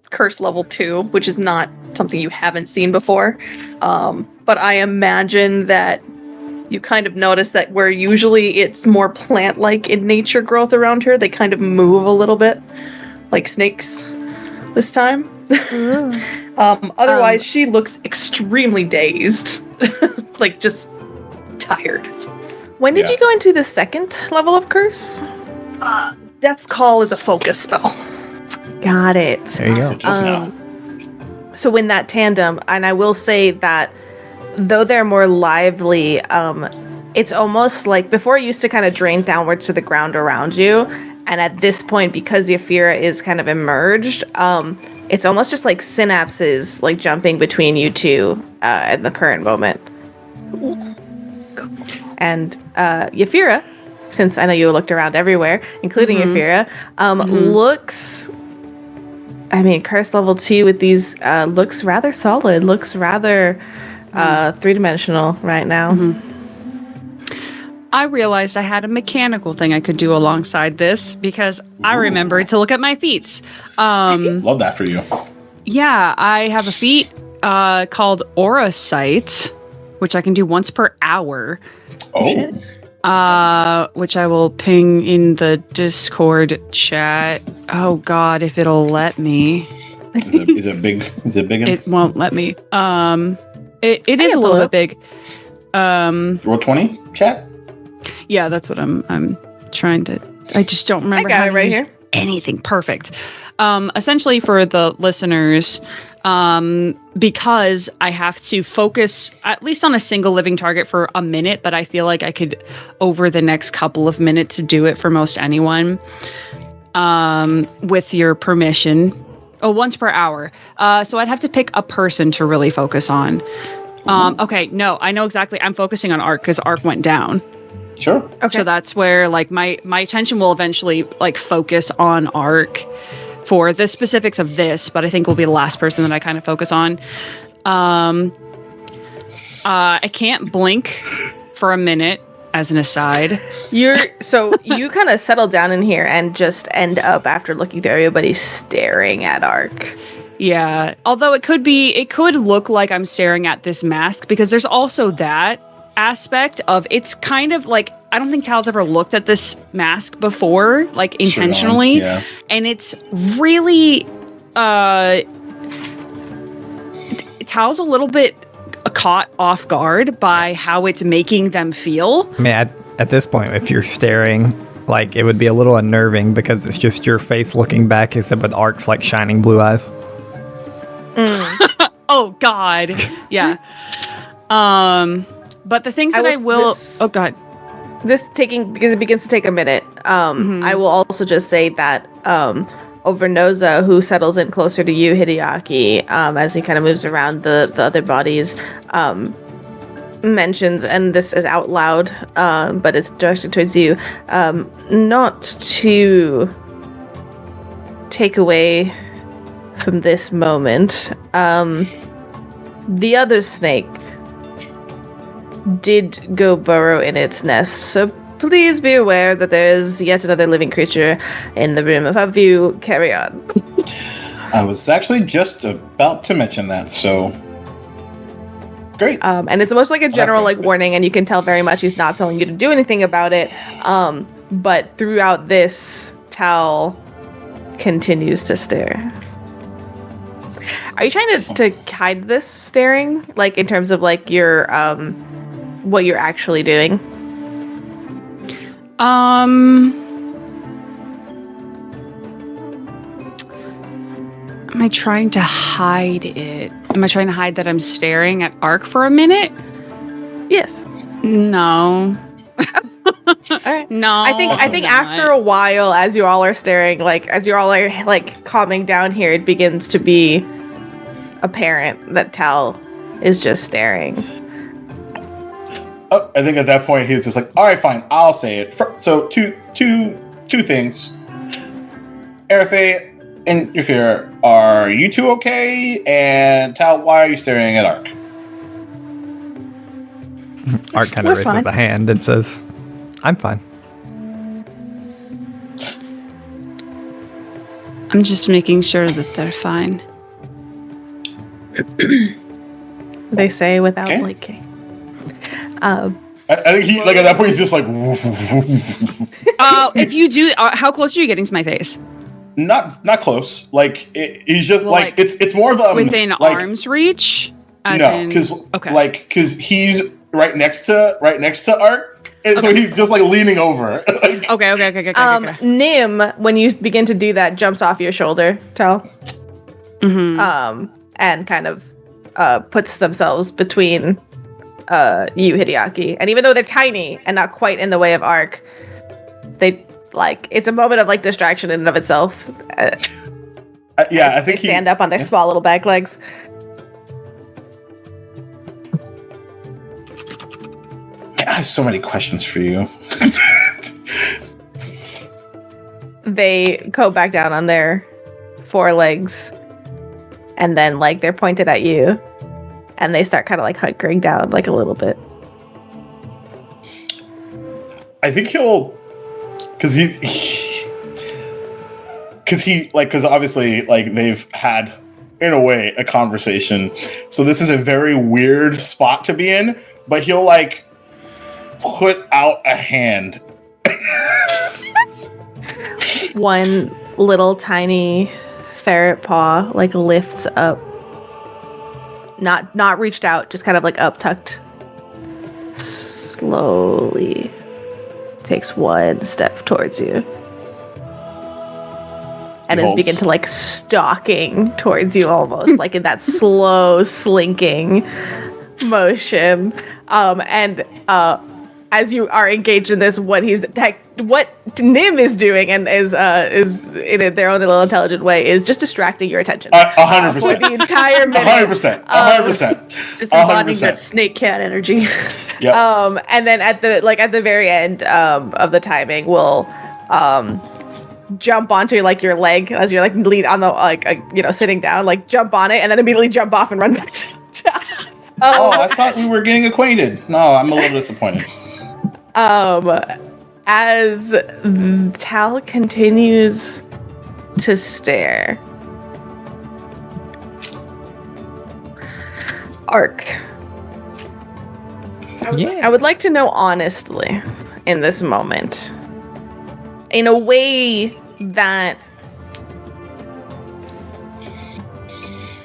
curse level 2, which is not something you haven't seen before. But I imagine that you kind of notice that where usually it's more plant-like in nature growth around her, they kind of move a little bit, like snakes this time. Otherwise, she looks extremely dazed, like just tired. When did you go into the second level of curse? Death's Call is a focus spell. Got it. there you go. So just now. So when that tandem, and I will say that though they're more lively, it's almost like before it used to kind of drain downwards to the ground around you, and at this point, because Yafira is kind of emerged, it's almost just like synapses like jumping between you two at the current moment. And Yafira, since I know you looked around everywhere, including Yafira, looks... I mean, curse level 2 with these looks rather solid, looks rather three-dimensional right now. I realized I had a mechanical thing I could do alongside this because I remembered to look at my feats. Love that for you. Yeah, I have a feat called Aura Sight, which I can do once per hour. Oh. Which I will ping in the Discord chat. Oh God, if it'll let me. Is it big? Is it big enough? It won't let me. It is a little bit big. Roll 20, chat? Yeah, that's what I'm trying to. I just don't remember got how it to right use here. anything. Perfect. Essentially, for the listeners, because I have to focus at least on a single living target for a minute, but I feel like I could, over the next couple of minutes, do it for most anyone. With your permission. Oh, once per hour. So I'd have to pick a person to really focus on. Okay, no, I know exactly. I'm focusing on Ark because Ark went down. Sure. Okay. So that's where like my attention will eventually like focus on Ark for the specifics of this, but I think will be the last person that I kind of focus on. I can't blink for a minute as an aside. You kind of settle down in here and just end up after looking through everybody staring at Ark. Yeah. Although it could look like I'm staring at this mask because there's also that aspect of it's kind of like I don't think Tal's ever looked at this mask before, like intentionally. Yeah. And it's really Tal's a little bit caught off guard by how it's making them feel. I mean, at this point, if you're staring, like, it would be a little unnerving because it's just your face looking back, except with Ark's, like, shining blue eyes. Oh, God. Yeah. But the things that I will... Oh, God. Because it begins to take a minute, I will also just say that over Noza, who settles in closer to you, Hideaki, as he kind of moves around the other bodies, mentions, and this is out loud, but it's directed towards you, not to take away from this moment. The other snake did go burrow in its nest, so please be aware that there is yet another living creature in the room above you. Carry on. I was actually just about to mention that, so great. And it's almost like a general like warning, and you can tell very much he's not telling you to do anything about it. But throughout this, Tal continues to stare. Are you trying to hide this staring, like in terms of like your what you're actually doing? Am I trying to hide it? Am I trying to hide that I'm staring at Ark for a minute? Yes. No. All right. No. I think after a while, as you all are staring, like as you all are like calming down here, it begins to be apparent that Tal is just staring. I think at that point he's just like, all right, fine, I'll say it. So two things. Arafe and Yufir, are you two okay? And Tal, why are you staring at Ark? Art kind of raises a hand and says, I'm fine. I'm just making sure that they're fine. They say without blinking. I think he, like, at that point, he's just like, woof, woof, woof, woof. If you do, how close are you getting to my face? Not close. Like, he's just, Well, like, like, it's more of within like, arm's reach? No, because he's right next to Ark, and so he's just, like, leaning over. Like, Okay. Nim, when you begin to do that, jumps off your shoulder, Tal. Mm-hmm. And kind of puts themselves between you, Hideaki. And even though they're tiny and not quite in the way of Ark, they, like, it's a moment of, like, distraction in and of itself. I think they stand up on their small little back legs. Man, I have so many questions for you. They go back down on their forelegs, and then, like, they're pointed at you, and they start kind of, like, hunkering down, like, a little bit. I think he'll, because obviously, like, they've had, in a way, a conversation. So this is a very weird spot to be in, but he'll, like, put out a hand. One little tiny ferret paw, like, lifts up, not reached out, just kind of, like, up tucked, slowly takes one step towards you, and is begin to, like, stalking towards you, almost like in that slow slinking motion. As you are engaged in this, what Nim is doing, and is in their own little intelligent way, is just distracting your attention. 100%. For the entire minute. 100%. Just embodying that snake cat energy. Yep. And then at the very end of the timing, we'll jump onto, like, your leg as you're, like, lean on the, sitting down, like, jump on it, and then immediately jump off and run back to the top. I thought we were getting acquainted. No, I'm a little disappointed. As Tal continues to stare, Ark. I would like to know honestly, in this moment, in a way that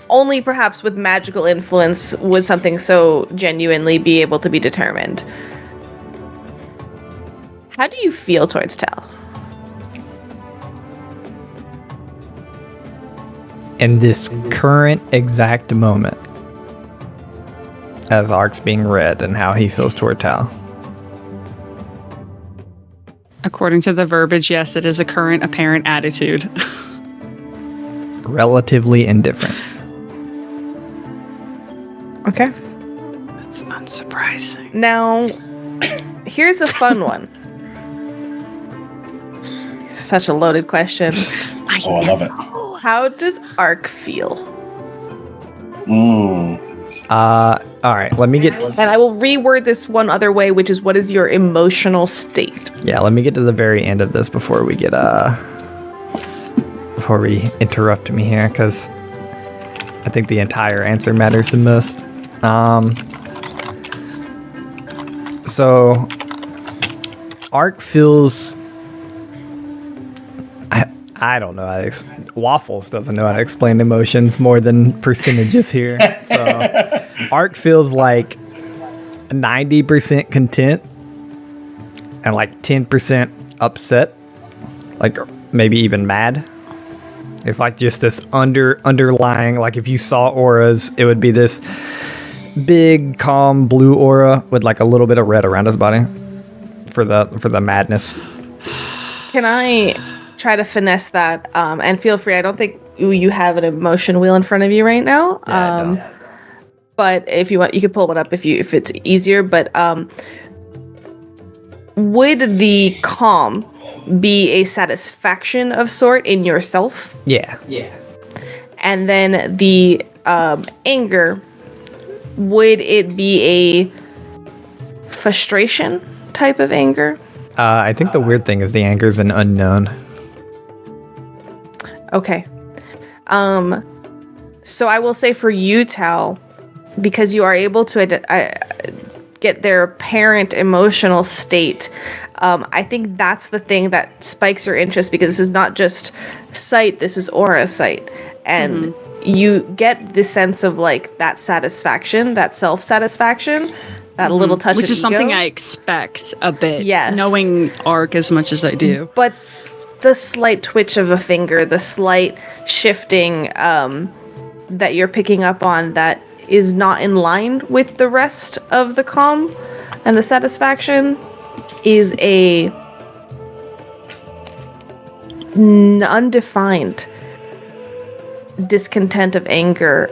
only perhaps with magical influence would something so genuinely be able to be determined. How do you feel towards Tal? In this current exact moment, as Ark's being read, and how he feels toward Tal. According to the verbiage, yes, it is a current apparent attitude. Relatively indifferent. Okay. That's unsurprising. Now, here's a fun one. Such a loaded question. I love it. How does Ark feel? All right, let me get... And I will reword this one other way, which is, what is your emotional state? Yeah, let me get to the very end of this before we get, before we interrupt me here, because I think the entire answer matters the most. So, Ark feels... I don't know how to Waffles doesn't know how to explain emotions more than percentages here. So Ark feels like 90% content and like 10% upset, like maybe even mad. It's like just this underlying, like if you saw auras, it would be this big calm blue aura with like a little bit of red around his body for the madness. Can I try to finesse that, and feel free, I don't think you have an emotion wheel in front of you right now, Yeah, I don't. but if you want, you could pull one up if it's easier. But would the calm be a satisfaction of sort in yourself. Yeah. And then the anger, would it be a frustration type of anger? I think the weird thing is the anger is an unknown. Okay. So I will say for you, Tal, because you are able to get their apparent emotional state, I think that's the thing that spikes your interest, because this is not just sight, this is aura sight. And you get the sense of like that satisfaction, that self-satisfaction, that little touch which of is ego. something I expect a bit. Yes. Knowing Ark as much as I do. But the slight twitch of a finger, the slight shifting that you're picking up on that is not in line with the rest of the calm and the satisfaction is a undefined discontent of anger,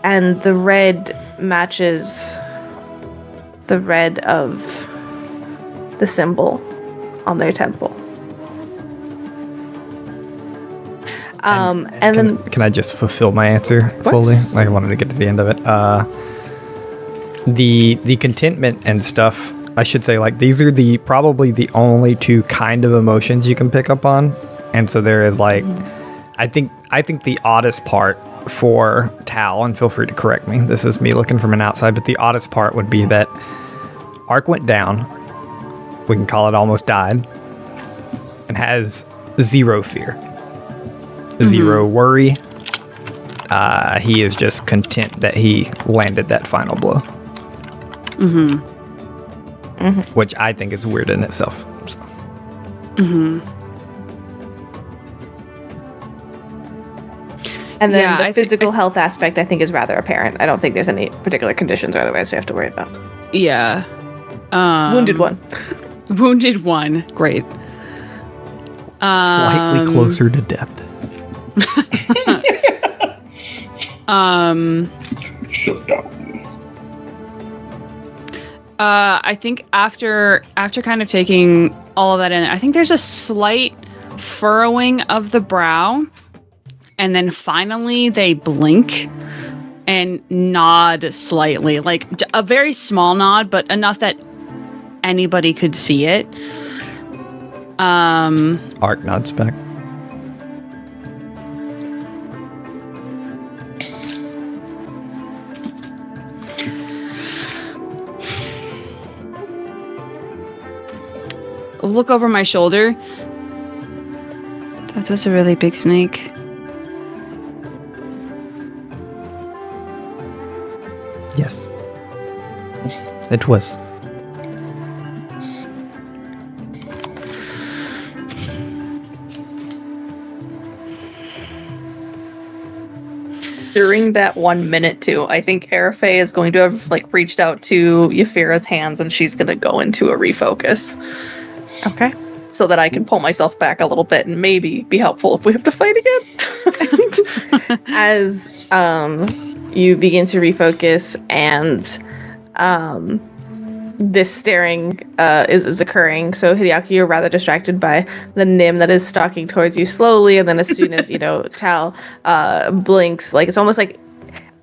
and the red matches the red of the symbol on their temple. Can I just fulfill my answer fully? I wanted to get to the end of it. The contentment and stuff, I should say, like, these are probably the only two kind of emotions you can pick up on. And so there is like, I think the oddest part for Tal, and feel free to correct me, this is me looking from an outside, but the oddest part would be that Ark went down, we can call it almost died, and has zero fear, zero worry. He is just content that he landed that final blow. Which I think is weird in itself. So. And then the physical health aspect, I think, is rather apparent. I don't think there's any particular conditions or otherwise we have to worry about. Yeah. Wounded one. Wounded one. Great. Slightly closer to death. Shut down. I think after kind of taking all of that in, I think there's a slight furrowing of the brow, and then finally they blink and nod slightly, like a very small nod, but enough that anybody could see it. Ark nods back. Look over my shoulder. That was a really big snake. Yes. It was. During that 1 minute too, I think Arafe is going to have like reached out to Yafira's hands, and she's going to go into a refocus. Okay. So that I can pull myself back a little bit and maybe be helpful if we have to fight again. As you begin to refocus and this staring is occurring, so Hideaki, you're rather distracted by the Nim that is stalking towards you slowly, and then as soon as, Tal blinks, like it's almost like,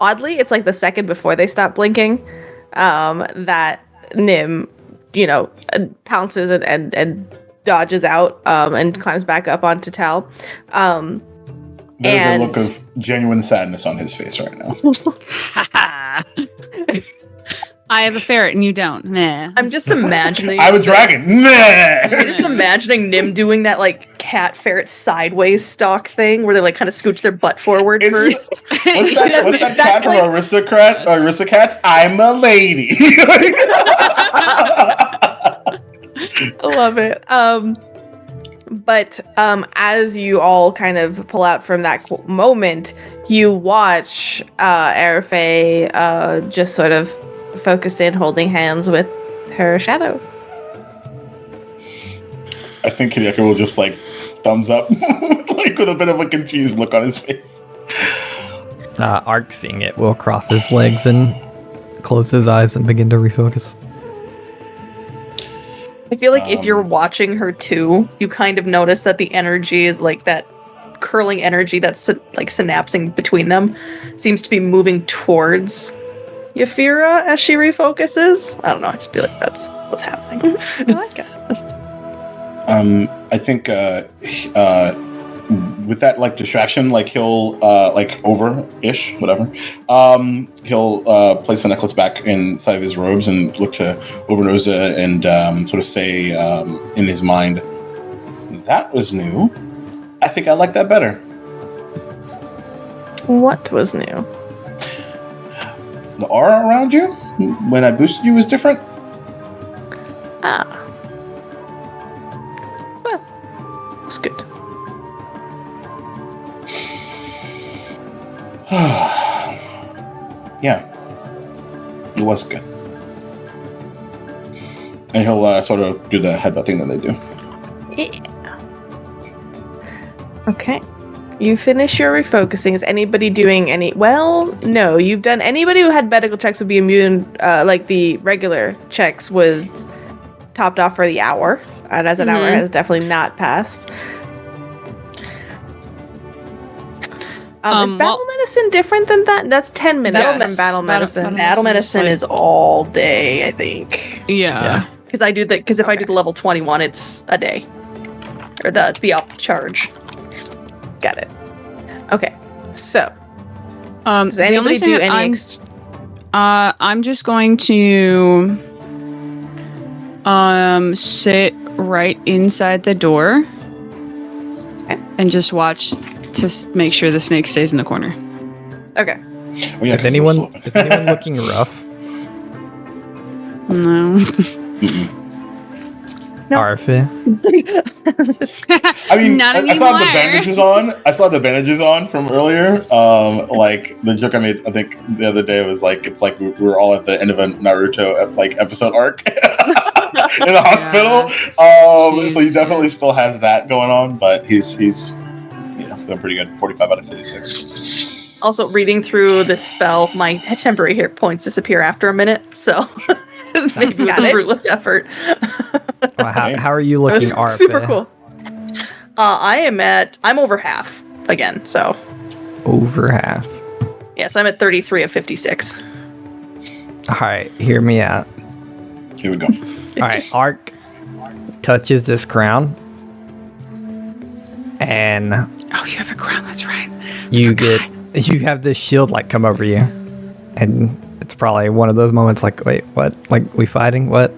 oddly, it's like the second before they stop blinking, that Nim, pounces and dodges out and climbs back up onto Tal. There's a look of genuine sadness on his face right now. I have a ferret and you don't. Nah. I'm just imagining. I have a dragon. I'm just imagining Nim doing that like cat ferret sideways stalk thing where they like kind of scooch their butt forward first. What's that cat from Aristocats? I'm a lady. I love it. But as you all kind of pull out from that moment, you watch Arafe just sort of focused in, holding hands with her shadow. I think Hideaki will just like thumbs up, like with a bit of a confused look on his face. Ark, seeing it, will cross his legs and close his eyes and begin to refocus. I feel like if you're watching her too, you kind of notice that the energy is like that curling energy that's like synapsing between them seems to be moving towards Yafira as she refocuses. I don't know. I just feel like that's what's happening. I like it. I think with that like distraction, like he'll like over-ish, whatever. He'll place the necklace back inside of his robes and look to Overnosa and sort of say in his mind, "That was new. I think I like that better." What was new? The aura around you when I boosted you was different. Ah. Well, it's good. Yeah, it was good. And he'll sort of do the headbutt thing that they do. Yeah. Okay. You finish your refocusing. Is anybody doing any? Well, no. You've done. Anybody who had medical checks would be immune. Like the regular checks was topped off for the hour, and as an hour has definitely not passed. Is battle medicine different than that? That's 10 minutes. Yes. Battle medicine. Battle medicine is all day, I think. Yeah. Because I do that. Because if I do the level 21, it's a day, or the up charge. Got it. Okay. So, Does anybody do any? I'm just going to sit right inside the door and just watch to make sure the snake stays in the corner. Okay. Oh, yeah, Is anyone looking rough? No. Arfi? I mean, Not I saw the anymore. bandages on. I saw the bandages on from earlier. Like the joke I made, I think the other day was like, it's like we were all at the end of a Naruto episode arc in the hospital. So he definitely still has that going on, but he's doing pretty good. 45 out of 56. Also, reading through this spell, my temporary hit points disappear after a minute, so maybe it was a fruitless effort. Well, how are you It looking, was Arfi? super cool. I'm over half again, so. Over half. Yes, I'm at 33 of 56. All right, hear me out. Here we go. All right, Ark touches this crown, and Oh, you have a crown. That's right. you have this shield like come over you, and it's probably one of those moments like, wait, what? Like we fighting? What?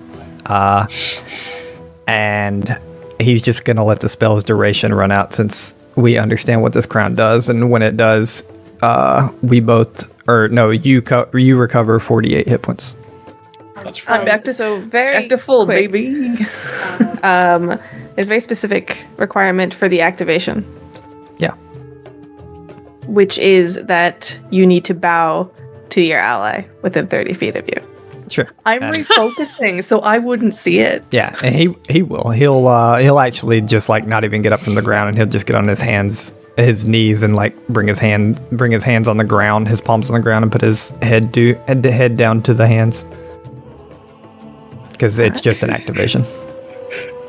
And he's just gonna let the spell's duration run out since we understand what this crown does, and when it does, you recover 48 hit points. That's right. I'm back to back to full, quick. baby. There's a very specific requirement for the activation, Yeah. which is that you need to bow to your ally within 30 feet of you. Sure. I'm And- refocusing, so I wouldn't see it. Yeah, and he will. He'll actually just like not even get up from the ground, and he'll just get on his knees and like bring his hands on the ground, his palms on the ground, and put his head down to the hands. Because it's just an activation.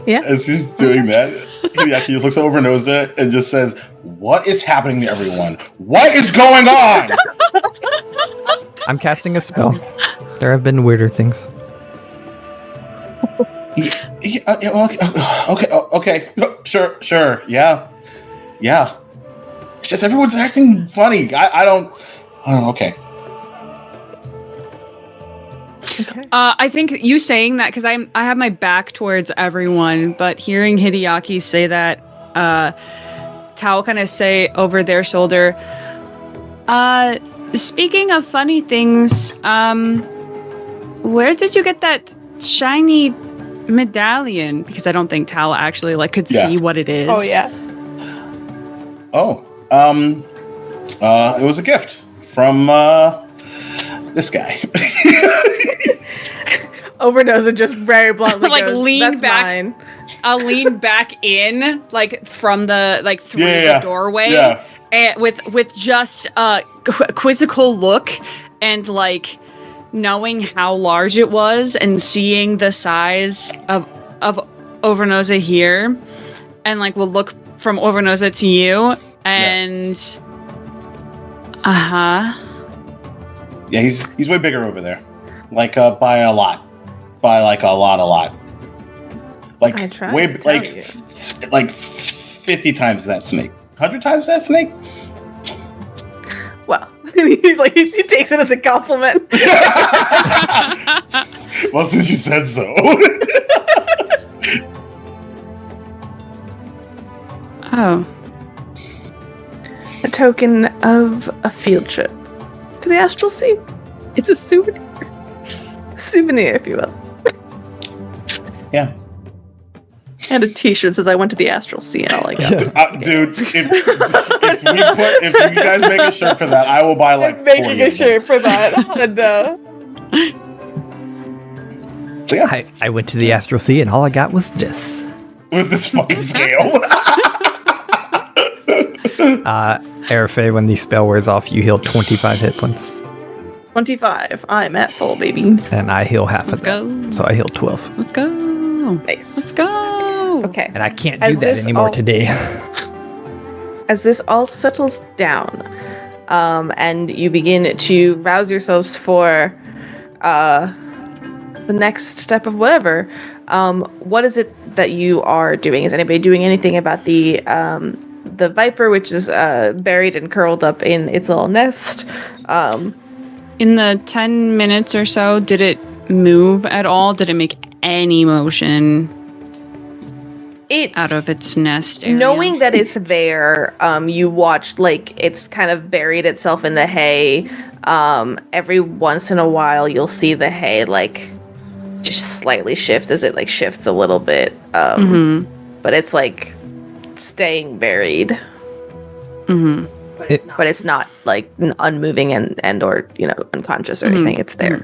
Yeah. As he's doing that, Hideaki just looks over Noza and just says, "What is happening to everyone? What is going on?" I'm casting a spell. There have been weirder things. Okay. Sure. Yeah. It's just everyone's acting funny. I don't. Okay. I think you saying that because I have my back towards everyone, but hearing Hideaki say that, Tao kind of say over their shoulder, speaking of funny things, where did you get that shiny medallion? Because I don't think Tao actually could see what it is. Oh yeah. It was a gift from this guy. Overdose and just very bluntly goes, lean "That's back. mine." I'll lean back in, from the through the doorway, Yeah. and with just a quizzical look and knowing how large it was and seeing the size of of Overnosa here, and like will look from Overnosa to you, and Yeah, he's way bigger over there. Like by a lot. By like a lot. Like I tried way to tell like you. like 50 times that snake. 100 times that snake? Well, he's like, he takes it as a compliment. Well, since you said so. Oh. A token of a field trip to the Astral Sea. It's a souvenir. Souvenir, if you will. Yeah. And a t-shirt that says I went to the Astral Sea and all I got. Dude, if you guys make a shirt for that, I will buy like I'm making 40 a of them. shirt for that. And, So yeah, I went to the Astral Sea and all I got was this. with this fucking scale. Arafe, when the spell wears off, you heal 25 hit points. 25. I'm at full, baby. And I heal half Let's of that. go. So I heal 12. Let's go. Nice. Let's go. Okay. And I can't do As that this anymore all- today. As this all settles down, and you begin to rouse yourselves for the next step of whatever, what is it that you are doing? Is anybody doing anything about the viper, which is buried and curled up in its little nest? In the 10 minutes or so, did it move at all? Did it make any motion out of its nest area? Knowing that it's there, you watch like it's kind of buried itself in the hay. Every once in a while, you'll see the hay like just slightly shift as it like shifts a little bit. But it's like staying buried. But it's not like unmoving and or unconscious or anything. It's there.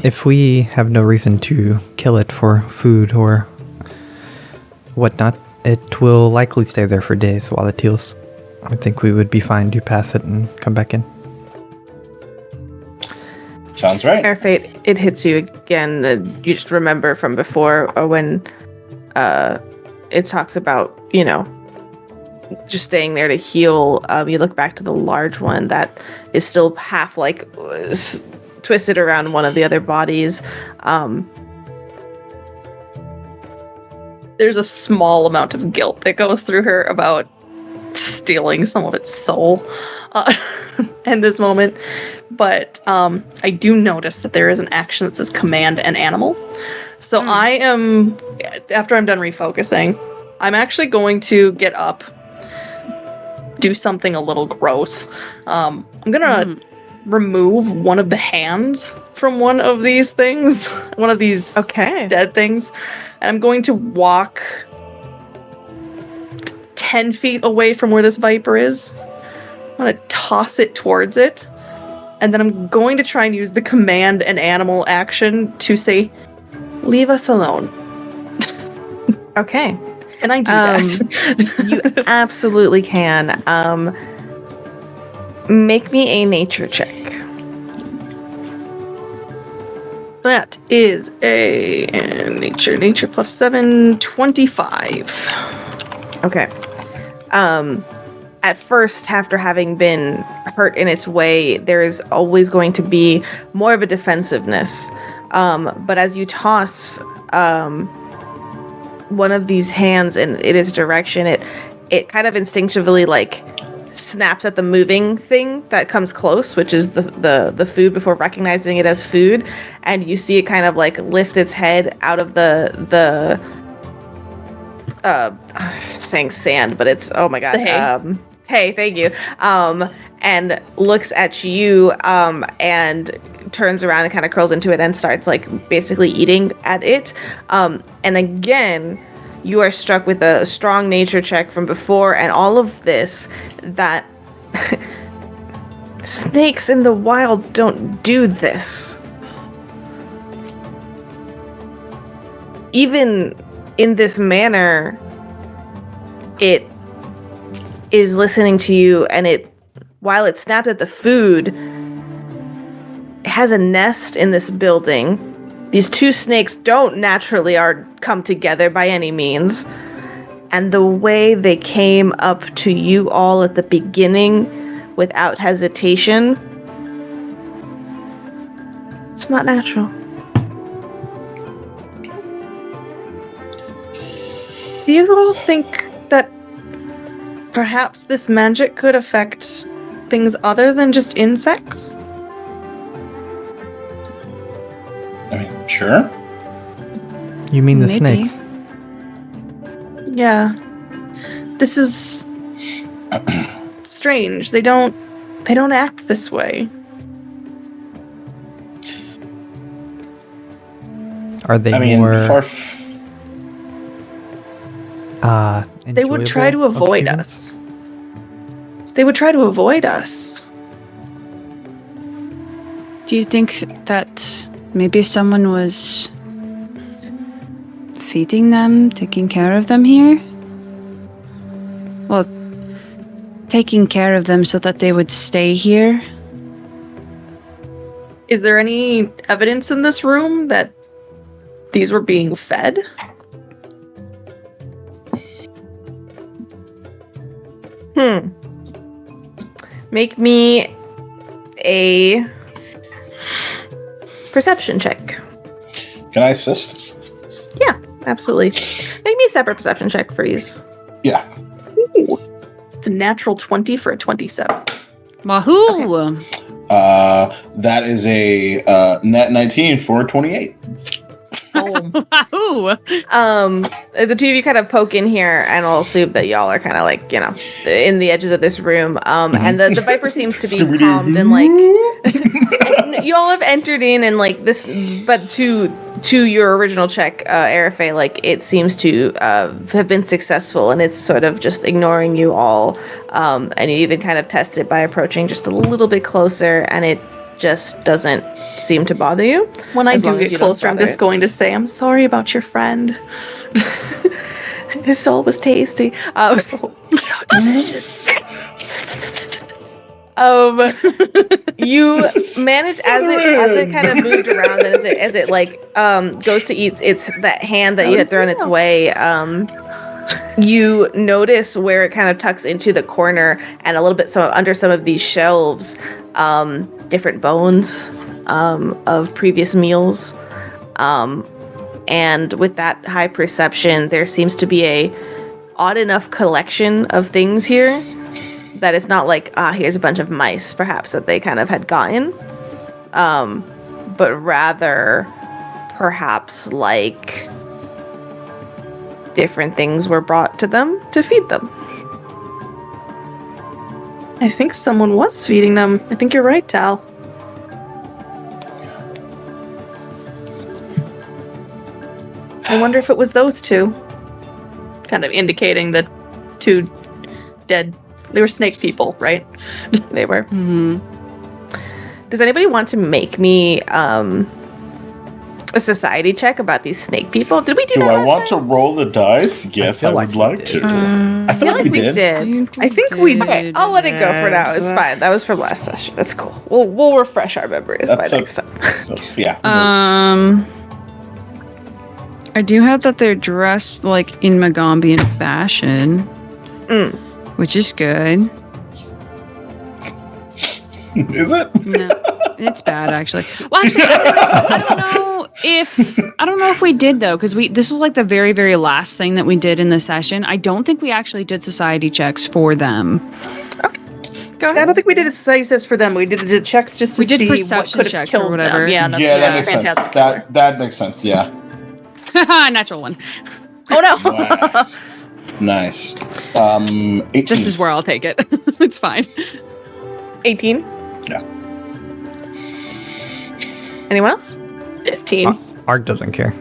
If we have no reason to kill it for food or whatnot, it will likely stay there for days while it heals. I think we would be fine to pass it and come back in. Sounds right. Air Fate, it hits you again. You just remember from before or when it talks about, just staying there to heal. You look back to the large one that is still half like twisted around one of the other bodies. There's a small amount of guilt that goes through her about stealing some of its soul in this moment. But I do notice that there is an action that says command an animal. So I am, after I'm done refocusing, I'm actually going to get up, do something a little gross. I'm gonna remove one of the hands from one of these things, one of these dead things, and I'm going to walk 10 feet away from where this viper is. I'm gonna toss it towards it, and then I'm going to try and use the command an animal action to say, "Leave us alone." Okay. And I do that. You absolutely can. Make me a nature check. That is a nature plus 7, 25. Okay. At first, after having been hurt in its way, there is always going to be more of a defensiveness. But as you toss one of these hands in its direction, it kind of instinctively like snaps at the moving thing that comes close, which is the food, before recognizing it as food, and you see it kind of like lift its head out of the saying sand, but it's, oh my god, hey, thank you, and looks at you, and turns around and kind of curls into it and starts like basically eating at it. And again, you are struck with a strong nature check from before and all of this, that snakes in the wild don't do this. Even in this manner, it is listening to you, and while it snapped at the food, it has a nest in this building these two snakes don't naturally come together by any means. And the way they came up to you all at the beginning without hesitation, it's not natural. Do you all think that perhaps this magic could affect things other than just insects? I mean, sure. You mean the Maybe. snakes? Yeah. This is strange. They don't act this way. Are they I mean, more They would try to enjoyable avoid appearance? us. They would try to avoid us. Do you think that maybe someone was feeding them, taking care of them here? Well, taking care of them so that they would stay here? Is there any evidence in this room that these were being fed? Make me a perception check. Can I assist? Yeah, absolutely. Make me a separate perception check, Freeze. Yeah. Ooh. It's a natural 20 for a 27. Wahoo! That is a net 19 for 28. Wahoo! The two of you kind of poke in here, and I'll assume that y'all are kind of like, in the edges of this room. And the Viper seems to be calmed and like, and y'all have entered in and like this, but to your original check, Arafe, like it seems to have been successful, and it's sort of just ignoring you all. And you even kind of test it by approaching just a little bit closer, and it just doesn't seem to bother you. When I As do long as get you don't closer, I'm bother just it. going to say, I'm sorry about your friend. His soul was tasty. So delicious. You manage as it kind of moved around, and as it like goes to eat its that hand that you had thrown its way. You notice where it kind of tucks into the corner, and a little bit under some of these shelves, different bones of previous meals. And with that high perception, there seems to be a odd enough collection of things here that it's not like, here's a bunch of mice, perhaps, that they kind of had gotten. But rather, perhaps, like, different things were brought to them to feed them. I think someone was feeding them. I think you're right, Tal. I wonder if it was those two. Kind of indicating that two dead. They were snake people, right? They were. Mm-hmm. Does anybody want to make me a society check about these snake people? Did we do Do that I last want time? to roll the dice? Yes, feel I like would you like did. to. I feel like we did. I think we did. Okay, I'll let it go for now. It's fine. That was from last session. That's cool. We'll refresh our memories by That's next time. Yeah. I do have that they're dressed like in Magaambyan fashion, which is good. Is it? No, it's bad actually. Well, actually, I don't know if we did though, because this was like the very, very last thing that we did in the session. I don't think we actually did society checks for them. Go I don't think we did a society test for them. We did checks just to We did see what perception could have checks or killed whatever. them. Yeah, that's That makes sense. fantastic killer. That makes sense. Yeah. Natural one. Oh no! Nice. 18. Just is where I'll take it. It's fine. 18. Yeah. Anyone else? 15. Ark doesn't care.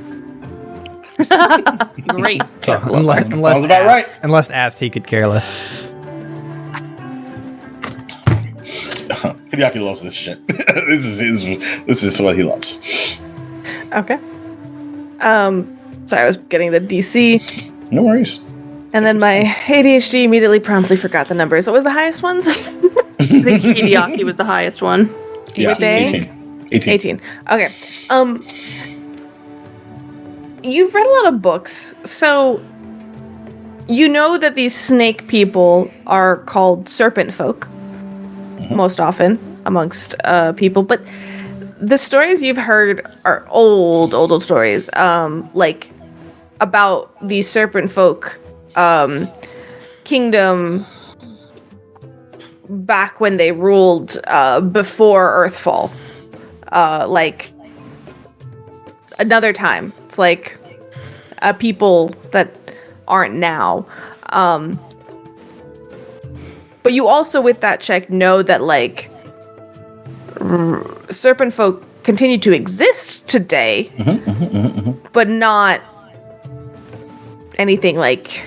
Great. So, unless Sounds about right. Unless asked, he could care less. Hideaki loves this shit. This is what he loves. Okay. Sorry, I was getting the DC, No worries. and then my ADHD immediately promptly forgot the numbers. What was the highest ones? I think Hideaki was the highest one. Yeah. They? 18. 18. Okay. you've read a lot of books, so you know that these snake people are called serpent folk most often amongst people, but the stories you've heard are old stories, like about these serpent folk kingdom back when they ruled before Earthfall, like another time. It's like people that aren't now. But you also, with that check, know that like serpent folk continue to exist today, but not anything like.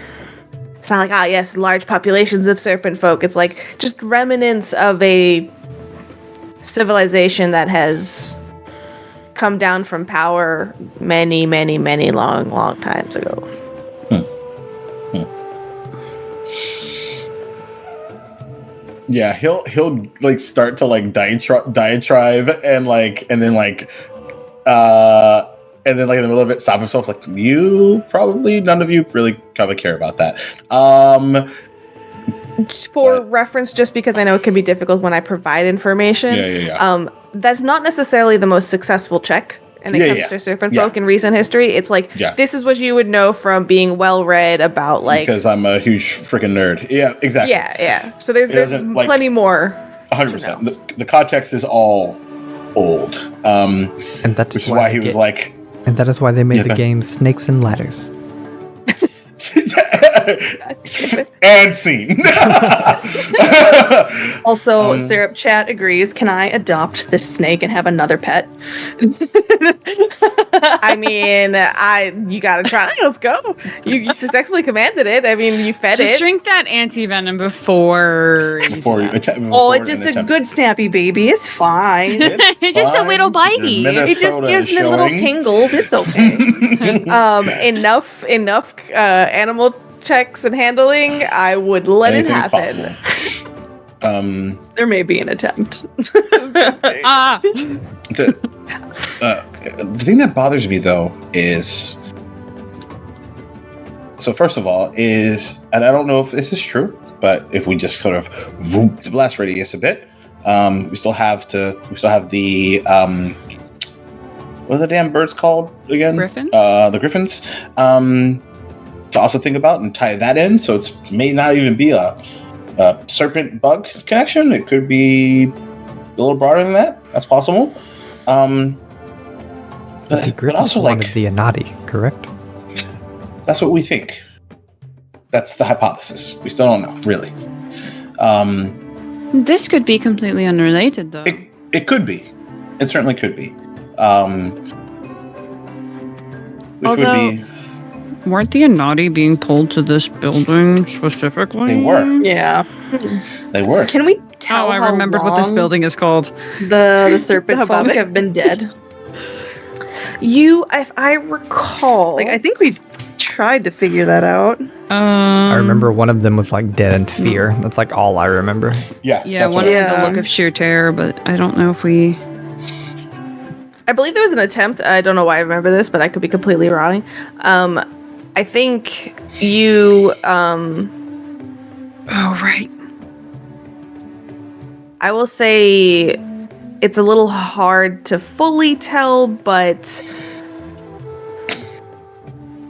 It's not like, yes, large populations of serpent folk. It's like just remnants of a civilization that has come down from power many, many, many long times ago. Yeah, he'll like start to like diatribe and then in the middle of it stop himself like, none of you really probably care about that. For reference, just because I know it can be difficult when I provide information. Yeah. That's not necessarily the most successful check when it comes to serpent folk in recent history. It's like, this is what you would know from being well read about like. Because I'm a huge freaking nerd. Yeah, exactly. Yeah. So there's plenty more. 100%. The context is all old. And that's which is why he was like. And that is why they made the game Snakes and Ladders. And scene. Also, Syrup chat agrees. Can I adopt this snake and have another pet? I mean, you gotta try. Let's go. You successfully commanded it. I mean, you fed it. Just drink that anti-venom before you it's just a good snappy baby. It's fine. It's just a little bitey. It just gives me little tingles. It's okay. Enough animal checks and handling. I would let it happen. There may be an attempt. The thing that bothers me though is, so first of all is, and I don't know if this is true, but if we just sort of voop the blast radius a bit, we still have the what are the damn birds called again? Griffins? The griffins. To also think about and tie that in, so it may not even be a serpent bug connection. It could be a little broader than that. That's possible. But also wanted the Anati, correct? That's what we think. That's the hypothesis. We still don't know, really. This could be completely unrelated, though. It could be. It certainly could be. Which would be. Weren't the Anati being pulled to this building specifically? They were. Yeah. They were. Can we tell I remembered what this building is called. The serpent folk have been dead. If I recall, I think we tried to figure that out. I remember one of them was like dead in fear. That's like all I remember. Yeah. One had the look of sheer terror, but I don't know if we. I believe there was an attempt. I don't know why I remember this, but I could be completely wrong. I think you. Oh, right. I will say it's a little hard to fully tell, but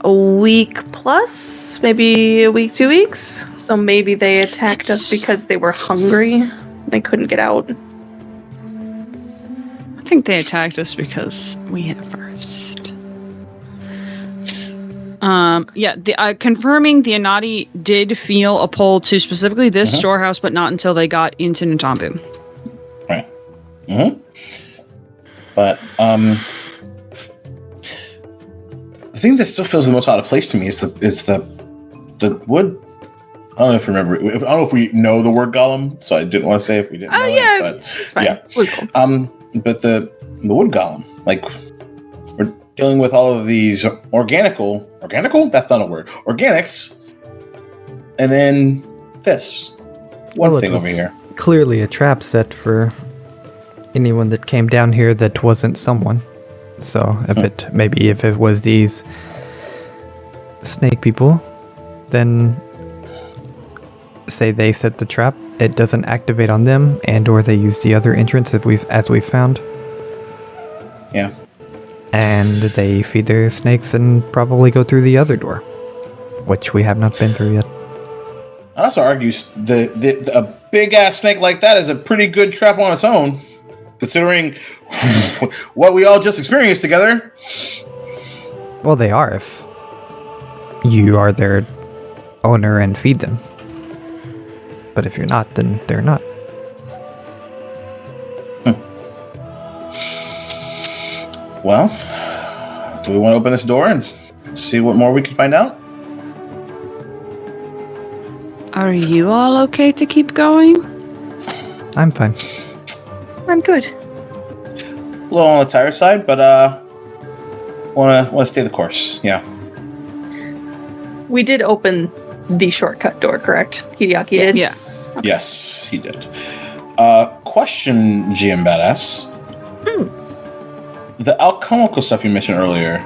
a week plus, maybe a week, 2 weeks. So maybe they attacked us because they were hungry. They couldn't get out. I think they attacked us because we hit first. Confirming the Anati did feel a pull to specifically this storehouse, but not until they got into Ntambu. Right. But the thing that still feels the most out of place to me is the wood. I don't know if you remember. I don't know if we know the word golem, so I didn't want to say if we didn't. Oh yeah, but it's fine. Yeah. We're cool. But the wood golem, like we're dealing with all of these organical. That's not a word. Organics, and then this one thing over here. Clearly a trap set for anyone that came down here that wasn't someone. So if it was these snake people, then say they set the trap, it doesn't activate on them, and or they use the other entrance as we've found. Yeah. And they feed their snakes and probably go through the other door, which we have not been through yet. I also argue a big ass snake like that is a pretty good trap on its own, considering what we all just experienced together. Well, they are if you are their owner and feed them. But if you're not, then they're not. Well, do we want to open this door and see what more we can find out? Are you all okay to keep going? I'm fine. I'm good. A little on the tired side, but want to stay the course. Yeah. We did open the shortcut door, correct? Hideaki did? Yes. Okay. Yes, he did. Question, GM Badass. The alchemical stuff you mentioned earlier,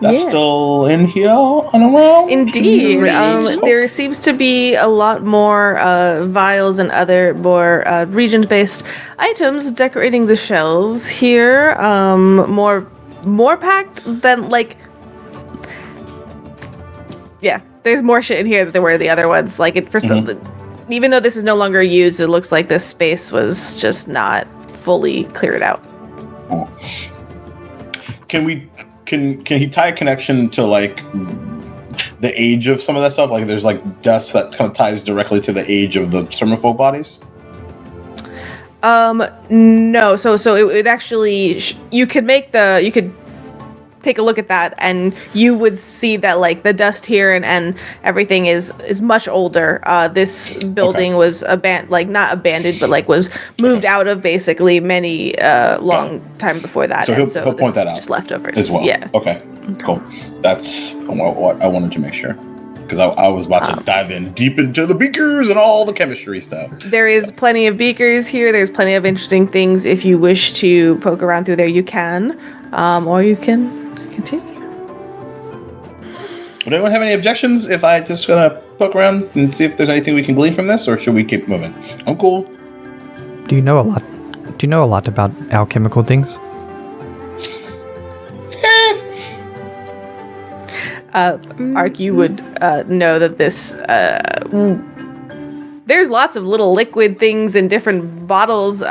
that's Yes. still in here and around? Indeed. Reagents? There seems to be a lot more vials and other more region-based items decorating the shelves here. More packed than yeah. There's more shit in here than there were the other ones. Even though this is no longer used, it looks like this space was just not fully cleared out. Oh. Can he tie a connection to the age of some of that stuff? Like there's dust that kind of ties directly to the age of the Sermophobe bodies? No. So it would actually you could take a look at that and you would see that the dust here and everything is much older. This building was not abandoned, but was moved out of basically many long time before that. So he'll point that out. Just leftovers as well. Yeah. Okay. Cool. That's what I wanted to make sure, because I was about to dive in deep into the beakers and all the chemistry stuff. There is plenty of beakers here. There's plenty of interesting things. If you wish to poke around through there, you can, or you can continue. Would anyone have any objections if I just gonna poke around and see if there's anything we can glean from this, or should we keep moving? I'm cool. Do you know a lot about alchemical things? Ark, you would know that this there's lots of little liquid things in different bottles.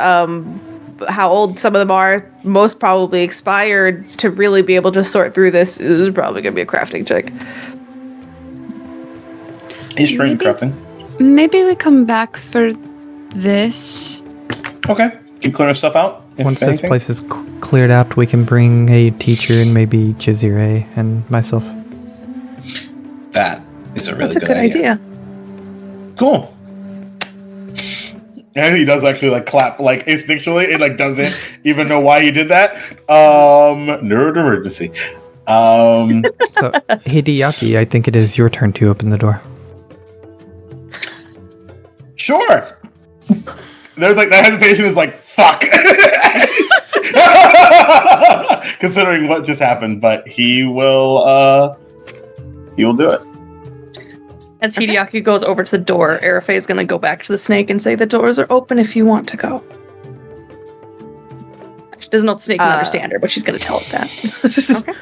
How old some of them are, most probably expired. To really be able to sort through this is probably going to be a crafting check. He's trained in crafting. Maybe we come back for this. Okay. Keep clearing stuff out. Once this place is cleared out, we can bring a teacher and maybe Chizire and myself. That is a really That's a good idea. Cool. And he does actually clap instinctually and doesn't even know why he did that. Nerd emergency. So Hideaki, I think it is your turn to open the door. Sure. There's that hesitation is fuck. Considering what just happened, but he will do it. As Hideaki goes over to the door, Arafe is going to go back to the snake and say, the doors are open if you want to go. She doesn't know the snake can understand her, but she's going to tell it that. Okay.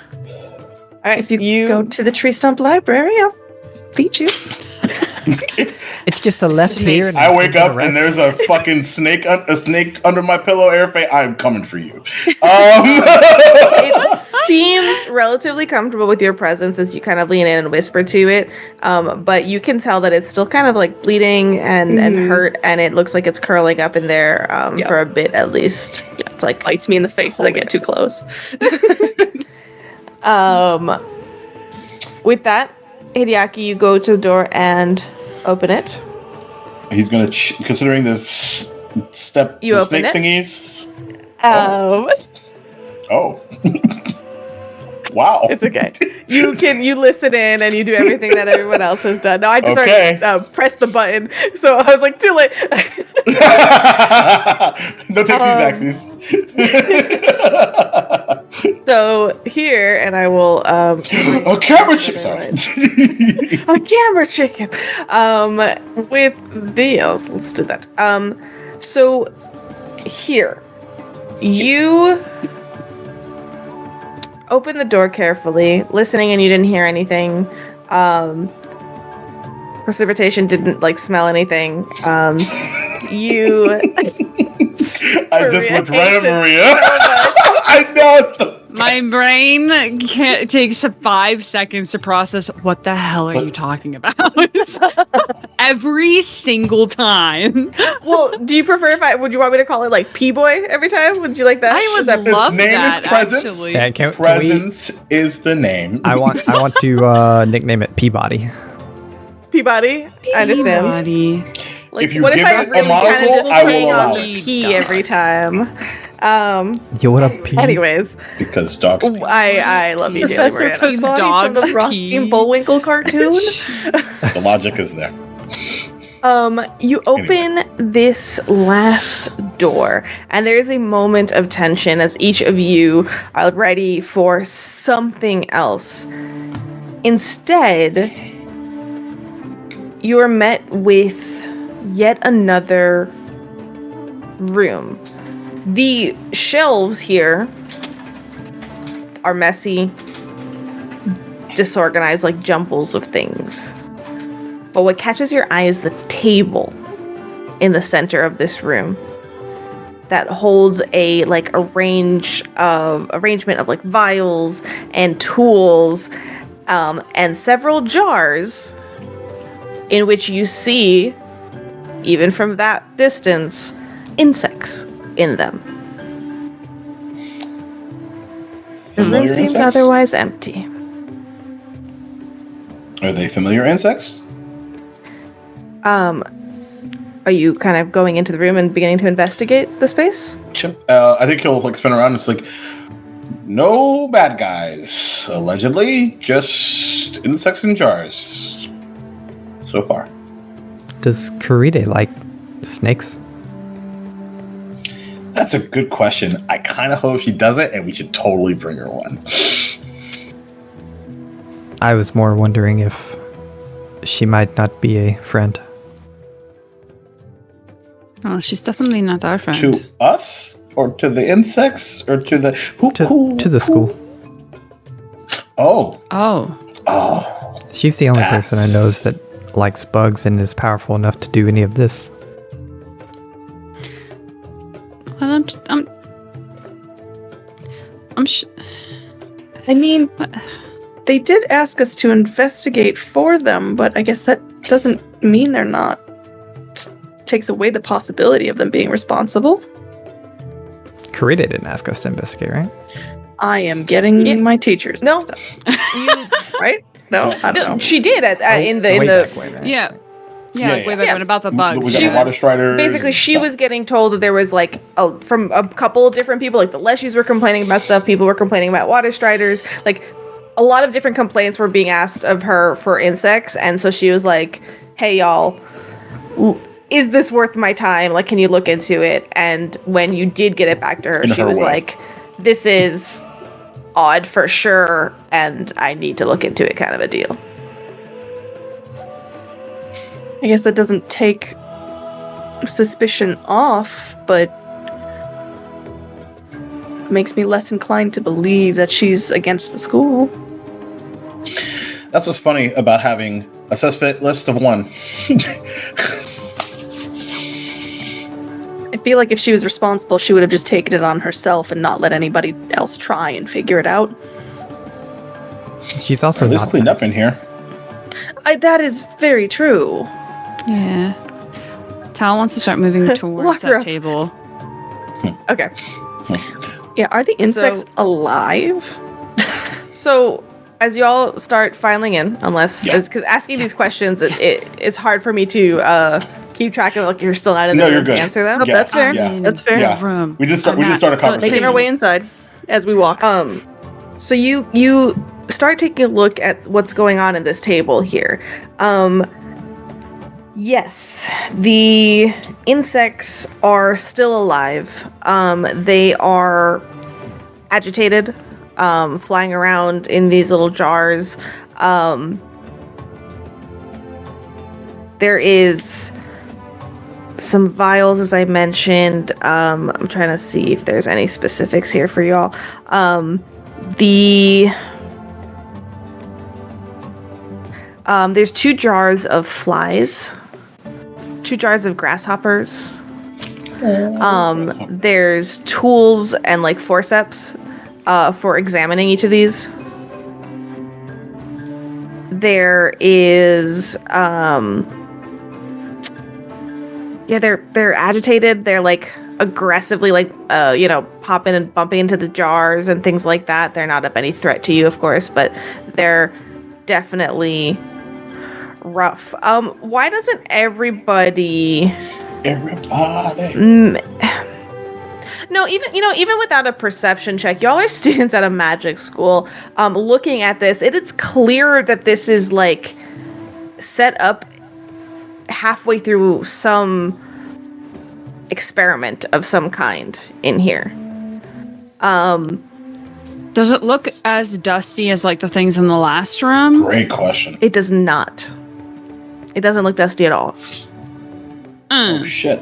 All right. If you go to the tree stump library, I'll feed you. It's just a left here. And I wake up and there's a fucking snake under my pillow. Arafe, I'm coming for you. It seems relatively comfortable with your presence as you kind of lean in and whisper to it, but you can tell that it's still kind of bleeding and hurt, and it looks like it's curling up in there for a bit at least. Yeah, it's bites me in the face as I get too close. With that, Hideaki, you go to the door and open it. He's gonna considering this step You the open snake it? thingies. Oh. Wow. It's okay. You listen in and you do everything that everyone else has done. No, I just already pressed the button, so I was too late. No takesies backsies. So here, and I will A camera chick. Sorry. a camera chicken. With this, let's do that. So here, you open the door carefully, listening, and you didn't hear anything. Precipitation didn't smell anything. You. I just looked right at Maria. I know. My brain takes 5 seconds to process what the hell are you talking about? Every single time. Well, do you prefer would you want me to call it P-boy every time? Would you like that? I would Its love name that, is Presence. actually. Yeah, can we- Presence is the name. I want to nickname it Peabody. Peabody? I understand. Peabody. If you what give if I it a really kind of monocle, just I will hang allow on it. the P every time? Yo, what up, P? Anyways, Because dogs. I love you, dearly, Professor Miranda. Peabody dogs from the Rocky pee. and Bullwinkle cartoon. The logic is there. You open this last door, and there is a moment of tension as each of you are ready for something else. Instead, you are met with yet another room. The shelves here are messy, disorganized like jumbles of things. But what catches your eye is the table in the center of this room that holds a arrangement of vials and tools and several jars in which you see, even from that distance, insects in them. The room Familiar seems insects? otherwise empty. Are they familiar insects? Are you kind of going into the room and beginning to investigate the space? I think he'll spin around and it's no bad guys. Allegedly, just insects in jars. So far. Does Karide like snakes? That's a good question. I kind of hope she doesn't, and we should totally bring her one. I was more wondering if she might not be a friend. Oh, she's definitely not our friend. To us? Or to the insects? Or to the... To the school. Oh. Oh. She's the only person I know That's- that likes bugs and is powerful enough to do any of this. Well, I mean, they did ask us to investigate for them, but I guess that doesn't mean they're not. Takes away the possibility of them being responsible. Karide didn't ask us to investigate, right? I am getting my teachers. No. mixed up. You, right? No, I don't know. she did in the Way back when, right? yeah. Yeah, Way yeah. back when about the bugs. We got She the water striders. basically she stuff. was getting told that there was from a couple of different people, the Leshies were complaining about stuff, people were complaining about water striders, a lot of different complaints were being asked of her for insects, and so she was like, hey y'all, is this worth my time? Can you look into it? And when you did get it back to her, In she her was way. like, this is odd for sure, and I need to look into it, kind of a deal. I guess that doesn't take suspicion off, but makes me less inclined to believe that she's against the school. That's what's funny about having a suspect list of one. I feel like if she was responsible, she would have just taken it on herself and not let anybody else try and figure it out. She's also At least not clean up nice. in here. That is very true. Yeah. Tal wants to start moving towards Lock her that up. table. Okay. Yeah, are the insects So- alive? So, as y'all start filing in, unless Yeah. because asking these questions, it's hard for me to keep track of you're still not in the No, you're room to good. answer them. Nope, that's fair. Yeah. That's fair. Yeah. Room. We just start a Making conversation. our way inside as we walk. So you start taking a look at what's going on in this table here. Yes, the insects are still alive. They are agitated, flying around in these little jars. There is some vials, as I mentioned. I'm trying to see if there's any specifics here for y'all. There's 2 jars of flies, 2 jars of grasshoppers. There's tools and like forceps for examining each of these. There is they're agitated. They're like aggressively like popping and bumping into the jars and things like that. They're not of any threat to you, of course, but they're definitely rough. Why doesn't everybody No, even without a perception check, y'all are students at a magic school. Looking at this, it's clear that this is like set up halfway through some experiment of some kind in here. Does it look as dusty as like the things in the last room? Great question. It does not. It doesn't look dusty at all. Oh shit.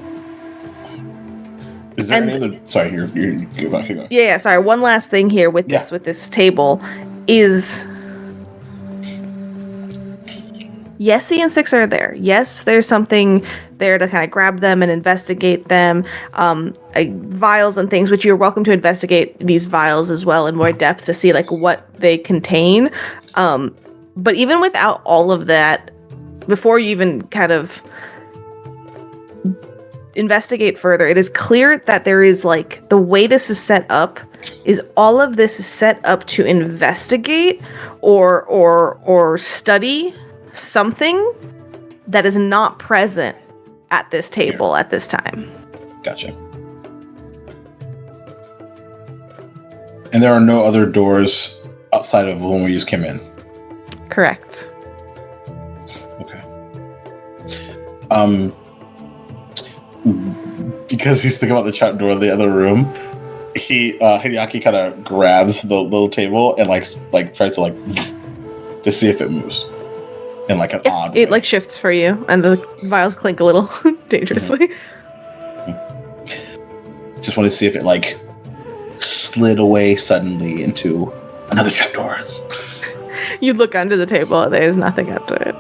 Is there any other? Sorry, you're go back. Yeah. Sorry. One last thing here with this table is. Yes, the insects are there. Yes, there's something there to kind of grab them and investigate them. Vials and things, which you're welcome to investigate these vials as well in more depth to see like what they contain. But even without all of that, before you even kind of investigate further, it is clear that there is like the way this is set up is all of this is set up to investigate or study something that is not present at this table at this time. Gotcha. And there are no other doors outside of when we just came in. Correct. Okay. Because he's thinking about the trap door in the other room, Hideaki kind of grabs the little table and like tries to to see if it moves in like an odd way. It like shifts for you, and the vials clink a little dangerously. Just want to see if it like slid away suddenly into another trapdoor. You look under the table, there's nothing under it.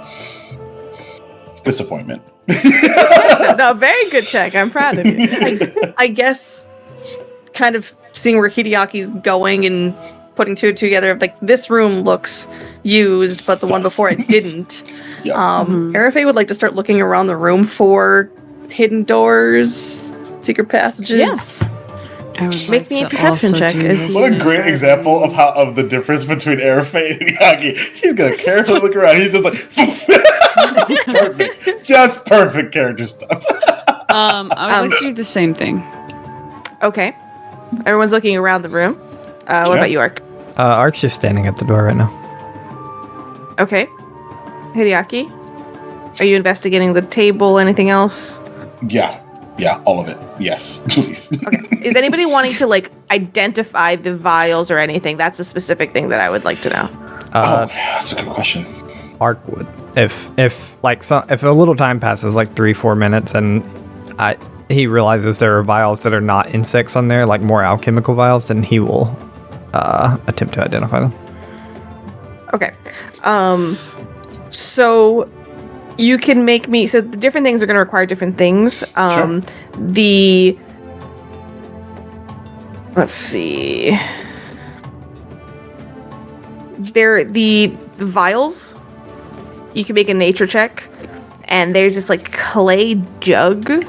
Disappointment. No, very good check. I'm proud of you. I guess kind of seeing where Hideaki's going and putting two together, like this room looks used, but the one before it didn't. Yeah. Arafe would like to start looking around the room for hidden doors, secret passages. Yeah. I would Make me a perception check. What a great example of the difference between Arafe and Hideaki. He's gonna carefully look around. He's just like perfect, just perfect character stuff. I would like to do the same thing. Okay. Everyone's looking around the room. What about you, Ark? Ark's just standing at the door right now. Okay. Hideaki, are you investigating the table? Anything else? Yeah, all of it. Yes, please. Okay. Is anybody wanting to identify the vials or anything? That's a specific thing that I would like to know. That's a good question. Ark would. If a little time passes, like 3-4 minutes, and he realizes there are vials that are not insects on there, like more alchemical vials, then he will attempt to identify them. Okay. So you can make me. So the different things are going to require different things. Sure. Let's see. The vials. You can make a nature check, and there's this clay jug.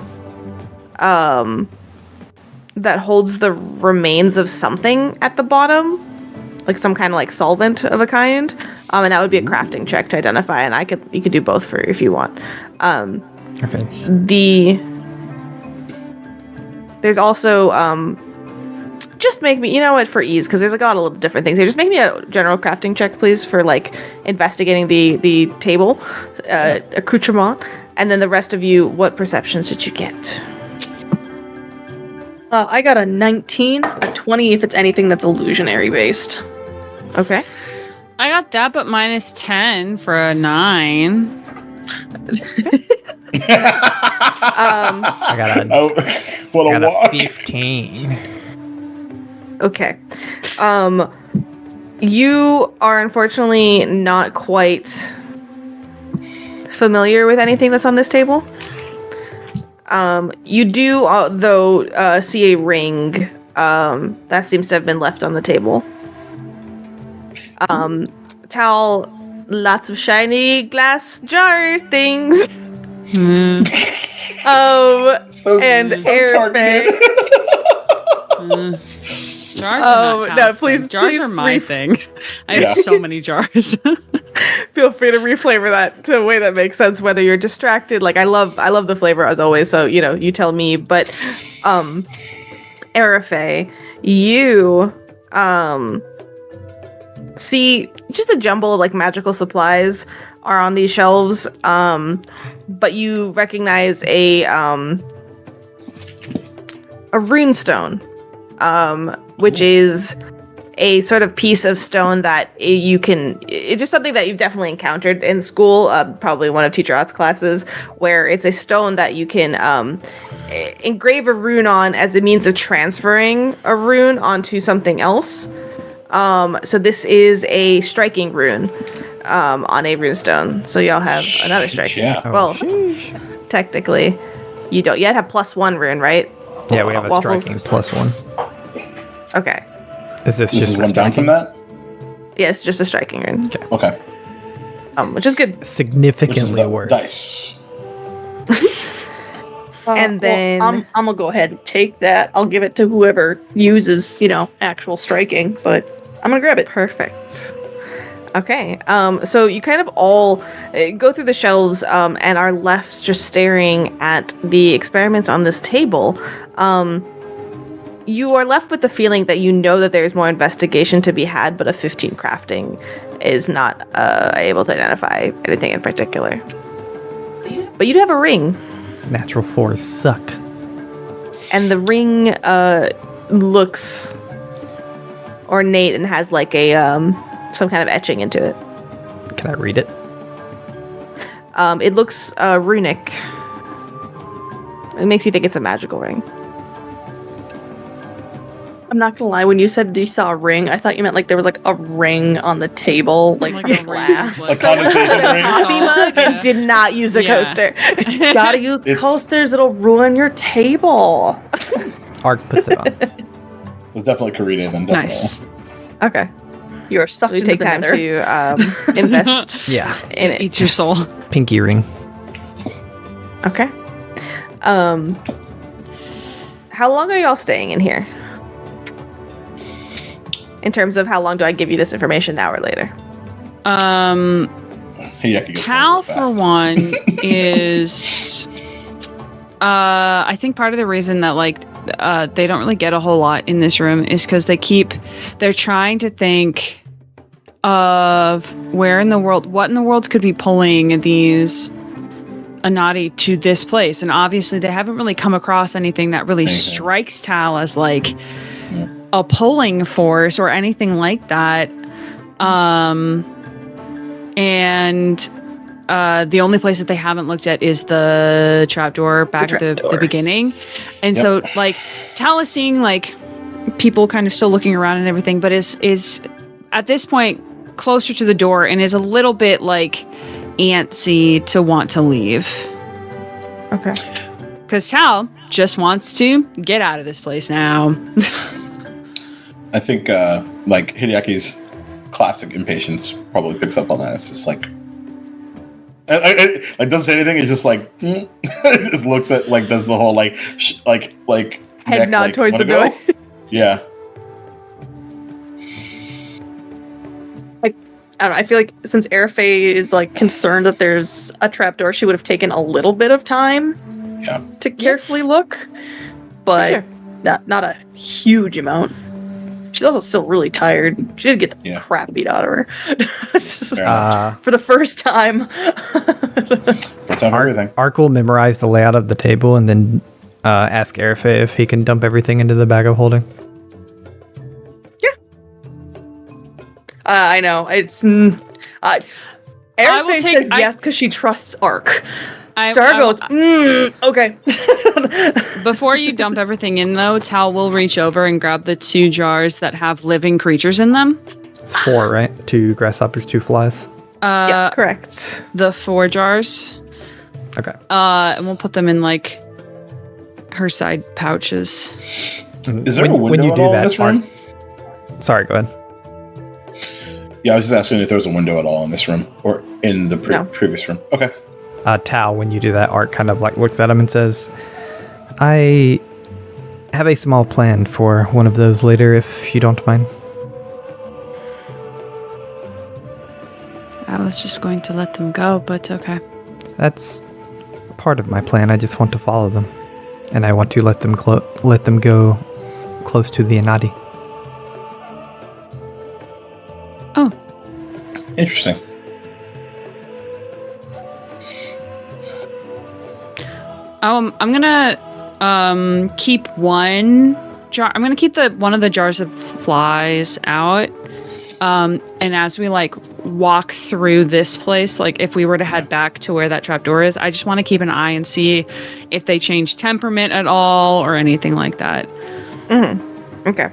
That holds the remains of something at the bottom, like some kind of solvent of a kind, and that would be a crafting check to identify. And you could do both for if you want. Okay. There's also just make me, for ease, because there's a lot of little different things here. Just make me a general crafting check, please, for investigating the table accoutrement, and then the rest of you, what perceptions did you get? I got a 19, a 20 if it's anything that's illusionary based. Okay. I got that, but minus 10 for a 9. I got a, what I a got walk. a 15. Okay. You are unfortunately not quite familiar with anything that's on this table. You do, though, see a ring that seems to have been left on the table. Towel, lots of shiny glass jar things. So, and so air targeted. Jars are not no, Tal's please- thing. Jars please are my thing. I have Yeah. so many jars. Feel free to reflavor that to a way that makes sense, whether you're distracted. Like I love the flavor as always, so you tell me. But Arafe, you see just a jumble of like magical supplies are on these shelves. But you recognize a rune stone, which is a sort of piece of stone that it's just something that you've definitely encountered in school, probably one of Teacher Arts classes, where it's a stone that you can engrave a rune on as a means of transferring a rune onto something else. So this is a striking rune on a rune stone. So y'all have another striking. Yeah. Well, technically, you don't yet have +1 rune, right? Yeah, we have a Waffles? striking +1. Okay. Is this This just is a one down from striking? that? Yeah, it's just a striking rune. Okay. Which is good. Which is Significantly the worse. dice. And then- I'm gonna go ahead and take that. I'll give it to whoever uses, actual striking, but I'm gonna grab it. Perfect. Okay. So you kind of all go through the shelves and are left just staring at the experiments on this table. You are left with the feeling that you know that there's more investigation to be had, but a 15 crafting is not able to identify anything in particular. But you do have a ring, Natural 4s suck. and the ring looks ornate and has like a some kind of etching into it. Can I read it? It looks runic. It makes you think it's a magical ring. I'm not gonna lie, when you said you saw a ring, I thought you meant like there was like a ring on the table, like Like from a ring, glass. like- A condensation ring. Coffee mug and Yeah. did not use a Yeah. coaster. Gotta use It's- coasters, it'll ruin your table. Ark puts it on. It was definitely Karina then, definitely. Nice. Okay. You are sucked We into take the time nether. to invest Yeah. in it. Eat your soul. Pinky ring. Okay. How long are y'all staying in here? In terms of how long do I give you this information, now or later? Hey, yeah, I could get Tal, going real for fast. one, is I think part of the reason that they don't really get a whole lot in this room is because they're trying to think of what in the world could be pulling these Anati to this place, and obviously they haven't really come across anything that really Anything. strikes Tal as like a pulling force or anything like that. And the only place that they haven't looked at is the trapdoor back at the trapdoor. beginning. And Yep. so like Tal is seeing like people kind of still looking around and everything, but is at this point closer to the door and is a little bit like antsy to want to leave. Okay. Because Tal just wants to get out of this place now. I think like Hideaki's classic impatience probably picks up on that. It's just like, like doesn't say anything. It's just like, it just looks at like does the whole like Head neck, nod like, towards wanna the door. go? Yeah. I don't know, I feel like since Airfae is like concerned that there's a trapdoor, she would have taken a little bit of time Yeah. to carefully look, but Sure. not a huge amount. She's also still really tired. She did get the Yeah. crap beat out of her Fair enough. for the first time. First time for everything. Ark will memorize the layout of the table and then ask Arafe if he can dump everything into the bag of holding? I know. It's... Arafe says yes because she trusts Ark. Star goes, okay. Before you dump everything in, though, Tal will reach over and grab the 2 jars that have living creatures in them. It's 4, right? 2 grasshoppers, 2 flies. Yeah, correct. The 4 jars. Okay. And we'll put them in, like, her side pouches. Is there a window at all in this room? Sorry, go ahead. Yeah, I was just asking if there was a window at all in this room or in the previous room. Okay. Tal, when you do that, Art kind of like looks at him and says, I have a small plan for one of those later, if you don't mind. I was just going to let them go, but okay. That's part of my plan. I just want to follow them. And I want to let them go close to the Inadi. Oh. Interesting. I'm gonna keep one jar. I'm gonna keep one of the jars of flies out. And as we like walk through this place, like if we were to head back to where that trapdoor is, I just want to keep an eye and see if they change temperament at all or anything like that. Mm-hmm. Okay.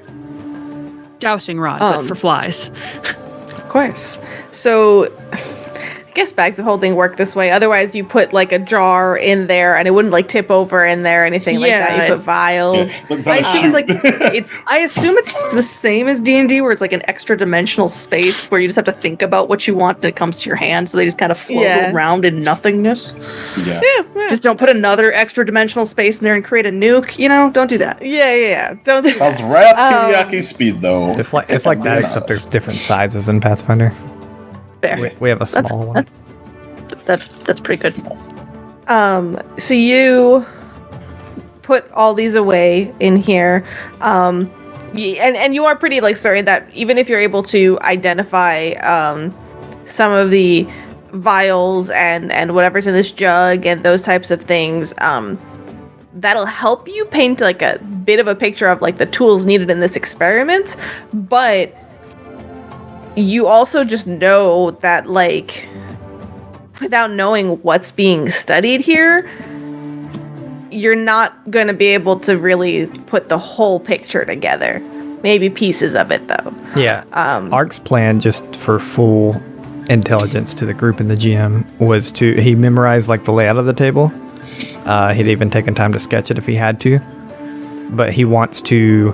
Dowsing rod, but for flies. Of course. So I guess bags of holding work this way. Otherwise, you put like a jar in there, and it wouldn't like tip over in there or anything like that. You put vials. Yeah. I assume it's the same as D&D, where it's like an extra dimensional space where you just have to think about what you want and it comes to your hand. So they just kind of float around in nothingness. Yeah. Just don't put another extra dimensional space in there and create a nuke. You know, don't do that. Yeah. Don't do that. Sounds right up Kiriaki speed though. It's like that, except there's different sizes in Pathfinder. Fair. We have a small one. That's pretty good. So you put all these away in here, and you are pretty like certain that even if you're able to identify some of the vials and whatever's in this jug and those types of things, that'll help you paint like a bit of a picture of like the tools needed in this experiment, but you also just know that, like, without knowing what's being studied here, you're not going to be able to really put the whole picture together. Maybe pieces of it, though. Yeah. Ark's plan, just for full intelligence to the group and the GM, was he memorized, like, the layout of the table. He'd even taken time to sketch it if he had to. But he wants to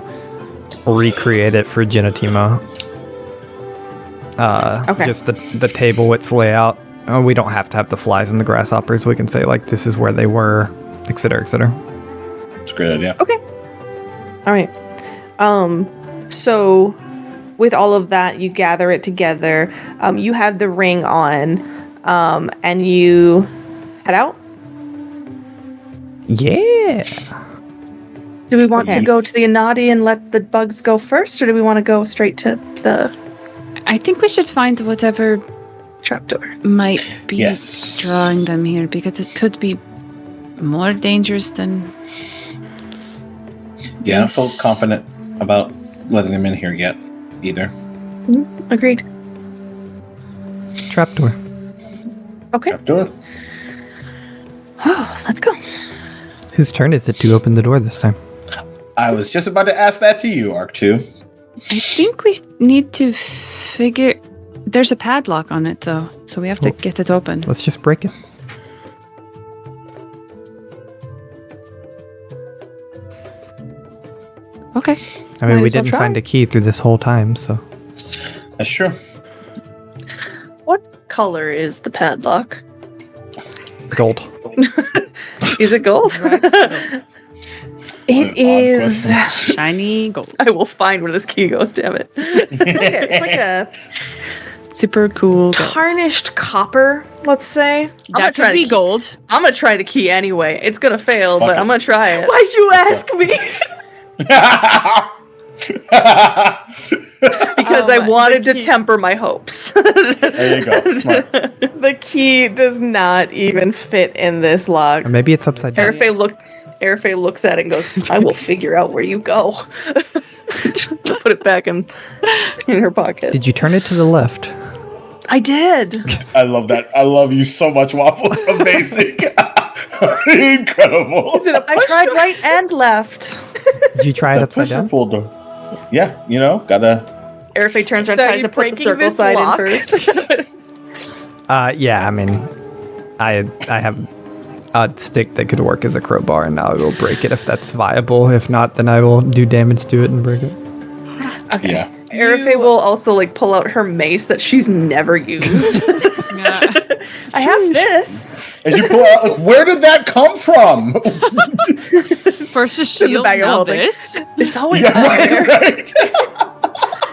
recreate it for Genotimo. Just the table, its layout. We don't have to have the flies and the grasshoppers. We can say, like, this is where they were, etc., etc. It's a great idea. Okay. All right. So with all of that, you gather it together. You have the ring on, and you head out. Yeah. Do we want to go to the Inadi and let the bugs go first, or do we want to go straight to the... I think we should find whatever trapdoor might be drawing them here, because it could be more dangerous than... Yeah, I don't feel confident about letting them in here yet, either. Agreed. Trapdoor. Okay. Trapdoor. Oh, let's go. Whose turn is it to open the door this time? I was just about to ask that to you, Arc 2. I think we need to figure... There's a padlock on it, though, so we have to get it open. Let's just break it. Okay. I mean, we didn't find a key through this whole time, so... That's true. What color is the padlock? Gold. Is it gold? It is shiny gold. I will find where this key goes, damn it. It's like a super cool tarnished copper, let's say. That could be gold. I'm gonna try the key anyway. It's gonna fail, but I'm gonna try it. Why'd you ask me? Because I wanted to temper my hopes. There you go. Smart. The key does not even fit in this log. Or maybe it's upside down. Airfay looks at it and goes, I will figure out where you go. Put it back in her pocket. Did you turn it to the left? I did. I love that. I love you so much, Waffles. Amazing. Incredible. I tried right and left. Did you try it upside down? Folder. Yeah, gotta. Airfay turns around So and tries you to put the breaking circle this side lock? in first. Yeah, I mean, I have a stick that could work as a crowbar, and I will break it if that's viable. If not, then I will do damage to it and break it. Okay. Yeah. Airfay will also pull out her mace that she's never used. Yeah. I have this. And you pull out, where did that come from? First a In the shield, bag of now holding. this. It's always Yeah, there. right.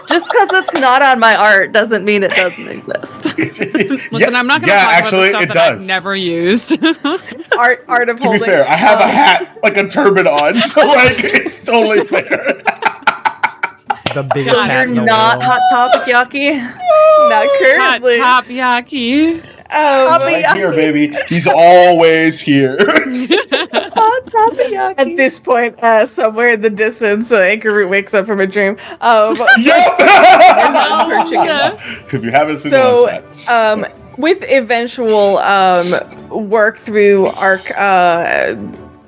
Just because it's not on my art doesn't mean it doesn't exist. Listen, I'm not going to talk actually, about the it stuff that I've does. never used. Art of To be holding. fair, I have a hat, like a turban on, so it's totally fair. The biggest So hat you're in the not world. Hot Topic Yaki? Not Hot currently. top yaki. Right here, baby. He's always here. Hot Topic Yaki. At this point, somewhere in the distance, Anchor Root wakes up from a dream. Yep. Her chicken. If you haven't seen So, the lunch hat. with eventual work through arc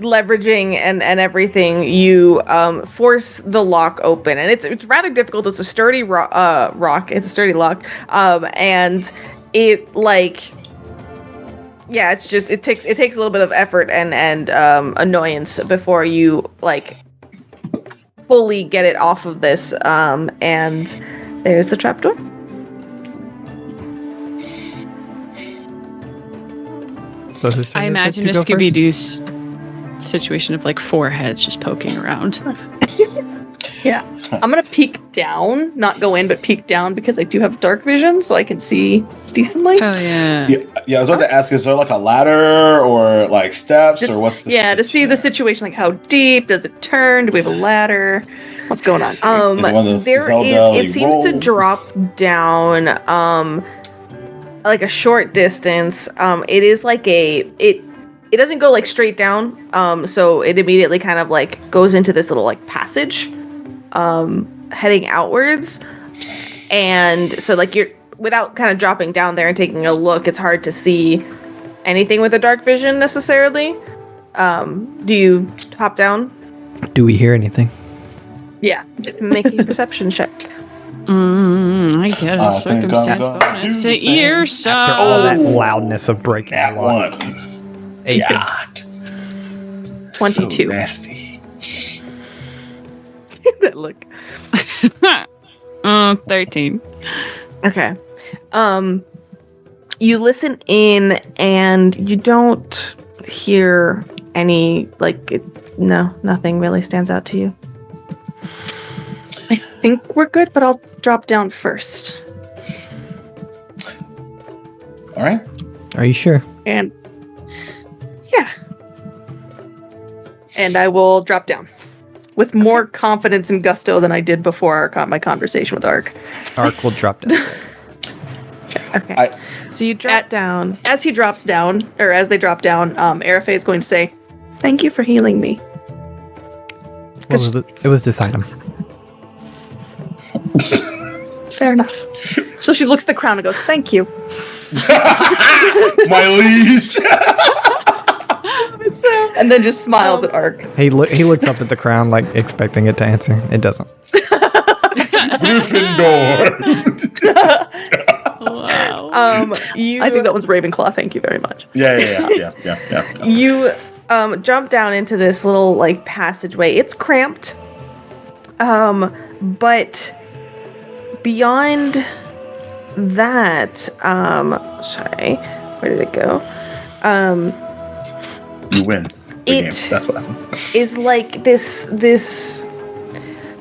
leveraging and everything, you force the lock open, and it's rather difficult. It's a sturdy rock. It's a sturdy lock, and it it takes a little bit of effort and annoyance before you fully get it off of this. And there's the trapdoor. So who's I turn imagine to a go Scooby first? Doo situation of 4 heads just poking around. Yeah. I'm gonna peek down, not go in, but peek down because I do have dark vision, so I can see decently. Oh yeah. Yeah, I was about to ask, is there a ladder or steps or what's the To see the situation, how deep does it turn? Do we have a ladder? What's going on? Is it one of those There Zelda, is. It you seems to roll? drop down, a short distance. It is it doesn't go straight down. So it immediately kind of goes into this little passage, heading outwards, and so you're without kind of dropping down there and taking a look. It's hard to see anything with a dark vision necessarily. Do you hop down? Do we hear anything? Yeah. Make a perception check. I get I a think circumstance I'm gonna bonus do to the same. ear After all that stuff. loudness of breaking That the lock. one. 8. God. 22. So nasty. That look. 13. Okay. You listen in and you don't hear any nothing really stands out to you. I think we're good, but I'll drop down first. All right. Are you sure? And yeah. And I will drop down with more confidence and gusto than I did before my conversation with Ark. Ark will drop down. Okay. So you drop down. As he drops down, or as they drop down, Arafay is going to say, "Thank you for healing me." It was this item. Fair enough. So she looks at the crown and goes, "Thank you." My liege. And then just smiles at Ark. He looks up at the crown expecting it to answer. It doesn't. Gryffindor. Wow. You I think that was Ravenclaw. Thank you very much. Yeah. you jump down into this little passageway. It's cramped. But beyond that, sorry, where did it go? You win. It- That's what happened. Is this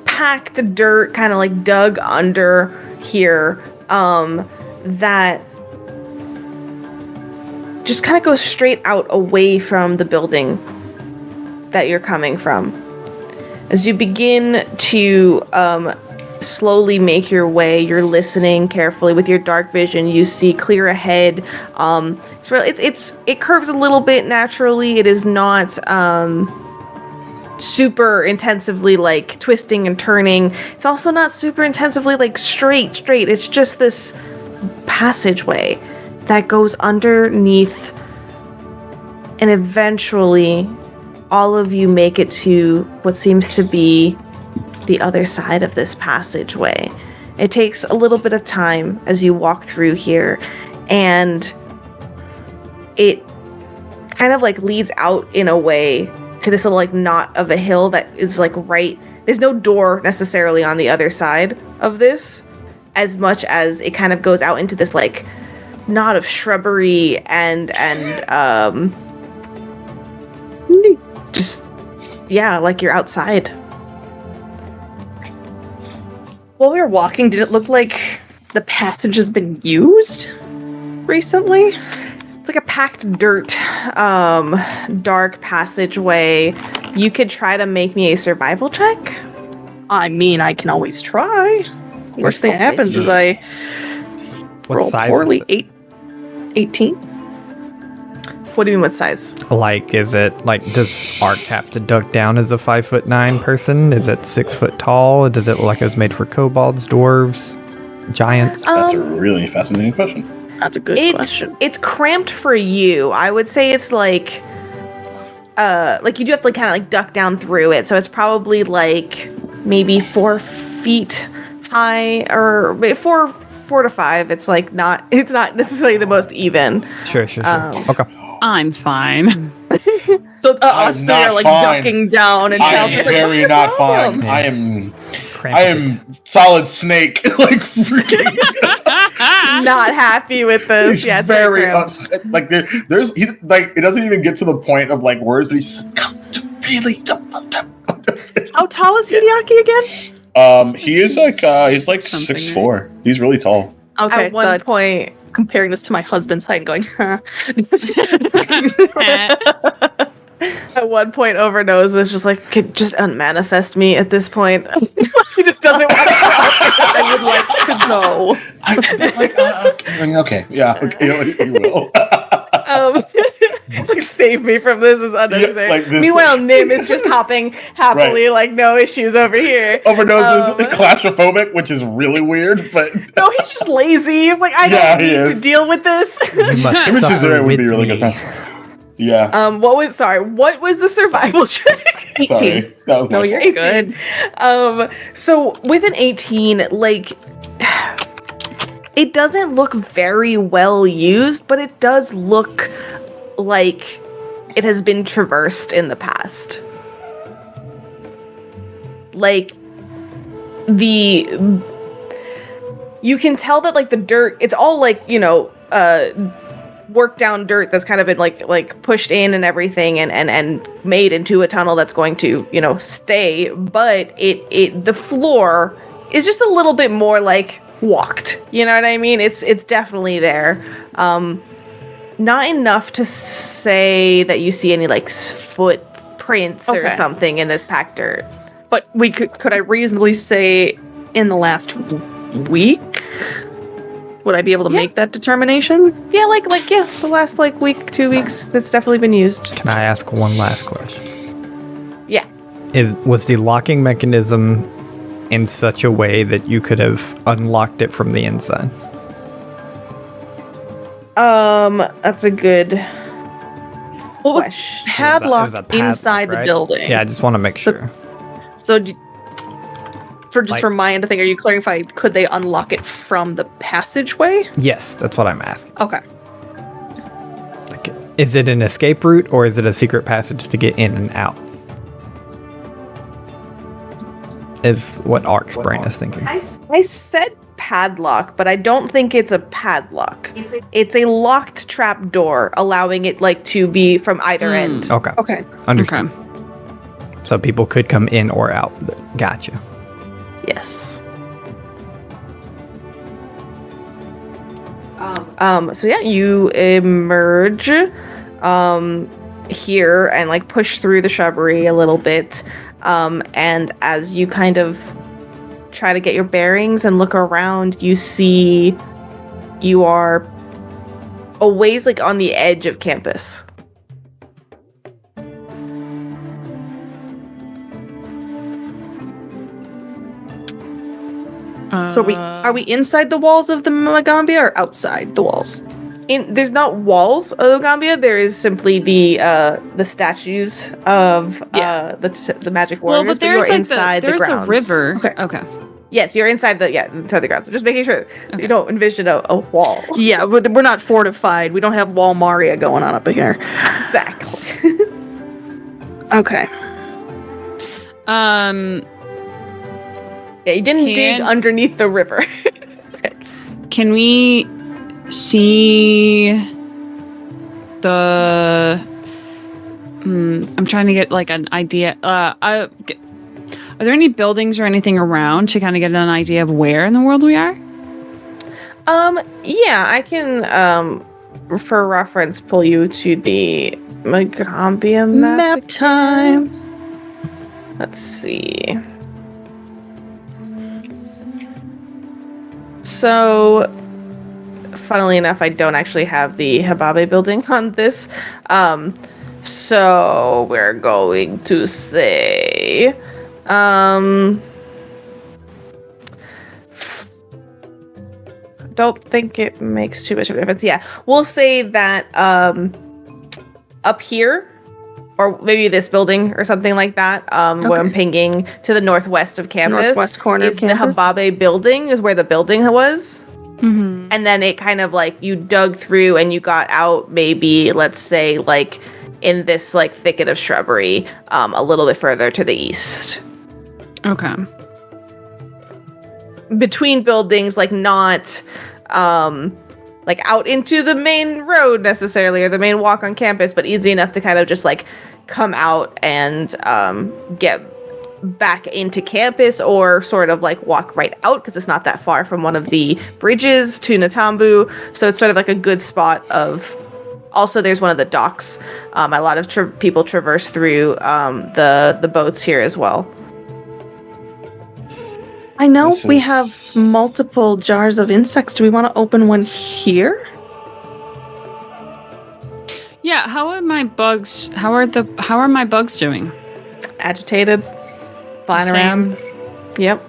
packed dirt kind of dug under here, that just kind of goes straight out away from the building that you're coming from. As you begin to slowly make your way, you're listening carefully with your dark vision. You see clear ahead. It curves a little bit naturally. It is not super intensively like twisting and turning. It's also not super intensively like straight. It's just this passageway that goes underneath, and eventually all of you make it to what seems to be the other side of this passageway. It takes a little bit of time as you walk through here, and it kind of like leads out in a way to this little like knot of a hill that is like there's no door necessarily on the other side of this, as much as it kind of goes out into this like knot of shrubbery and just, yeah, like you're outside. While we were walking, did it look like the passage has been used recently? It's like a packed dirt, dark passageway. You could try to make me a survival check. I mean, I can always try. Worst thing that happens is I roll poorly. 18. What do you mean, what size? Like, is it like, does Ark have to duck down as a 5'9" person? Is it 6 foot tall? Does it look like it was made for kobolds, dwarves, giants? That's a really fascinating question. That's a good question. It's cramped for you. I would say it's like you do have to like kind of like duck down through it. So it's probably like maybe 4 feet high, or 4 to 5. It's like it's not necessarily the most even. Sure. Okay. I'm fine. So us three are like ducking down, and I am very not fine. I am solid snake, like freaking not happy with this. Yeah, it's very like there's he, like it doesn't even get to the point of like words, but he's really. How tall is Hideaki again? He is like he's like 6'4". He's really tall. Okay, at one point, comparing this to my husband's height and going, huh. At one point, Overnose is just like, could just unmanifest me at this point. He just doesn't want to talk. I would like to know. Okay, yeah, okay, you will. It's like, save me from this is unnecessary. Yeah, like this, meanwhile, Nim is just hopping happily, right. Like no issues over here. Overnose is claustrophobic, which is really weird, but no, he's just lazy. He's like, I don't need to deal with this. Images would be really good friends. Yeah. What was the survival check? Sorry. That was no, you're 18. good. So with an 18, like it doesn't look very well used, but it does look like it has been traversed in the past. Like you can tell that like the dirt, it's all like, worked down dirt that's kind of been like pushed in and everything and made into a tunnel that's going to, stay, but the floor is just a little bit more like walked. You know what I mean? It's definitely there. Not enough to say that you see any like footprints or something in this packed dirt. But could I reasonably say in the last week? Would I be able to make that determination? Yeah, the last week, 2 weeks, that's definitely been used. Can I ask one last question? Yeah. Was the locking mechanism in such a way that you could have unlocked it from the inside? That's a good What question. was padlocked inside the building? Yeah, I just want to make sure. So from my end of thing, are you clarifying, could they unlock it from the passageway? Yes, that's what I'm asking. Okay. Like, is it an escape route or is it a secret passage to get in and out? Is what Ark's brain is thinking. I said padlock, but I don't think it's a padlock. It's a locked trap door, allowing it to be from either end. Okay. Understood. Okay. So people could come in or out. Gotcha. Yes. So yeah, you emerge here and push through the shrubbery a little bit. And as you kind of try to get your bearings and look around, you see you are a ways on the edge of campus. So are we inside the walls of the Magaambya or outside the walls? There's not walls of Magaambya. There is simply the statues of the magic warriors. Well, but there's you're inside the there's grounds. a river. Okay. Yes, you're inside the grounds. Just making sure you don't envision a wall. Yeah, we're not fortified. We don't have Wall Maria going on up in here. Exactly. Okay. Yeah, you didn't dig underneath the river. Can we see the? I'm trying to get like an idea. Are there any buildings or anything around to kind of get an idea of where in the world we are? Yeah, I can for reference pull you to the Magaambya Map time. Let's see. So, funnily enough, I don't actually have the Hababe building on this. So we're going to say, don't think it makes too much of a difference. Yeah, we'll say that up here, or maybe this building or something like that, where I'm pinging to the northwest of campus. Northwest corner is of campus. The Hababe building is where the building was. Mm-hmm. And then it kind of like you dug through and you got out maybe, let's say, like in this like thicket of shrubbery a little bit further to the east. Okay. Between buildings, like not like out into the main road necessarily or the main walk on campus, but easy enough to kind of just like come out and get back into campus or sort of like walk right out because it's not that far from one of the bridges to Natambu. So it's sort of like a good spot of. Also, there's one of the docks. A lot of people traverse through the boats here as well. I know we have multiple jars of insects. Do we want to open one here? Yeah. How are my bugs? How are my bugs doing? Agitated, flying around. Yep.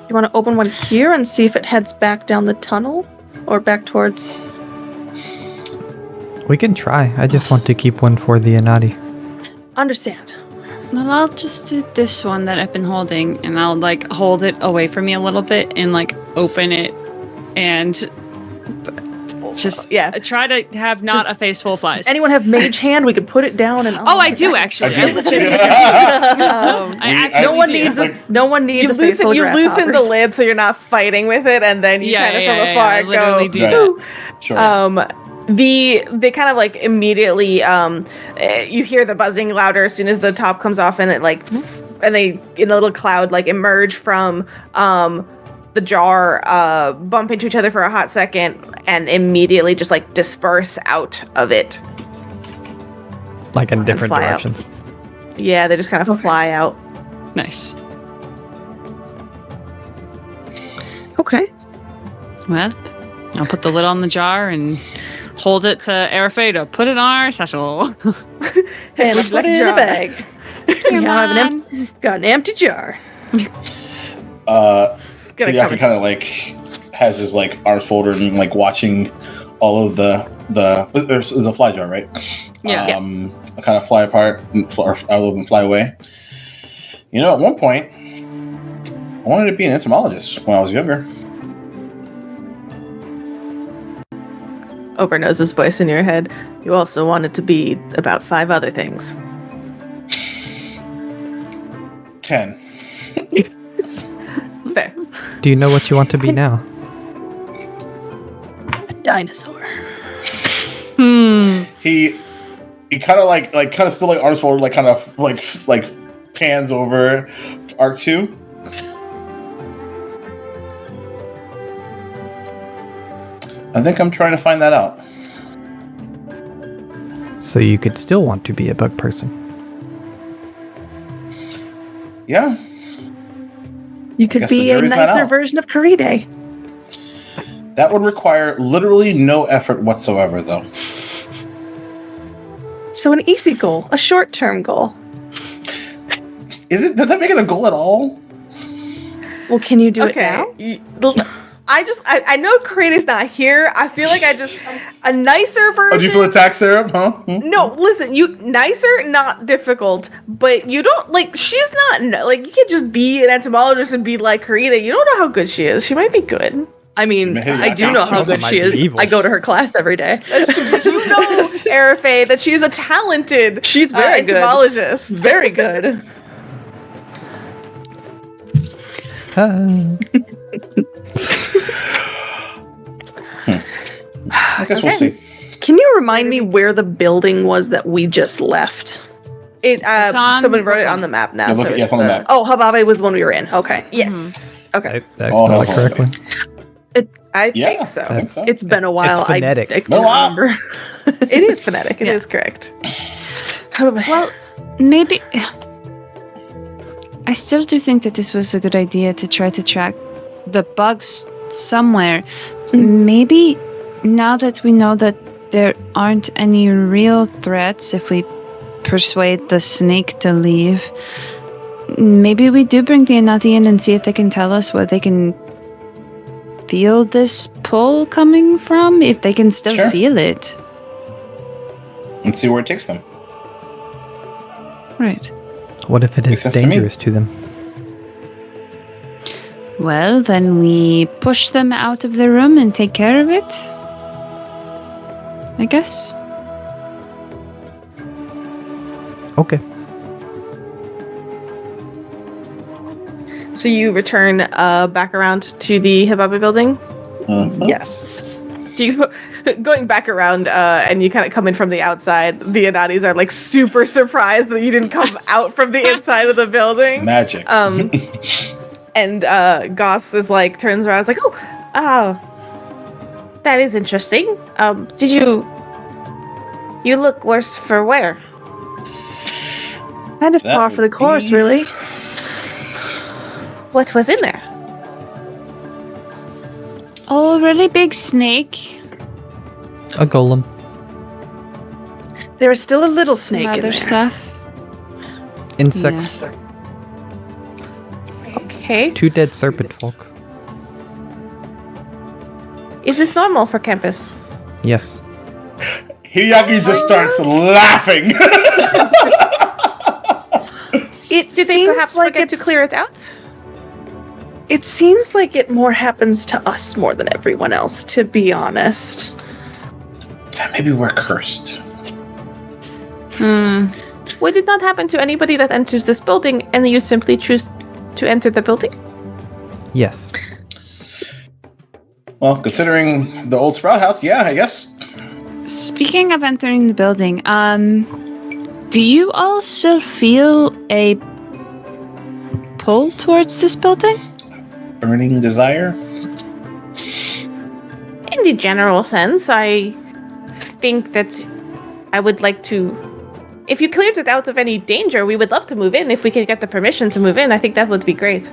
You want to open one here and see if it heads back down the tunnel or back towards. We can try. I just want to keep one for the Inati. Understand. Well, I'll just do this one that I've been holding, and I'll like hold it away from me a little bit and like open it, and just try to have not a face full of flies. Does anyone have mage hand? We could put it down and. Oh, I do actually. I legitimately do. No one needs a face full of You loosen the grasshoppers. lid so you're not fighting with it, and then you kind of from afar I literally go. do that. Sure. They kind of like immediately you hear the buzzing louder as soon as the top comes off, and it like and they in a little cloud like emerge from the jar, bump into each other for a hot second, and immediately just like disperse out of it. Like in different fly out. directions. Yeah, they just kind of fly out. Nice. Okay. Well, I'll put the lid on the jar and hold it to Arafe to put it on our satchel. And put it in the bag. Now I have got an empty jar. Yaki kind of like has his like arms folded and like watching all of the there's a fly jar, right? Yeah. Kind of fly apart or out of and fly away. You know, at one point, I wanted to be an entomologist when I was younger. Overnose's voice in your head. You also wanted to be about 5 other things. 10. Fair. Do you know what you want to be now? A dinosaur. He kind of like kind of still like arms forward, like kind of like pans over Arc 2. I think I'm trying to find that out. So you could still want to be a bug person. Yeah. You could Guess the be a jury's not nicer out. version of Karide. That would require literally no effort whatsoever, though. So an easy goal, a short-term goal. Is it? Does that make it a goal at all? Well, can you do it Okay. now? I know Kratos not here. I feel like a nicer version. Oh, do you feel attacked, Sarah? Huh? Hmm? No, listen, you nicer, not difficult, but you don't like. She's not like you can't just be an entomologist and be like Karina. You don't know how good she is. She might be good. I mean, Maybe I do I know how also good might she be is. evil. I go to her class every day. You know, Arafe, that she's a talented. She's very good. entomologist. Very good. I guess we'll see. Can you remind me where the building was that we just left? It on- someone wrote it on the map now. Yeah, look so at- yeah, it's it's on the map. Oh, Hababe was the one we were in. Okay. Yes, Okay. I Oh, spelled it no. correctly. I Yeah, think so. I think so. It's been a while. phonetic. I No, don't remember. It is phonetic. It is Yeah. correct. Well, maybe. I still do think that this was a good idea to try to track the bugs somewhere. Maybe now that we know that there aren't any real threats, if we persuade the snake to leave, maybe we do bring the Anati in and see if they can tell us where they can feel this pull coming from, if they can still Sure. feel it. And see where it takes them. Right. What if it is Makes sense to me. dangerous to them? Well, then we push them out of the room and take care of it. I guess. Okay. So you return back around to the Hibabi building. Mhm. Yes. Do you going back around and you kind of come in from the outside? The Anatis are like super surprised that you didn't come out from the inside of the building. Magic. And Goss is like turns around. It's like, oh, that is interesting. Did you look worse for wear? Kind of That par for the would course, be- really. What was in there? Oh, really big snake. A golem. There is still a little Some snake in other there. stuff. Insects. Okay. 2 dead serpent folk. Is this normal for campus? Yes. Hideaki just starts laughing. It Did they seems perhaps like forget to it's- clear it out? It seems like it more happens to us more than everyone else, to be honest. Maybe we're cursed. Would it not happen to anybody that enters this building and you simply choose to enter the building? Yes. Well, considering the old Sprout House, yeah, I guess. Speaking of entering the building, do you all still feel a pull towards this building? Burning desire. In the general sense, I think that I would like to. If you cleared it out of any danger, we would love to move in. If we could get the permission to move in, I think that would be great.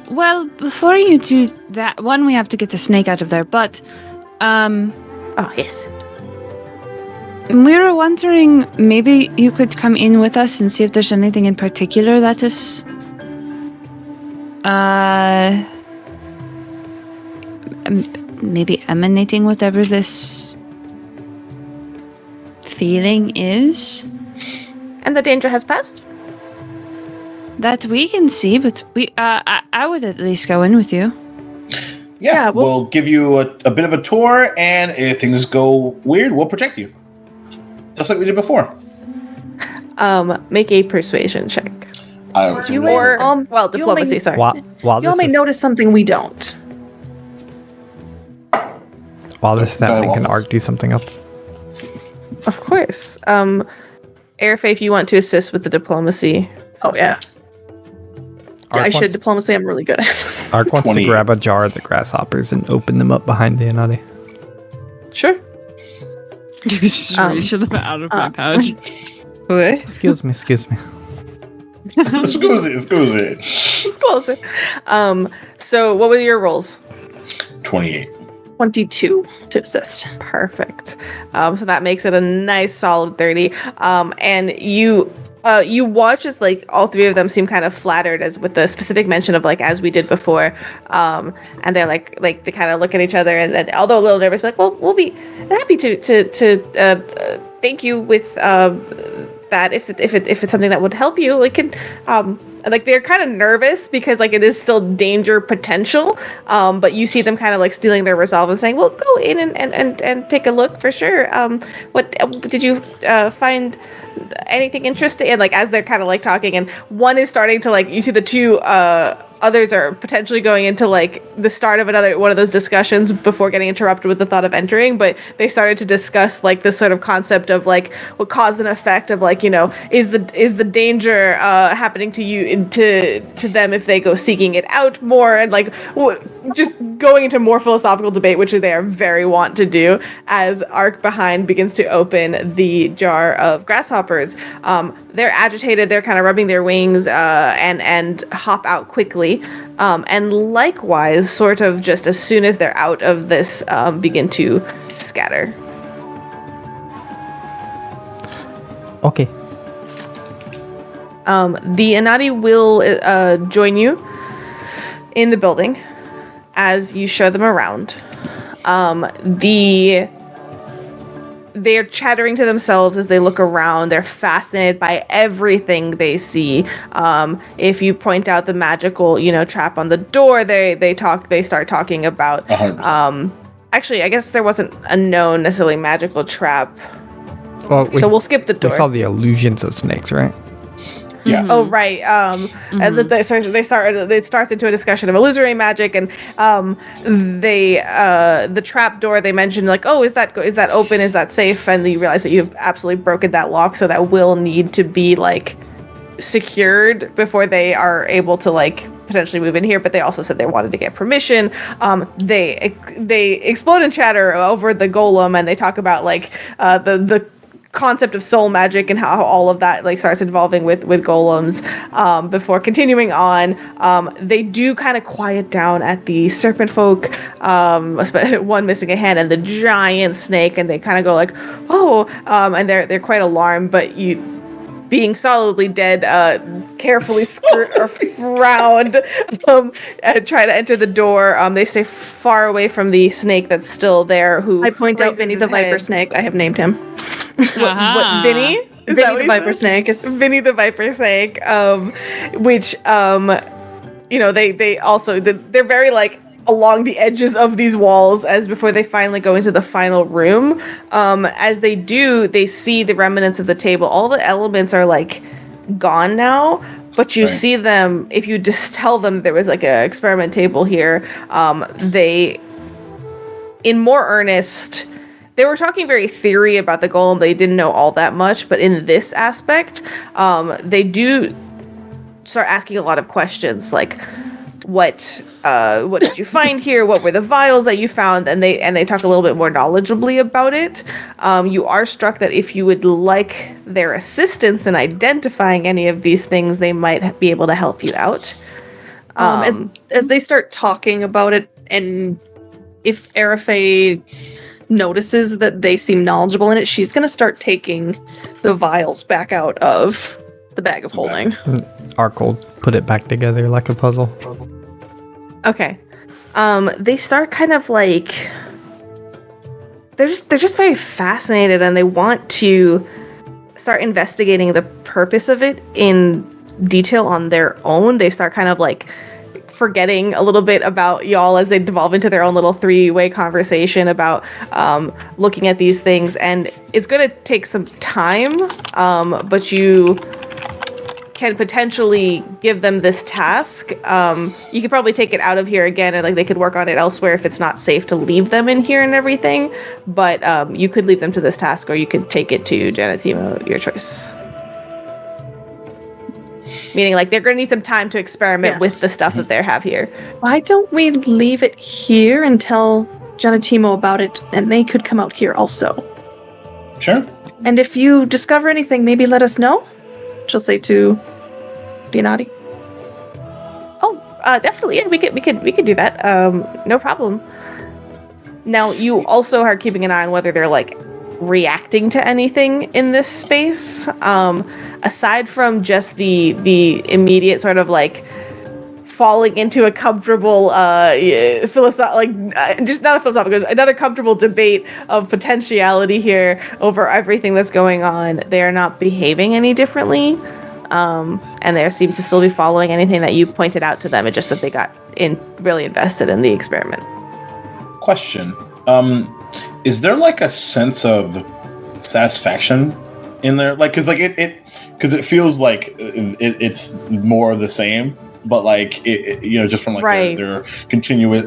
Well, before you do that, one, we have to get the snake out of there, but, Oh, yes. we were wondering, maybe you could come in with us and see if there's anything in particular that is, maybe emanating whatever this feeling is. And the danger has passed? That we can see, but I would at least go in with you. Yeah, well- we'll give you a bit of a tour, and if things go weird, we'll protect you. Just like we did before. Make a persuasion check. You Or, may- well, you diplomacy, may- sorry. While Y'all this may is, notice something we don't. while this is Go ahead, happening, can Waffles. Ark do something else? Of course. Airfae, if you want to assist with the diplomacy. Oh, yeah. Ark I should wants, diplomacy, I'm really good at. Ark wants to 28. grab a jar of the grasshoppers and open them up behind the Anati. Sure. Just reach them out of my pouch. Okay. Excuse me. Scusi. It's close. So what were your rolls? 28. 22 to assist. Perfect. So that makes it a nice solid 30. And you You watch as like all three of them seem kind of flattered as with the specific mention of like as we did before, and they're like they kind of look at each other and then although a little nervous, like well we'll be happy to thank you with that if it's something that would help you we can like they're kind of nervous because like it is still danger potential, but you see them kind of like stealing their resolve and saying, well go in and take a look for sure. What did you find anything interesting? And like as they're kind of like talking and one is starting to like you see the two others are potentially going into like the start of one of those discussions before getting interrupted with the thought of entering, but they started to discuss like this sort of concept of like what cause and effect of like, you know, is the danger happening to you to them if they go seeking it out more, and like just going into more philosophical debate, which they are very wont to do as Arc behind begins to open the jar of grasshoppers. They're agitated, they're kind of rubbing their wings and hop out quickly. And likewise, sort of just as soon as they're out of this, begin to scatter. Okay. The Anati will join you in the building as you show them around. They're chattering to themselves as they look around. They're fascinated by everything they see. If you point out the magical, you know, trap on the door, they start talking about. Actually, I guess there wasn't a known necessarily magical trap. Well, so we'll skip the door. We saw the illusions of snakes, right? Yeah. Oh right. And it starts into a discussion of illusory magic, and the trap door they mentioned like, oh, is that open? Is that safe? And you realize that you've absolutely broken that lock, so that will need to be like secured before they are able to like potentially move in here. But they also said they wanted to get permission. They explode in chatter over the golem, and they talk about like the concept of soul magic and how all of that like starts involving with golems before continuing on. They do kind of quiet down at the serpent folk, one missing a hand and the giant snake, and they kind of go like, oh, and they're quite alarmed, but you being solidly dead, carefully skirt around and try to enter the door. They stay far away from the snake that's still there. Who I point out Vinny the Viper Snake. I have named him. What Vinny? Is Vinny the Viper Snake. Vinny the Viper Snake. Which you know, they also they're very like along the edges of these walls as before they finally go into the final room. As they do, they see the remnants of the table. All the elements are like gone now, but you see them, if you just tell them there was like an experiment table here, they, in more earnest, they were talking very theory about the golem. They didn't know all that much, but in this aspect, they do start asking a lot of questions like, what did you find here? What were the vials that you found? And they talk a little bit more knowledgeably about it. You are struck that if you would like their assistance in identifying any of these things, they might be able to help you out. As they start talking about it, and if Arafe notices that they seem knowledgeable in it, she's going to start taking the vials back out of the bag of holding. Arc will put it back together like a puzzle. Okay. They start kind of like they're just very fascinated, and they want to start investigating the purpose of it in detail on their own. They start kind of like forgetting a little bit about y'all as they devolve into their own little three-way conversation about looking at these things, and it's going to take some time, but you can potentially give them this task. You could probably take it out of here again, or like they could work on it elsewhere if it's not safe to leave them in here and everything. But you could leave them to this task, or you could take it to Janatimo, your choice. Meaning, like, they're going to need some time to experiment with the stuff that they have here. Why don't we leave it here and tell Janatimo about it, and they could come out here also? Sure. And if you discover anything, maybe let us know. She'll say to Dianati. Oh, definitely. Yeah, we could do that. No problem. Now, you also are keeping an eye on whether they're like reacting to anything in this space, aside from just the immediate sort of like falling into a comfortable just not a philosophical, another comfortable debate of potentiality here over everything that's going on. They are not behaving any differently, and they seem to still be following anything that you pointed out to them. It's just that they got really invested in the experiment. Question: is there like a sense of satisfaction in there? Like, because it feels like it's more of the same. But like just from like their continuous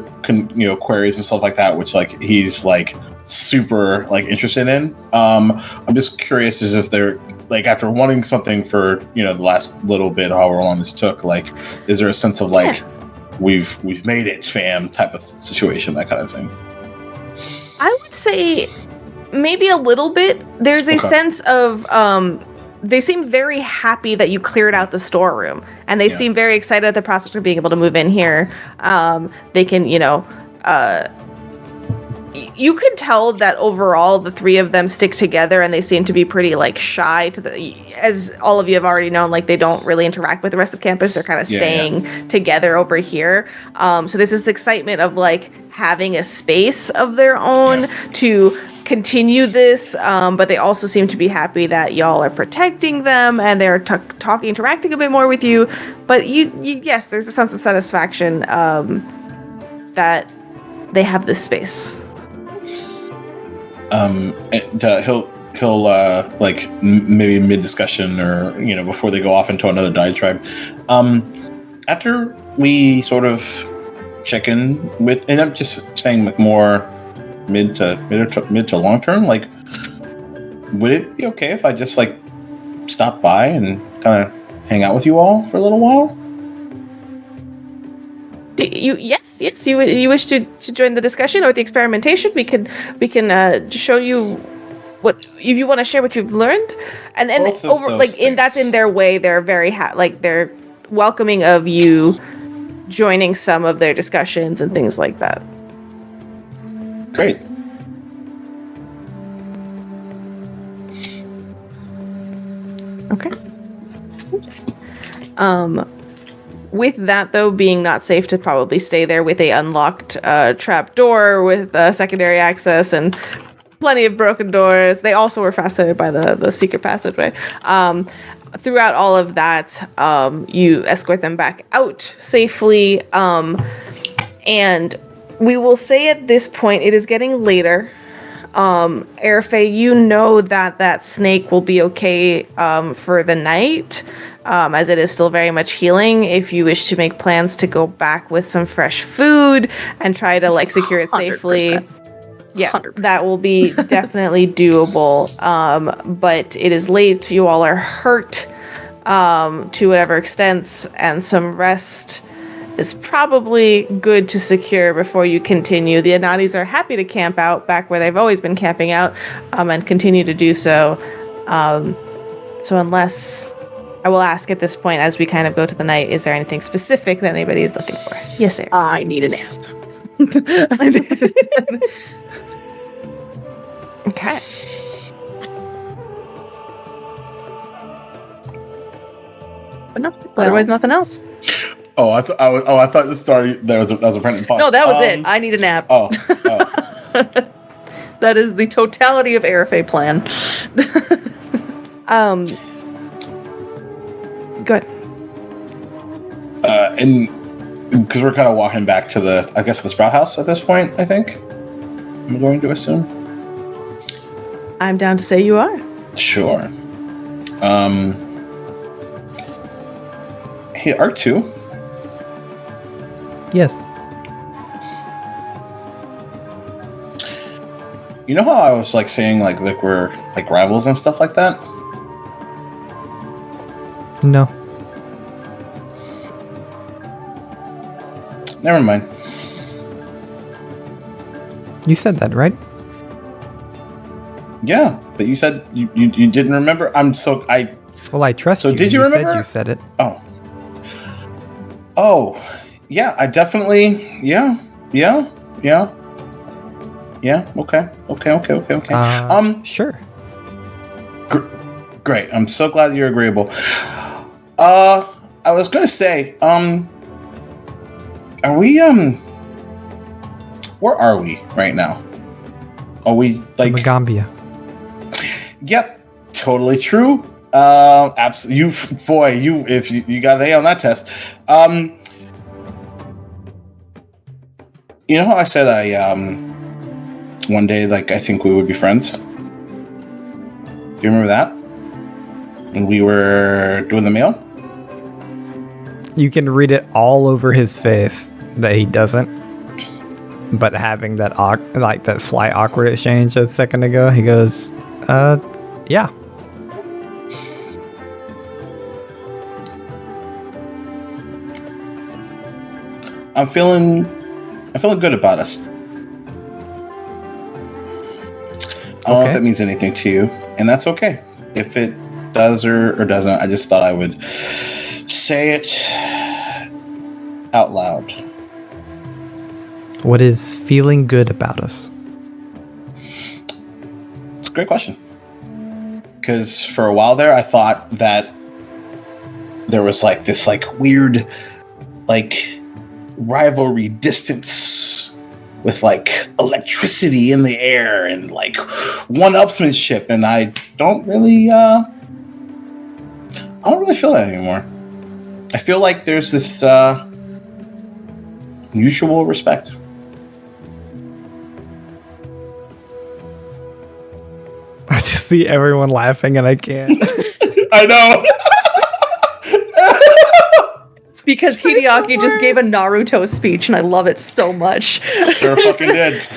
queries and stuff like that, which like he's like super like interested in. I'm just curious as if they're like, after wanting something for the last little bit, however long this took, like, is there a sense of like we've made it, fam, type of situation, that kind of thing? I would say maybe a little bit. There's a sense of they seem very happy that you cleared out the storeroom, and they seem very excited at the prospect of being able to move in here. They can, you can tell that overall the three of them stick together, and they seem to be pretty like shy as all of you have already known, like they don't really interact with the rest of campus. They're kind of staying together over here. So there's this excitement of like having a space of their own to continue this, but they also seem to be happy that y'all are protecting them, and they're interacting a bit more with you. But yes, there's a sense of satisfaction that they have this space. And he'll like maybe mid discussion or before they go off into another diatribe, after we sort of check in with, and I'm just saying like more mid to long term, like, would it be okay if I just like stop by and kind of hang out with you all for a little while? Yes, you wish to join the discussion or the experimentation? We can show you what, if you want to share what you've learned, and then that's in their way. They're very they're welcoming of you joining some of their discussions and things like that. Great. Okay. With that, though, being not safe to probably stay there with a unlocked trap door with secondary access and plenty of broken doors. They also were fascinated by the secret passageway. Throughout all of that, you escort them back out safely. And we will say at this point, it is getting later. Airfay, you know that snake will be okay for the night, as it is still very much healing. If you wish to make plans to go back with some fresh food and try to like secure it safely, 100%. That will be definitely doable. But it is late. You all are hurt to whatever extent, and some rest is probably good to secure before you continue. The Anatis are happy to camp out back where they've always been camping out, and continue to do so. So unless, I will ask at this point as we kind of go to the night, is there anything specific that anybody is looking for? Yes, sir. I need a nap. Okay. But no, otherwise nothing else. Oh, I thought the story that was a pregnant pause. No, that was it. I need a nap. Oh. That is the totality of Airfay plan. Good. And because we're kind of walking back to the Sprout House at this point, I think. I'm going to assume. I'm down to say you are. Sure. Hey, R2. Yes. You know how I was like saying like we're like rivals and stuff like that? No. Never mind. You said that, right? Yeah, but you said you didn't remember. Well, I trust so you. Did you remember? Said you said it. Oh, yeah. I definitely. Yeah. Yeah. Okay. Sure. Great. I'm so glad you're agreeable. I was gonna say, are we where are we right now? Are we like Magaambya? Yep, totally true. Absolutely. You got an A on that test. You know how I said one day, like, I think we would be friends? Do you remember that? When we were doing the mail? You can read it all over his face that he doesn't. But having that that slight awkward exchange a second ago, he goes, yeah. I'm feeling good about us. I don't know if that means anything to you, and that's okay. If it does or doesn't, I just thought I would say it out loud. What is feeling good about us? It's a great question. Because for a while there, I thought that there was like this like weird like rivalry distance with like electricity in the air and like one-upsmanship, and I don't really feel that anymore. I feel like there's this mutual respect. I just see everyone laughing and I can't. I know. It's because Hideaki just gave a Naruto speech and I love it so much. Sure fucking did.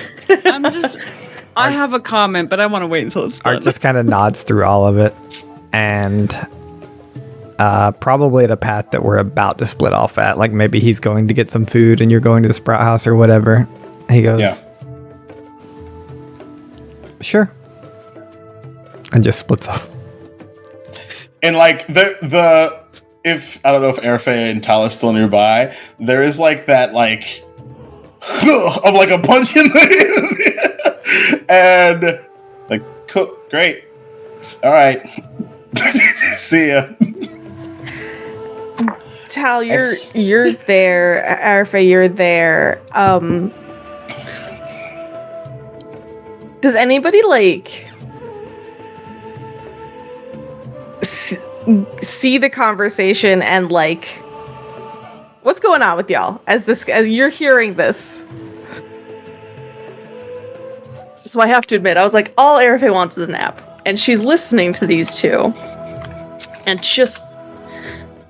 I have a comment, but I want to wait until it's done. Art just kind of nods through all of it, and probably at a path that we're about to split off at. Like maybe he's going to get some food and you're going to the Sprout House or whatever. He goes, sure. And just splits off. And like the if I don't know if Airfay and Tyler's still nearby, there is like that like of like a punch in the and like cool, great. All right. See ya. Tal, you're there. Airfay, you're there. Does anybody like see the conversation and like what's going on with y'all as you're hearing this? So I have to admit, I was like, all Airfay wants is a nap, and she's listening to these two and just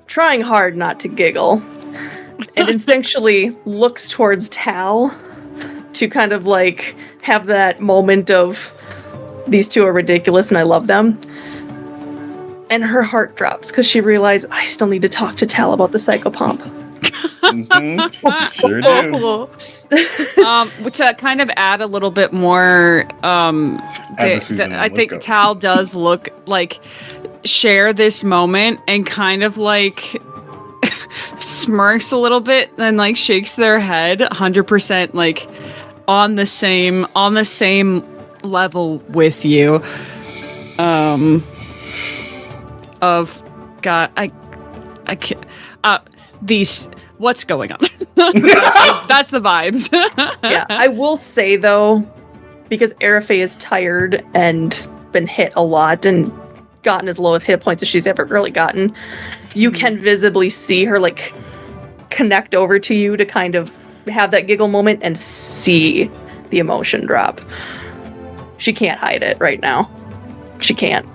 trying hard not to giggle, and instinctually looks towards Tal to kind of like have that moment of these two are ridiculous and I love them. And her heart drops because she realized I still need to talk to Tal about the psychopomp. Sure do. To kind of add a little bit more, I think Tal does look like share this moment and kind of like smirks a little bit and like shakes their head 100% like on the same level with you. Of God, I can't. These, what's going on? That's the vibes. Yeah, I will say though, because Airfay is tired and been hit a lot and gotten as low of hit points as she's ever really gotten, you can visibly see her like connect over to you to kind of have that giggle moment and see the emotion drop. She can't hide it right now. She can't.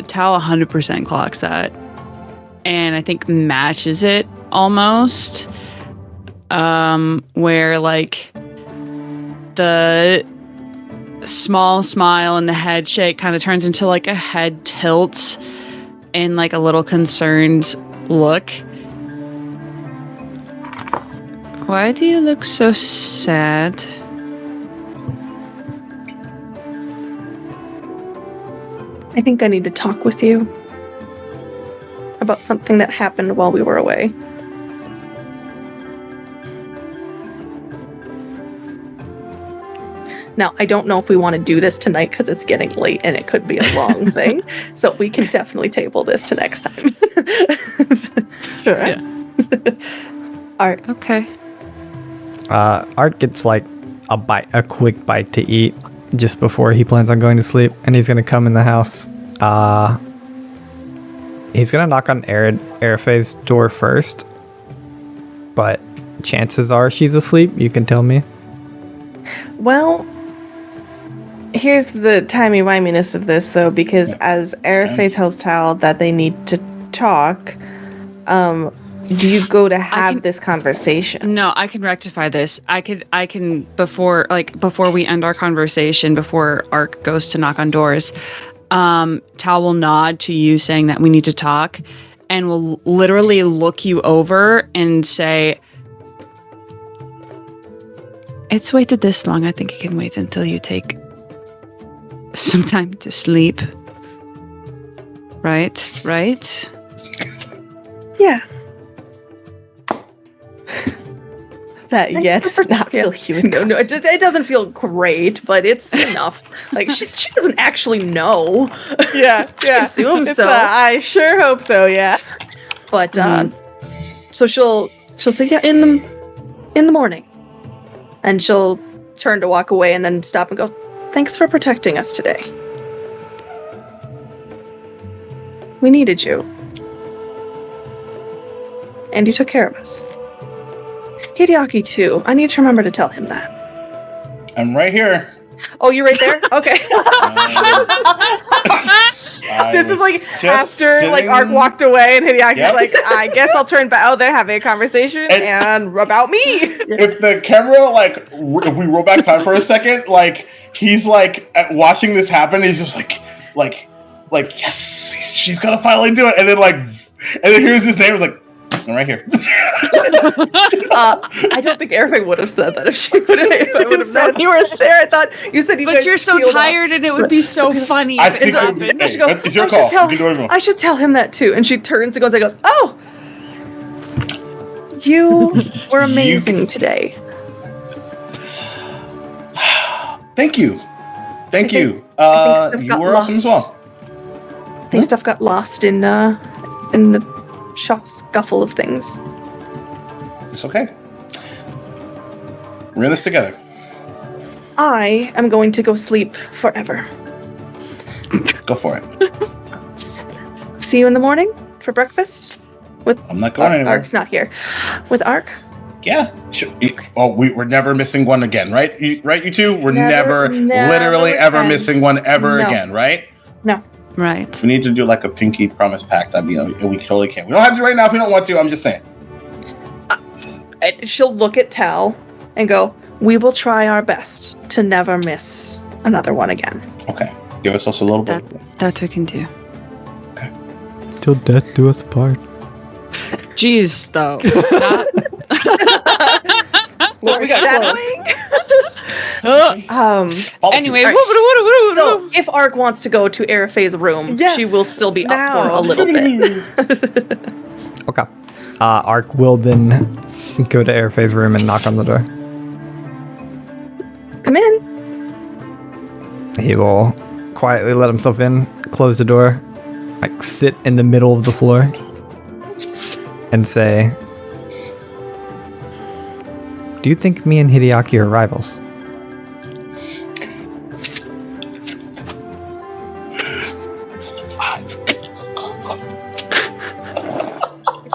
Tal 100% clocks that, and I think matches it almost. Where like the small smile and the head shake kind of turns into like a head tilt and like a little concerned look. Why do you look so sad? I think I need to talk with you about something that happened while we were away. Now, I don't know if we want to do this tonight because it's getting late and it could be a long thing. So we can definitely table this to next time. Sure. Yeah. Art. Okay. Art gets like a quick bite to eat just before he plans on going to sleep, and he's gonna come in the house. He's gonna knock on Arafe's door first, but chances are she's asleep. You can tell me. Well, here's the timey-wiminess of this, though, because as Arafe tells Tal that they need to talk, do you go to have this conversation? No, I can rectify this. I can before we end our conversation, before Ark goes to knock on doors, Tal will nod to you saying that we need to talk, and will literally look you over and say, "It's waited this long. I think it can wait until you take some time to sleep." Right? Yeah. That yes, not feel human. No, it doesn't feel great, but it's enough. Like she doesn't actually know. Yeah. assume It's, so. I sure hope so. Yeah. But so she'll say, yeah, in the morning, and she'll turn to walk away and then stop and go, "Thanks for protecting us today. We needed you, and you took care of us. Hideaki too. I need to remember to tell him that." I'm right here. Oh, you're right there? Okay. This is like just after like sitting- Ark walked away and Hideaki's Yep. like, I guess I'll turn back. Oh, they're having a conversation and about me. If the camera, like, if we roll back time for a second, like, he's like watching this happen. He's just like, yes, she's gonna finally do it. And then here's his name. It's like, I'm right here. I don't think Arafe would have said that if she would have known you were there. I thought you said you But guys you're so peeled off. tired, and it would be so funny I if it think happened. hey, it's your call. You can do whatever you want. I should tell him that too. And she turns and goes, "Oh, you were amazing today." Thank you. Thank you. I think stuff You got were awesome as lost. well. I think stuff got lost in the scuffle of things. It's okay. We're in this together. I am going to go sleep forever. Go for it. See you in the morning for breakfast. I'm not going anywhere. Ark's not here. With Ark? Yeah. Sure. Oh, we're never missing one again, right? You two? We're never literally ever again. missing one ever No. again, right? No. Right. If we need to do like a pinky promise pact, we totally can. We don't have to right now if we don't want to. I'm just saying. And she'll look at Tal and go, "We will try our best to never miss another one again." Okay. Give us also a little bit. That we can do. Till death do us part. Jeez, though. What we got Anyway, Alright. So if Ark wants to go to Arafe's room, Yes, she will still be up for now. a little bit. Okay. Ark will then go to Arafe's room and knock on the door. Come in. He will quietly let himself in, close the door, like sit in the middle of the floor, and say, "Do you think me and Hideaki are rivals?"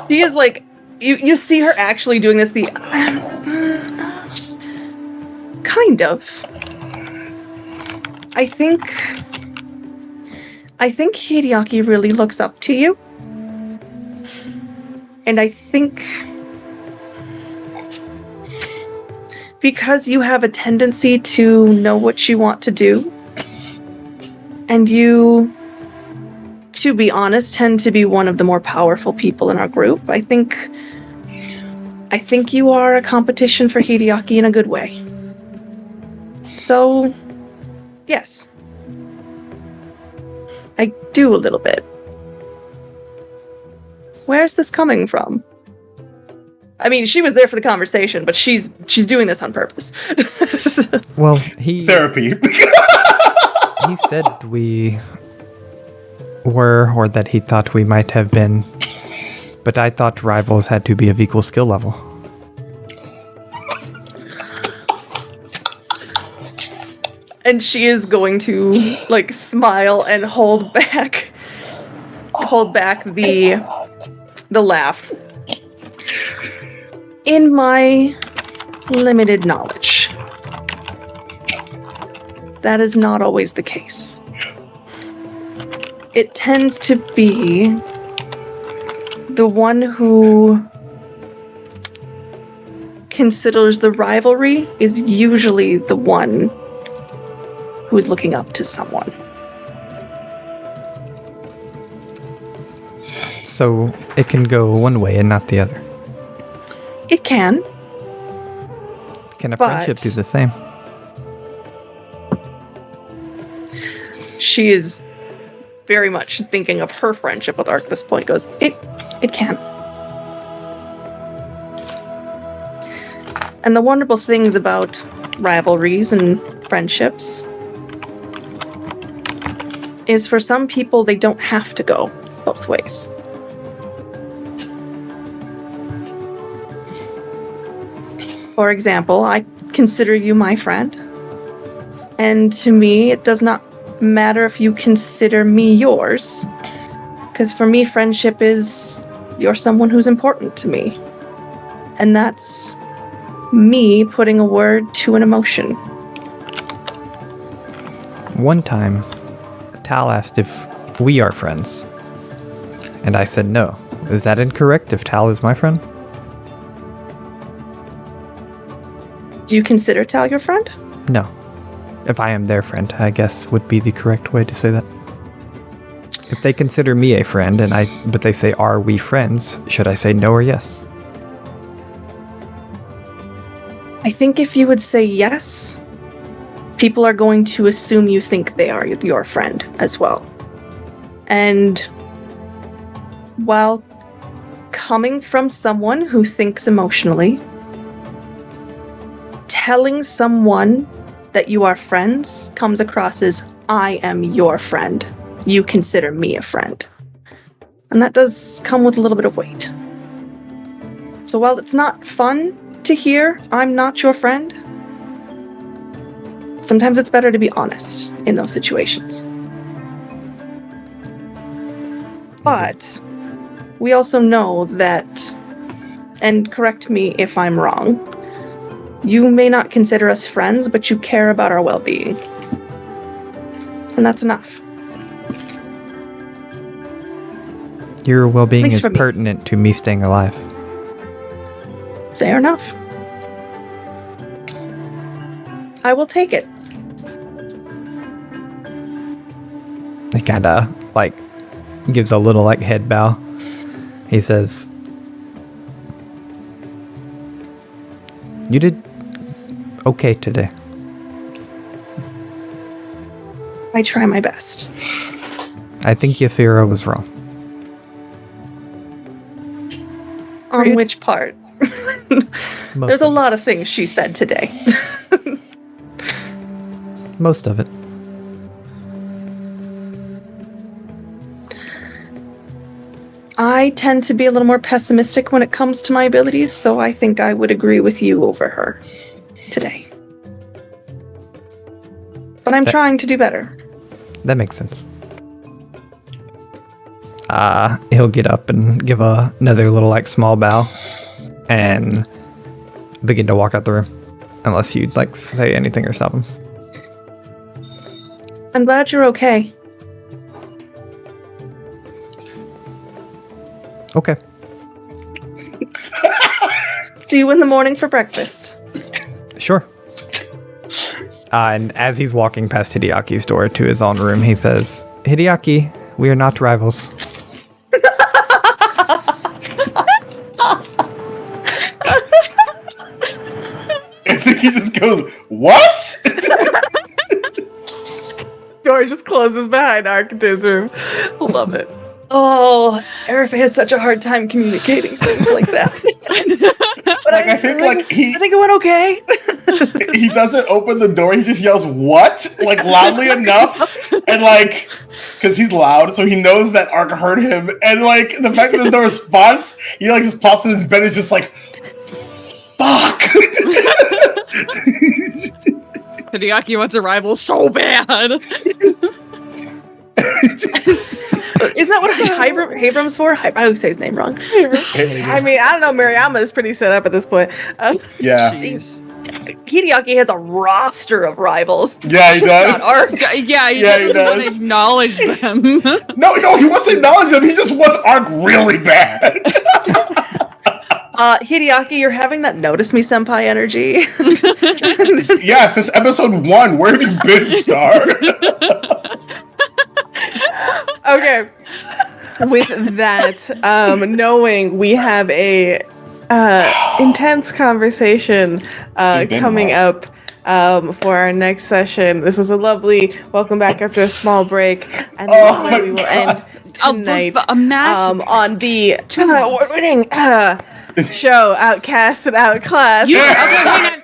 She is like, you see her actually doing this. Kind of. I think Hideaki really looks up to you. And I think because you have a tendency to know what you want to do, and you, to be honest, tend to be one of the more powerful people in our group, I think you are a competition for Hideaki in a good way. So, yes. I do a little bit. Where's this coming from? I mean, she was there for the conversation, but she's doing this on purpose. Well, he Therapy. he said we were, or that he thought we might have been, but I thought rivals had to be of equal skill level. And she is going to like smile and hold back the laugh. In my limited knowledge, that is not always the case. It tends to be the one who considers the rivalry is usually the one who is looking up to someone. So it can go one way and not the other. It can. Can a But- friendship do the same? She is very much thinking of her friendship with Ark at this point. Goes, it can. And the wonderful things about rivalries and friendships is for some people they don't have to go both ways. For example, I consider you my friend, and to me it does not matter if you consider me yours, because for me friendship is you're someone who's important to me, and that's me putting a word to an emotion. One time, Tal asked if we are friends, and I said no. Is that incorrect if Tal is my friend? Do you consider Tal your friend? No. If I am their friend, I guess would be the correct way to say that. If they consider me a friend but they say, "Are we friends?" should I say no or yes? I think if you would say yes, people are going to assume you think they are your friend as well. And while coming from someone who thinks emotionally, telling someone that you are friends comes across as, I am your friend. You consider me a friend. And that does come with a little bit of weight. So while it's not fun to hear, I'm not your friend, sometimes it's better to be honest in those situations. But we also know that, and correct me if I'm wrong, you may not consider us friends, but you care about our well-being. And that's enough. Your well-being At least is for me. pertinent to me staying alive. Fair enough. I will take it. He kind of gives a little head bow. He says, "You did okay today." I try my best. I think Yafira was wrong. On which part? Most There's a of lot of things she said today. it. Most of it. I tend to be a little more pessimistic when it comes to my abilities, so I think I would agree with you over her today. But I'm trying to do better. That makes sense. He'll get up and give another little small bow and begin to walk out the room. Unless you'd say anything or stop him. I'm glad you're okay. Okay. See you in the morning for breakfast. Sure. And as he's walking past Hideaki's door to his own room, he says, "Hideaki, we are not rivals." I think he just goes, "What?" Door just closes behind Arcta's room. Love it. Oh, Erife has such a hard time communicating things like that. But Like, I think I think it went okay. he doesn't open the door. He just yells "What?" like loudly enough, and like because he's loud, so he knows that Ark heard him. And like the fact that there's no response, he like just pops in his bed and is just like, "Fuck." Hideaki wants a rival so bad. Isn't that what Habram's for? I always say his name wrong. I mean, I don't know. Mariama is pretty set up at this point. Yeah, Hideaki has a roster of rivals. yeah, he does. Not Ark. Yeah, he Yeah, he doesn't want to does. acknowledge them. No, he wants to acknowledge them. He just wants Ark really bad. Hideaki, you're having that notice me senpai energy. Yeah, since episode 1, where have you been, Star? Okay. With that, knowing we have a intense conversation coming up for our next session. This was a lovely welcome back after a small break, and then we will end tonight A massive on the award-winning show Outcast and Outclassed. Okay, hang on.